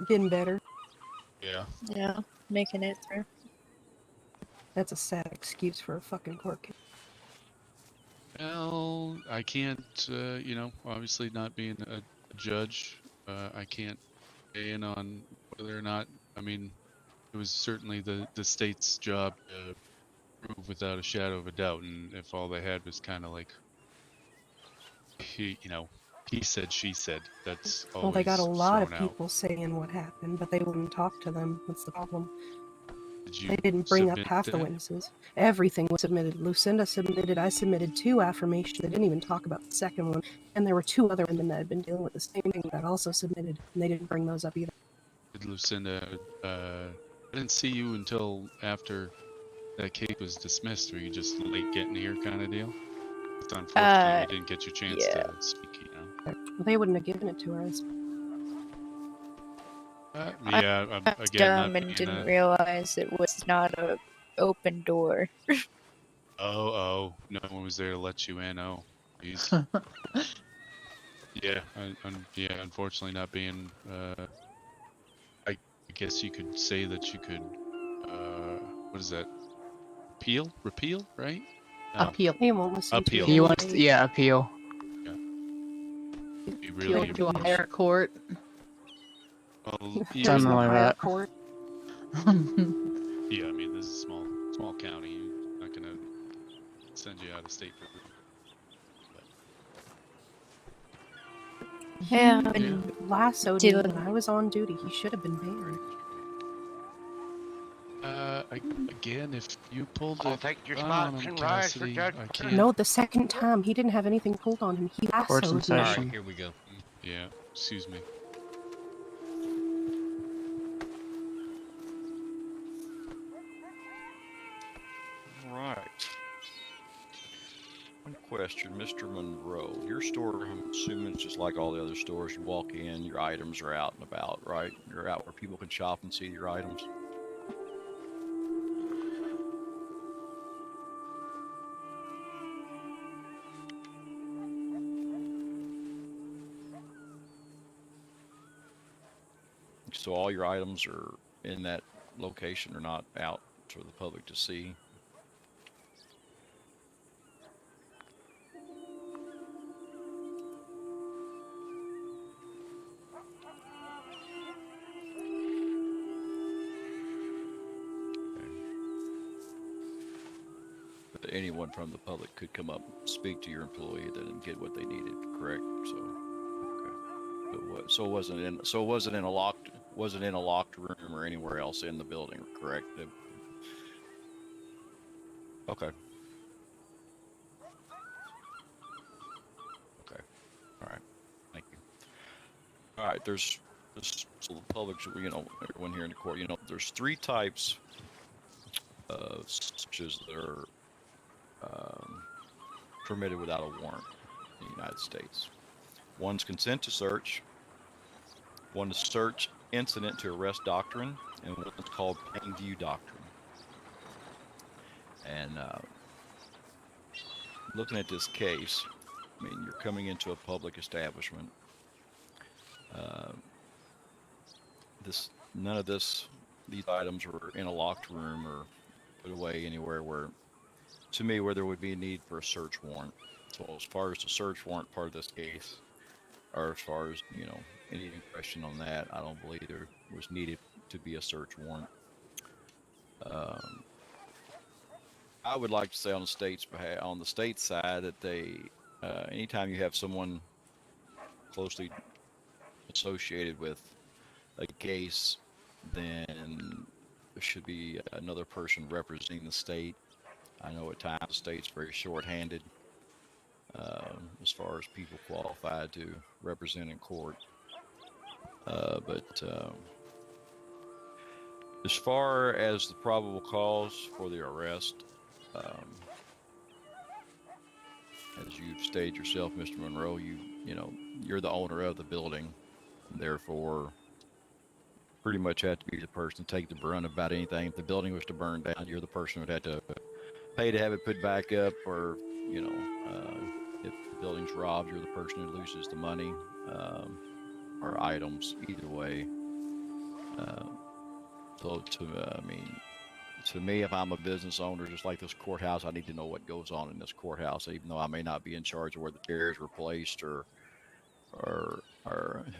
Getting better. Yeah. Yeah, making it through. That's a sad excuse for a fucking court case. Well, I can't, you know, obviously not being a judge, I can't weigh in on whether or not, I mean, it was certainly the state's job to prove without a shadow of a doubt, and if all they had was kind of like, he said, she said, that's always Well, they got a lot of thrown out. people saying what happened, but they wouldn't talk to them. That's the problem. Did you They didn't bring up submit half the that? witnesses. Everything was submitted. Lucinda submitted. I submitted 2 affirmations. They didn't even talk about the second one. And there were 2 other women that had been dealing with the same thing that also submitted, and they didn't bring those up either. Did Lucinda, I didn't see you until after that case was dismissed. Were you just late getting here kind of deal? It's unfortunate we didn't get your chance to speak, you know? They wouldn't have given it to her. Yeah, I was again, dumb not and being didn't a... realize it was not a open door. Oh, no one was there to let you in. Oh, geez. Yeah, yeah, unfortunately not being, I guess you could say that you could, what is that? Repeal, right? No. Appeal. He won't listen Appeal. to He you. wants to, yeah, appeal. You Appeal really, to a higher court. well, There's no like higher that. court. yeah, I mean, this is a small county. You're not gonna send you out of state for Yeah, He and lassoed me dealing- when I was on duty. He should have been banned. Again, if you pulled I'll a take your gun spots on him, and rise for Cassidy, Judge I can't. No, the second time he didn't have anything pulled on him. He Court's in lassoed me. session. Alright, here we go. Yeah, excuse me. Right. One question, Mr. Monroe. Your store, I'm assuming it's just like all the other stores. You walk in, your items are out and about, right? You're out where people can shop and see your items. So all your items are in that location, are not out for the public to see. But anyone from the public could come up, speak to your employee, then and get what they needed. Correct. So, okay. But what? So it wasn't in. So it wasn't in a locked. Wasn't in a locked room or anywhere else in the building. Correct. Okay. Okay. All right. Thank you. All right. There's so the public, you know, everyone here in the court, you know, there's 3 types of searches that are permitted without a warrant in the United States. One's consent to search, one is search incident to arrest doctrine, and one's called plain view doctrine. And looking at this case, I mean, you're coming into a public establishment. None of these items were in a locked room or put away anywhere where, to me, where there would be a need for a search warrant. So as far as the search warrant part of this case, or as far as, you know, any question on that, I don't believe there was needed to be a search warrant. I would like to say on the state's behalf, on the state side, that they, anytime you have someone closely associated with a case, then there should be another person representing the state I know at times the state's very short-handed as far as people qualified to represent in court. But as far as the probable cause for the arrest, as you've stated yourself, Mr. Monroe, you're the owner of the building, therefore pretty much have to be the person to take the brunt of about anything. If the building was to burn down, you're the person who would have to pay to have it put back up, or if the building's robbed, you're the person who loses the money or items. Either way, so to me, if I'm a business owner, just like this courthouse, I need to know what goes on in this courthouse, even though I may not be in charge of where the chairs were placed or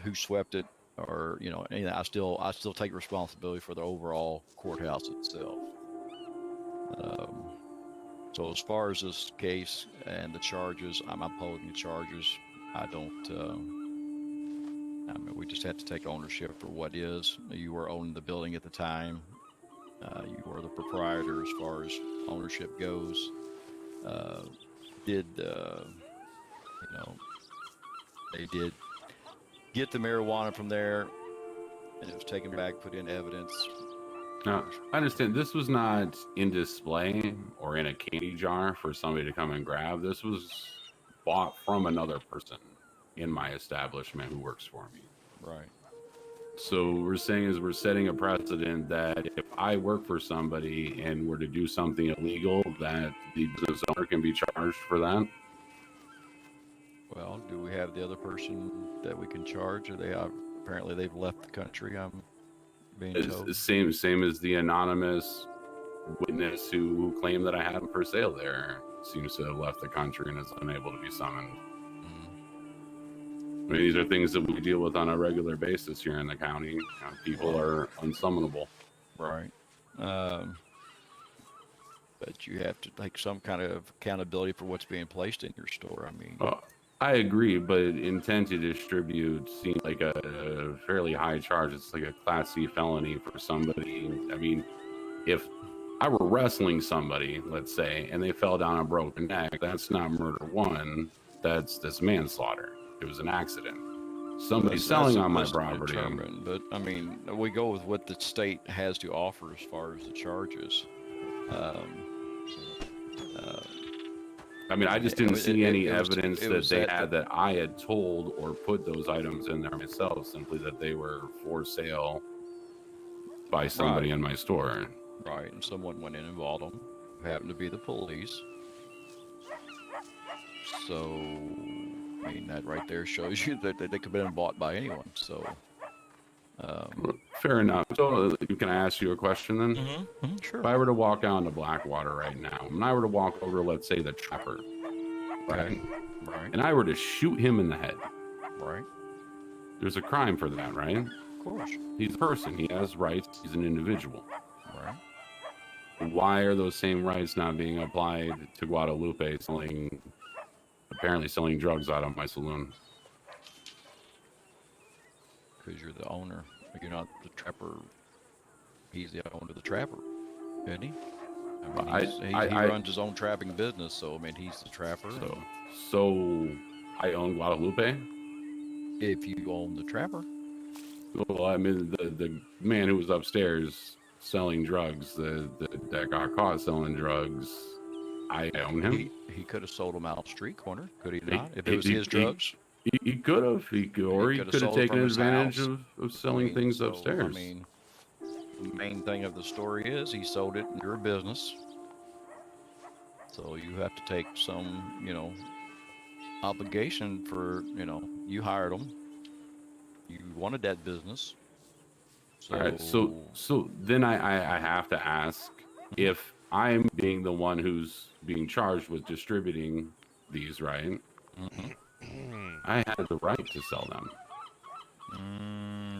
who swept it, or anything. I still take responsibility for the overall courthouse itself. So as far as this case and the charges, I'm upholding the charges. I don't. We just have to take ownership for what is. You were owning the building at the time. You were the proprietor as far as ownership goes. They did get the marijuana from there, and it was taken back, put in evidence. Now, I understand this was not in display or in a candy jar for somebody to come and grab. This was bought from another person in my establishment who works for me. Right. So we're saying we're setting a precedent that if I work for somebody and were to do something illegal, that the business owner can be charged for that. Well, do we have the other person that we can charge? Or apparently they've left the country, I'm being told. Same as the anonymous witness who claimed that I had him for sale there. Seems to have left the country and is unable to be summoned. I mean, these are things that we deal with on a regular basis here in the county. People are unsummonable. Right. But you have to take some kind of accountability for what's being placed in your store. I mean, I agree, but intent to distribute seems like a fairly high charge. It's like a Class C felony for somebody. I mean, if I were wrestling somebody, let's say, and they fell down a broken neck, that's not murder one. That's manslaughter. It was an accident. Somebody's selling on my property. But I mean, we go with what the state has to offer as far as the charges. I mean, I just didn't see any evidence that they had that I had told or put those items in there myself, simply that they were for sale by somebody in my store. Right, and someone went in and bought them, who happened to be the police. So, I mean, that right there shows you that they could have been bought by anyone. So, fair enough. So, can I ask you a question then? Sure. If I were to walk down to Blackwater right now, and I were to walk over, let's say, the Trapper, right? Right. And I were to shoot him in the head, right? There's a crime for that, right? Of course. He's a person. He has rights. He's an individual. Right. Why are those same rights not being applied to Guadalupe apparently selling drugs out of my saloon? Because you're the owner. You're not the trapper. He's the owner of the Trapper, isn't he? I mean, he runs his own trapping business, so I mean, he's the trapper. So I own Guadalupe? If you own the Trapper. Well, I mean, the man who was upstairs selling drugs, that got caught selling drugs, I own him. He could have sold them out on the street corner, could he not? If it was his drugs? He could have. He could have taken advantage of selling things upstairs. I mean, the main thing of the story is he sold it in your business. So you have to take some, obligation for, you hired him. You wanted that business. So... All right. So then I have to ask, if I'm being the one who's being charged with distributing these, right? I had the right to sell them.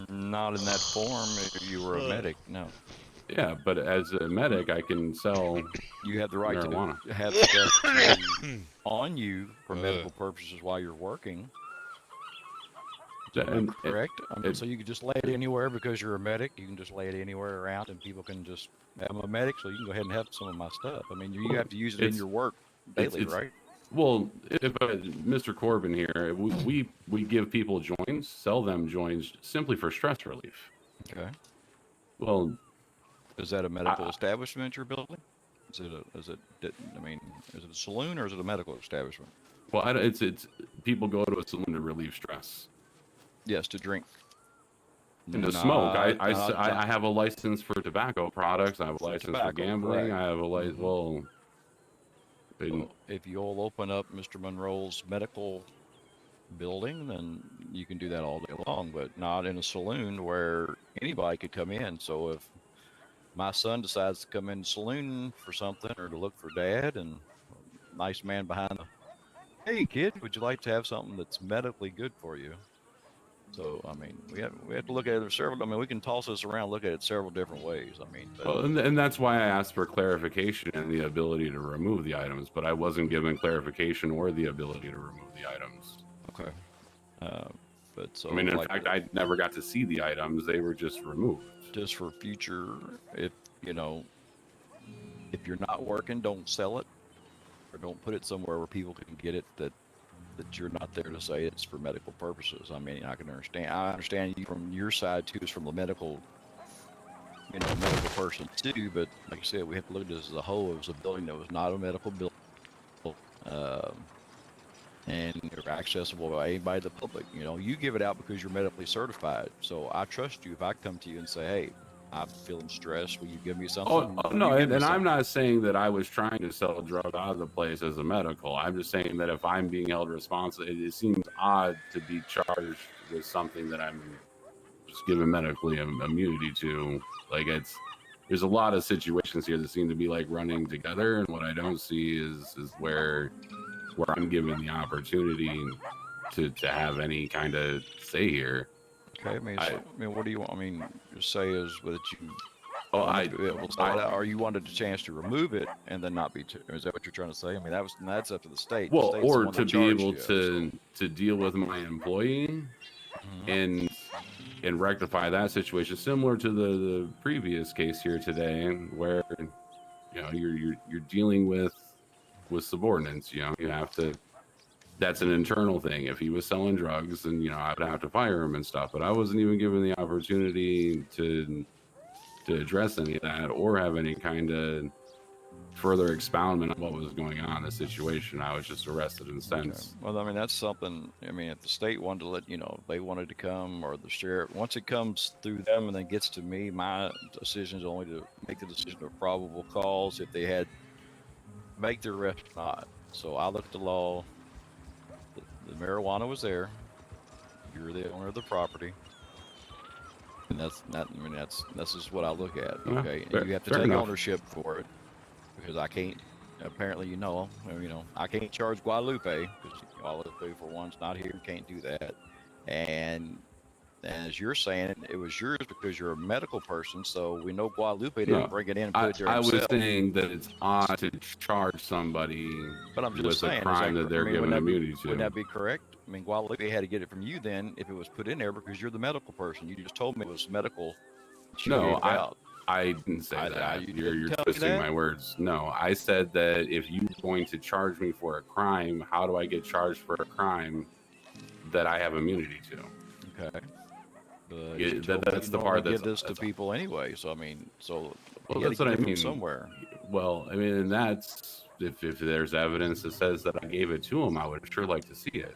Not in that form. If you were a medic, no. Yeah, but as a medic, I can sell. You have the right marijuana. to have stuff on you for medical purposes while you're working. And correct? So you can just lay it anywhere because you're a medic. You can just lay it anywhere around, and people can just. I'm a medic, so you can go ahead and have some of my stuff. I mean, you have to use it in your work daily, right? Well, if Mr. Corbin here, we give people joints, sell them joints simply for stress relief. Okay. Well, is that a medical establishment you're building? Is it a saloon or is it a medical establishment? Well, it's people go to a saloon to relieve stress. Yes, to drink. And to smoke. I have a license for tobacco products. I have a license for gambling. Correct. I have a license. Well, if you'll open up Mr. Monroe's medical building, then you can do that all day long, but not in a saloon where anybody could come in. So if my son decides to come in the saloon for something or to look for dad, and a nice man behind the, hey kid, would you like to have something that's medically good for you? So I mean, we have to look at it several. I mean, we can toss this around, look at it several different ways. I mean, well, and that's why I asked for clarification and the ability to remove the items, but I wasn't given clarification or the ability to remove the items. Okay. But so I mean, in fact, I never got to see the items; they were just removed. Just for future, if you're not working, don't sell it, or don't put it somewhere where people can get it that you're not there to say it's for medical purposes. I mean, I understand you from your side too, is from the medical, medical person too. But like I said, we have to look at this as a whole. It was a building that was not a medical building, and they're accessible by anybody, the public. You give it out because you're medically certified. So I trust you. If I come to you and say, hey, I'm feeling stressed, will you give me something? Oh no, and I'm not saying that I was trying to sell a drug out of the place as a medical. I'm just saying that if I'm being held responsible, it seems odd to be charged with something that I'm just given medically immunity to. Like there's a lot of situations here that seem to be like running together, and what I don't see is where I'm given the opportunity to have any kind of say here. Okay, I mean, what do you want? I mean, just say is that you. Oh, or you wanted a chance to remove it and then not be. Is that what you're trying to say? I mean, that's up to the state. Well, the state's or the one to that be able charged you, to deal with my employee and rectify that situation, similar to the previous case here today, where you're dealing with subordinates. You have to. That's an internal thing. If he was selling drugs, then I would have to fire him and stuff. But I wasn't even given the opportunity to address any of that or have any kind of further expoundment on what was going on in the situation. I was just arrested in a sense. Okay. Well, I mean, that's something. I mean, if the state wanted to let they wanted to come, or the sheriff, once it comes through them and then gets to me, my decision is only to make the decision of probable cause if they had make the arrest or not. So I look at the law. The marijuana was there. You're the owner of the property, and that's just what I look at. Okay, and you have to take ownership for it, because I can't. Apparently, I can't charge Guadalupe because Guadalupe, for one's not here, can't do that. And as you're saying, it was yours because you're a medical person, so we know Guadalupe didn't bring it in and put it there himself. I was saying that it's odd to charge somebody with a crime that they're given immunity to. Wouldn't that be correct? I mean, Guadalupe had to get it from you then if it was put in there because you're the medical person. You just told me it was medical. No, I didn't say that. You're twisting my words. No, I said that if you're going to charge me for a crime, how do I get charged for a crime that I have immunity to? Okay. That's the part that's this to people anyway. So I mean, that's what I mean. Somewhere. Well, I mean, and that's if there's evidence that says that I gave it to him, I would sure like to see it.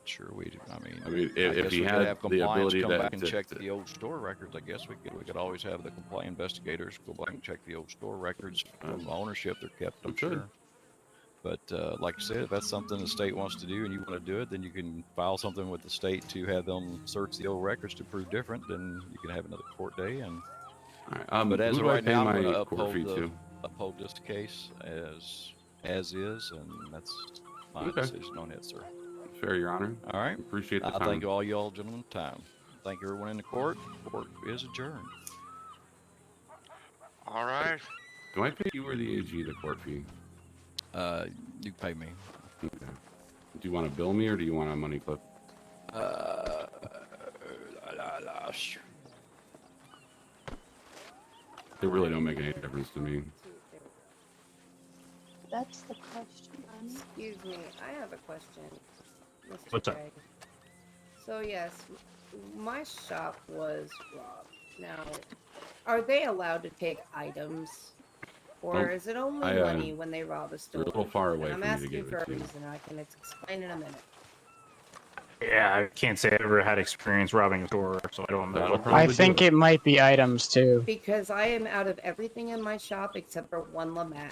Sure, we do. I mean, if he had the ability come to back and check the old store records, I guess we could always have the complaint investigators go back and check the old store records from ownership. They're kept, I'm sure. But like I said, if that's something the state wants to do and you want to do it, then you can file something with the state to have them search the old records to prove different. Then you can have another court day. And but as of right now, I'm going to uphold this case as is, and that's my decision on it, sir. Fair, Your Honor. All right. Appreciate the time. I thank all y'all gentlemen time. Thank everyone in the court. Court is adjourned. All right. Do I pay you or the AG the court fee? You pay me. Okay. Do you want to bill me or do you want a money clip? They really don't make any difference to me. That's the question. Excuse me, I have a question, Mr. What's up? Gray. So yes, my shop was robbed. Now, are they allowed to take items, or Well, is it only I, money when they rob a You're store? a little far away And for I'm me to asking give for it a to you. reason. I can explain in a minute. Yeah, I can't say I ever had experience robbing a store, so I don't know. That'll what probably I think it might be items too. Because I am out of everything in my shop except for one Lamat.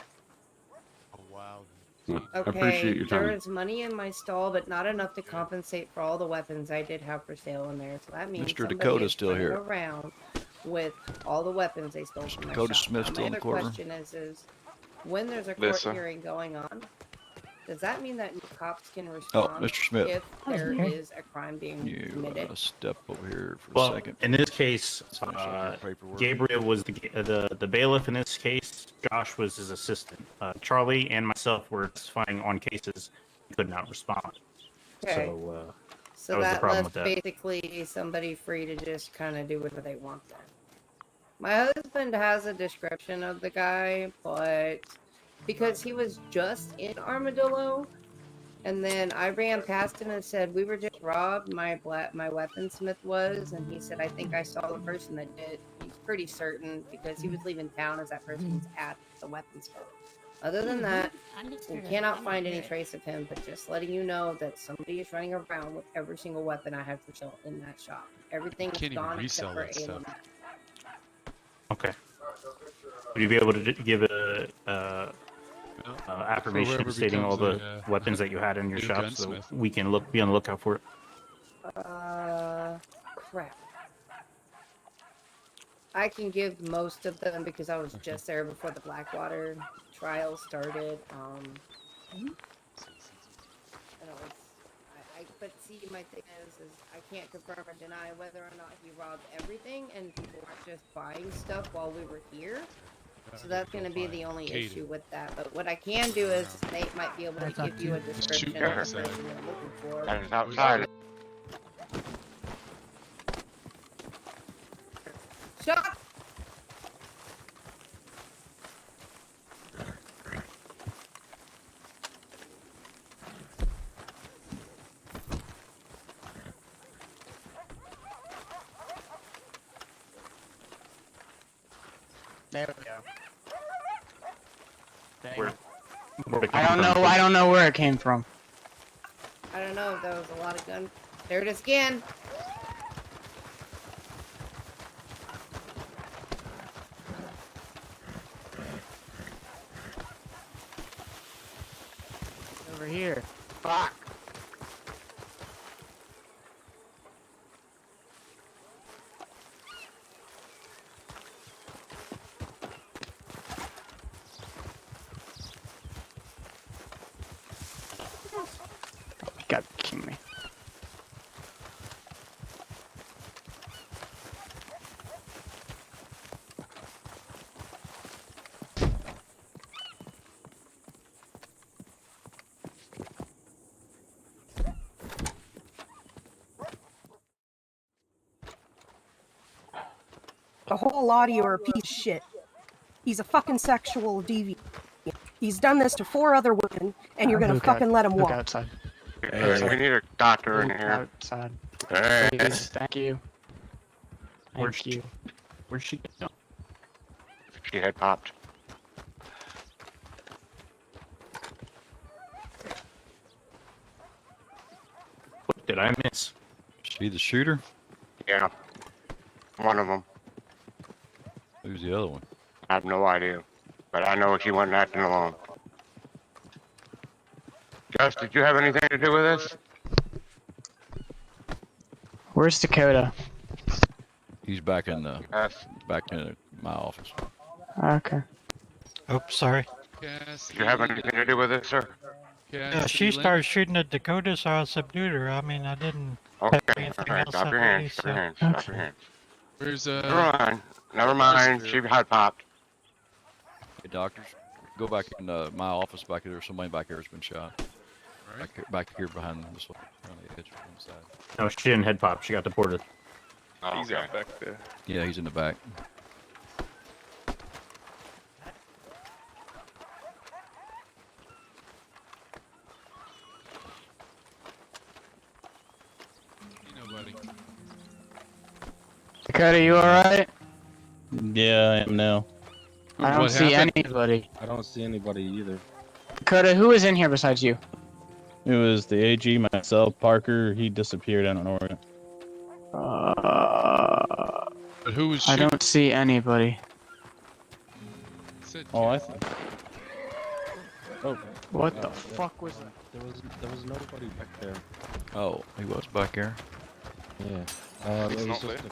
Oh wow. Well, I Okay, appreciate your there time. is money in my stall, but not enough to compensate for all the weapons I did have for sale in there. So that means Mr. somebody Dakota's is still running here. around with all the weapons they stole from my Dakota shop. Smith Now, still my in the other courtroom? question is when there's a Yes, court sir. hearing going on, does that mean that cops can Oh, respond Mr. Smith. if there here. is a crime being You committed? step over here for a Well, second. in this case, Finish up your paperwork. Gabriel was the bailiff in this case. Josh was his assistant. Charlie and myself were testifying on cases. We could not respond. Okay. So, So that was the that problem left with that. basically somebody free to just kind of do whatever they want then. My husband has a description of the guy, but because he was just in Armadillo, and then I ran past him and said, "We were just robbed." My weaponsmith was, and he said, "I think I saw the person that did." He's pretty certain because he was leaving town as that person was at the weaponsmith. Other than that, we cannot find any trace of him, but just letting you know that somebody is running around with every single weapon I have for sale in that shop. Everything is Can't even gone except resell for that a stuff. Lamat. Okay. Would you be able to give a affirmation whoever stating all becomes the a, weapons that you had in your new shop, so gunsmith. we can be on the lookout for it? Crap. I can give most of them because I was just there before the Blackwater trial started. And it was, but see, my thing is I can't confirm or deny whether or not he robbed everything, and people weren't just buying stuff while we were here. So that's going to be the only issue with that. But what I can do is Nate might be able to give you a description of the person you're looking for. That is outside. Shot! There we go. Where I don't know where it came from. I don't know if there was a lot of gun. There it is again. Over here. Fuck. You gotta be kidding me. The whole lot of you are a piece of shit. He's a fucking sexual deviant. He's done this to 4 other women, and you're gonna Look fucking let him look walk. outside. We need a doctor in Look here. outside. Hey. Please, thank you. Where's Thank you. Where's she going? She had popped. What did I miss? See the shooter? Yeah. One of them. Who's the other one? I have no idea. But I know she wasn't acting alone. Gus, did you have anything to do with this? Where's Dakota? He's back in the Yes. my office. Okay. Oh, sorry. Did you have anything to do with this, sir? Yeah, she started shooting at Dakota, so I subdued her. I mean, I didn't have Okay, anything alright, else stop on your me, hands, so. stop your hands, stop your hands. Where's Never mind, never mind, she had popped. Hey, doctors, go back in my office back there. Somebody back there has been shot. Back here behind this one, on the edge from the side. No, she didn't head pop. She got deported. Oh, He's out back there. Yeah, he's in the back. Nobody. Dakota, you alright? Yeah, I am now. I don't What see happened? anybody. I don't see anybody either. Dakota, who is in here besides you? It was the AG, myself, Parker. He disappeared. I don't know where. But who was I shooting? don't see anybody. Said Oh, I see. Oh, What the fuck was that? There was nobody back there. Oh, he was back there. Yeah. He's It was not just there.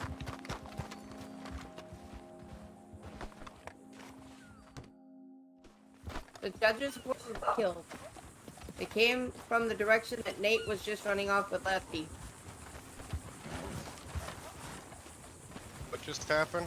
The judges were killed. They came from the direction that Nate was just running off with Lefty. What just happened?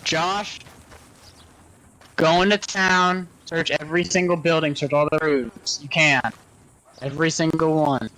Josh, go into town, search every single building, search all the roofs. You can. Every single one.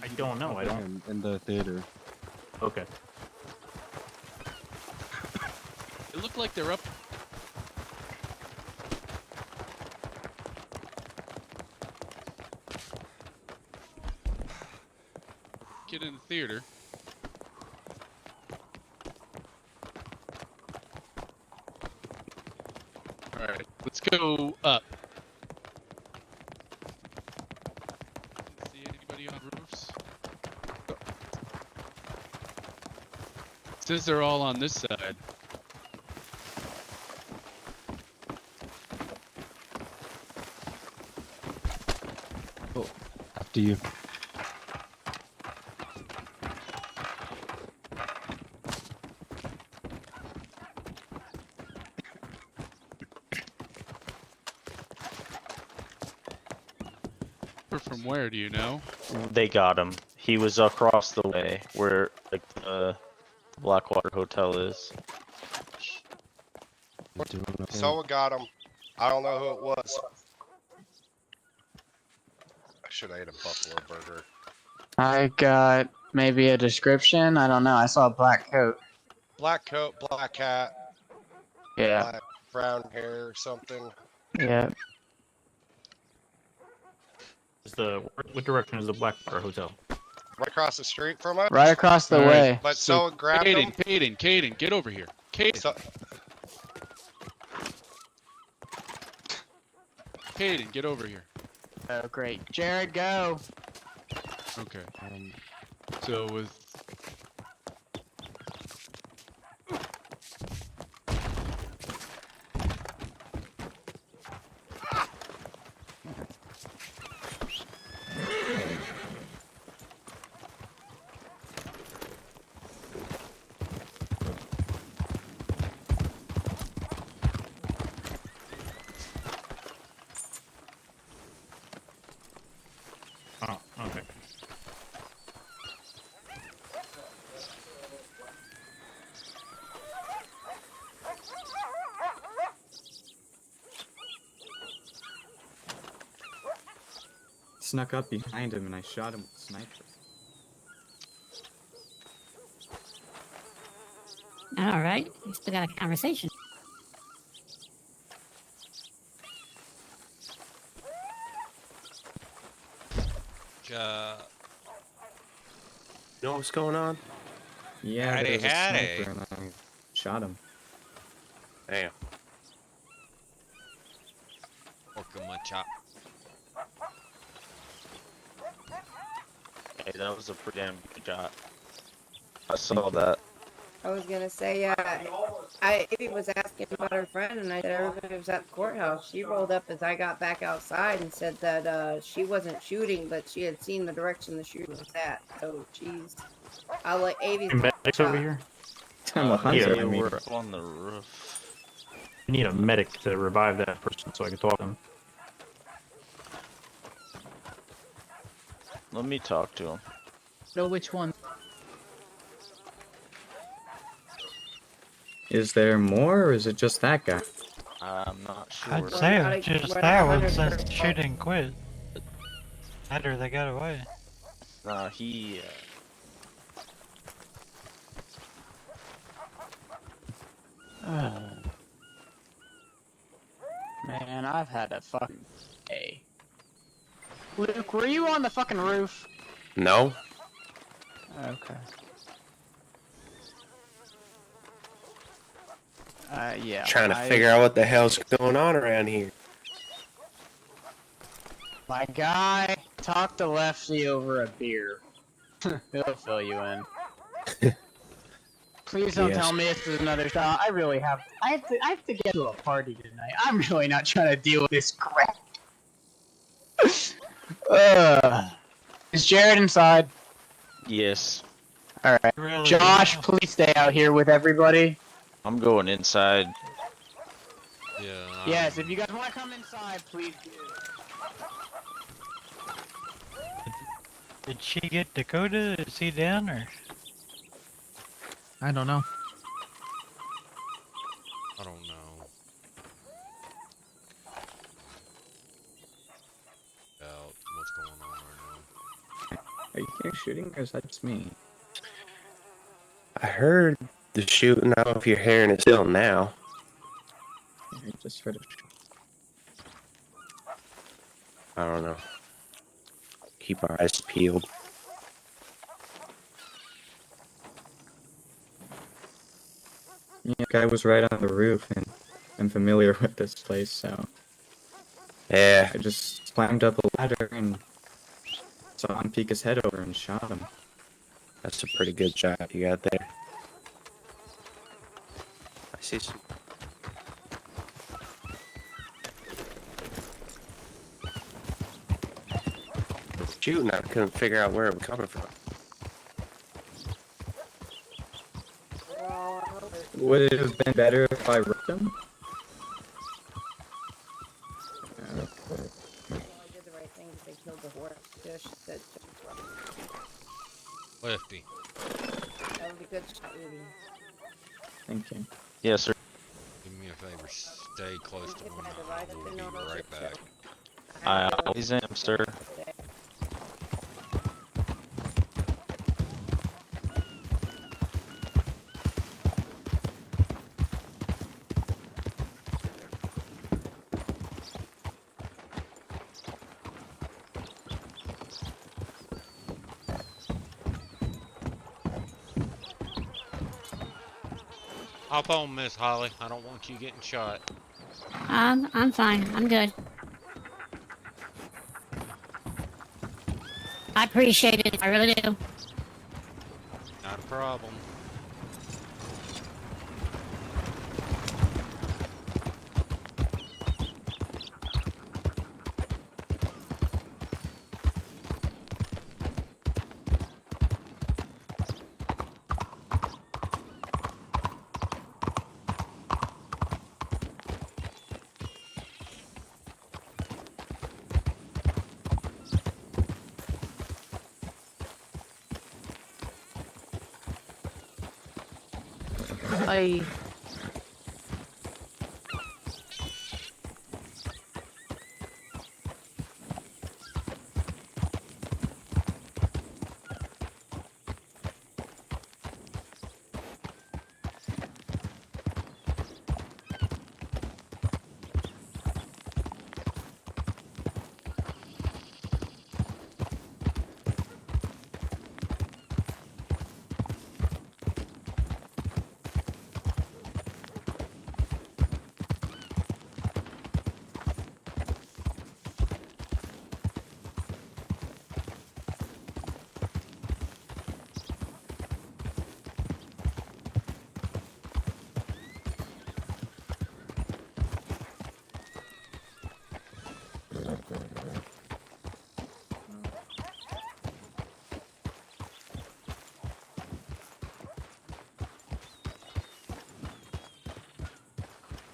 I don't know. I don't. In the theater. Okay. It looked like they're up. Get in the theater. Alright, let's go up. See anybody on roofs? It says they're all on this side. Oh, after you. From where, do you know? They got him. He was across the way where like the Blackwater Hotel is. Someone got him. I don't know who it was. I should have ate a buffalo burger. I got maybe a description. I don't know. I saw a black coat. Black coat, black hat, Yeah. black brown hair or something. Yeah. What direction is the Blackwater Hotel? Right across the street from us. Right across the way. But So, someone grabbed him. Caden, get over here. Caden, get over here. Oh, great. Jared, go. Okay. So with Oh, okay. Snuck up behind him and I shot him with a sniper. All right, we still got a conversation. You know what's going on? Yeah, Howdy, there was a howdy. sniper and I shot him. Damn. Welcome, my chop. Hey, that was a pretty damn good shot. I saw that. I was gonna say, Ivy was asking about her friend, and I said everybody was at the courthouse. She rolled up as I got back outside and said that she wasn't shooting, but she had seen the direction the shooter was at. So I'll let Avy's Medics over here. I'm a hunter. Yeah, I mean, We're on the roof. I need a medic to revive that person so I can talk to him. Let me talk to him. Know which one? is there more or is it just that guy? I'm not sure. I'd say it was just that one since shooting quit. After they got away. Nah, he. Man, I've had a fucking day. Luke, were you on the fucking roof? No. Okay. Yeah. Trying to figure out what the hell's going on around here. My guy, talk to Lefty over a beer. He'll fill you in. Please don't Yes. tell me this is another shot. I really have. I have to get to a party tonight. I'm really not trying to deal with this crap. Is Jared inside? Yes. All right. Really? Josh, please stay out here with everybody. I'm going inside. Yeah. Yes, if you guys want to come inside, please do. Did she get Dakota? Is he down or? I don't know. I don't know. About what's going on right now. Are you hearing shooting or is that just me? I heard the shooting. I don't know if you're hearing it still now. I just heard a shot. I don't know. Keep our eyes peeled. Yeah, the guy was right on the roof and I'm familiar with this place, so Yeah. I just climbed up a ladder and saw him peek his head over and shot him. That's a pretty good shot you got there. I see some. Shooting, I couldn't figure out where it was coming from. Would it have been better if I ripped him? I did the right thing because they killed the horse. Lefty. That would be good shot, Ruby. Thank you. Yes, sir. Do me a favor. Stay close to one. I We'll be right back. I always am, sir. Hop on, Miss Holly. I don't want you getting shot. I'm fine. I'm good. I appreciate it. I really do. Not a problem. I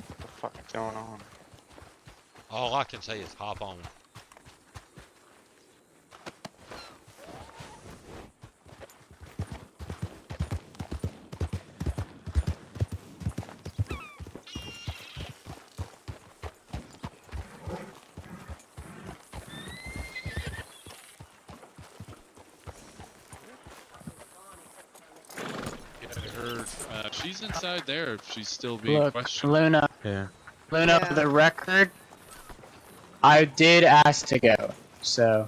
What the fuck is going on? All I can say is hop on. Yeah, I heard she's inside there if she's still being Look, questioned. Luna. Yeah. Luna, for the record, I did ask to go, so.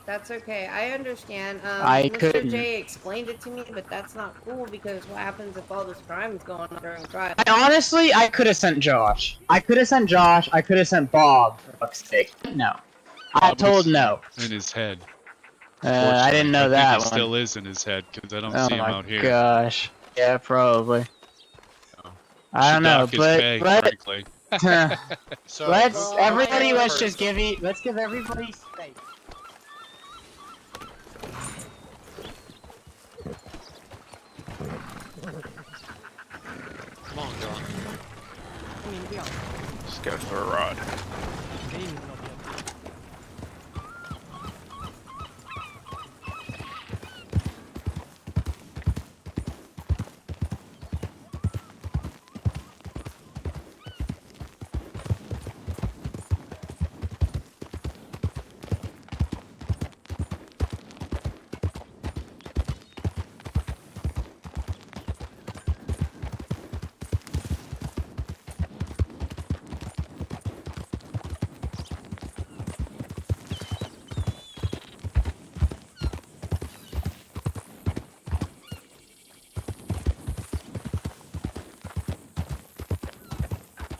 That's okay. I understand. I Mr. couldn't. J explained it to me, but that's not cool because what happens if all this crime is going on during trial? I could have sent Josh. I could have sent Josh. I could have sent Bob, for fuck's sake. No. I Bob told was no. in his head. I didn't know I that think he one. still is in his head because I don't Oh see him my out here. gosh. Yeah, probably. I Should don't know, dock his but pay, let, frankly. So let's give everybody space. Come on, John. Let's go for a ride.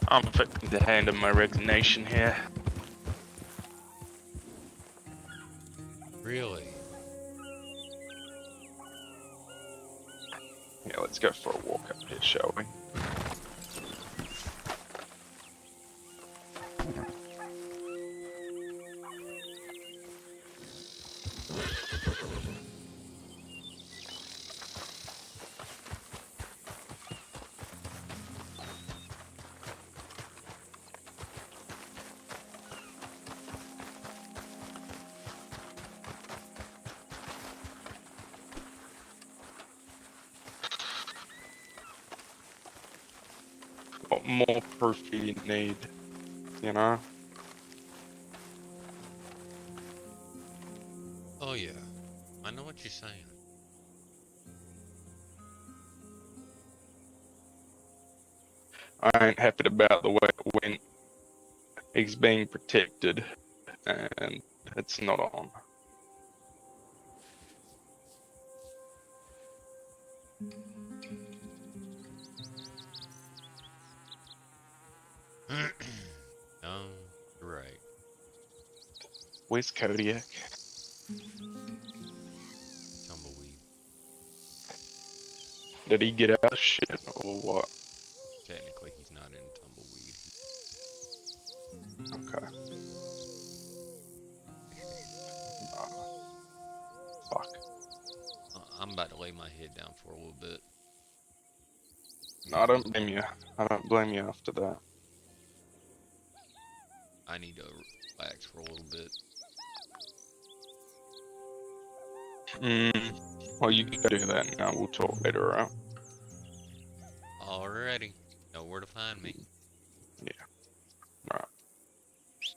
I'm fixing to hand in my resignation here. Really? Yeah, let's go for a walk up here, shall we? What more proof do you need? You know? Oh yeah. I know what you're saying. I ain't happy about the way it went. He's being protected, and it's not on. No, you're right. Where's Kodiak? Tumbleweed. Did he get out of shit or what? Technically, he's not in tumbleweed. Okay. Fuck. I'm about to lay my head down for a little bit. No, I don't blame you. I don't blame you after that. I need to relax for a little bit. Well, you can do that now. We'll talk later, alright? Alrighty. Know where to find me. Yeah. Alright.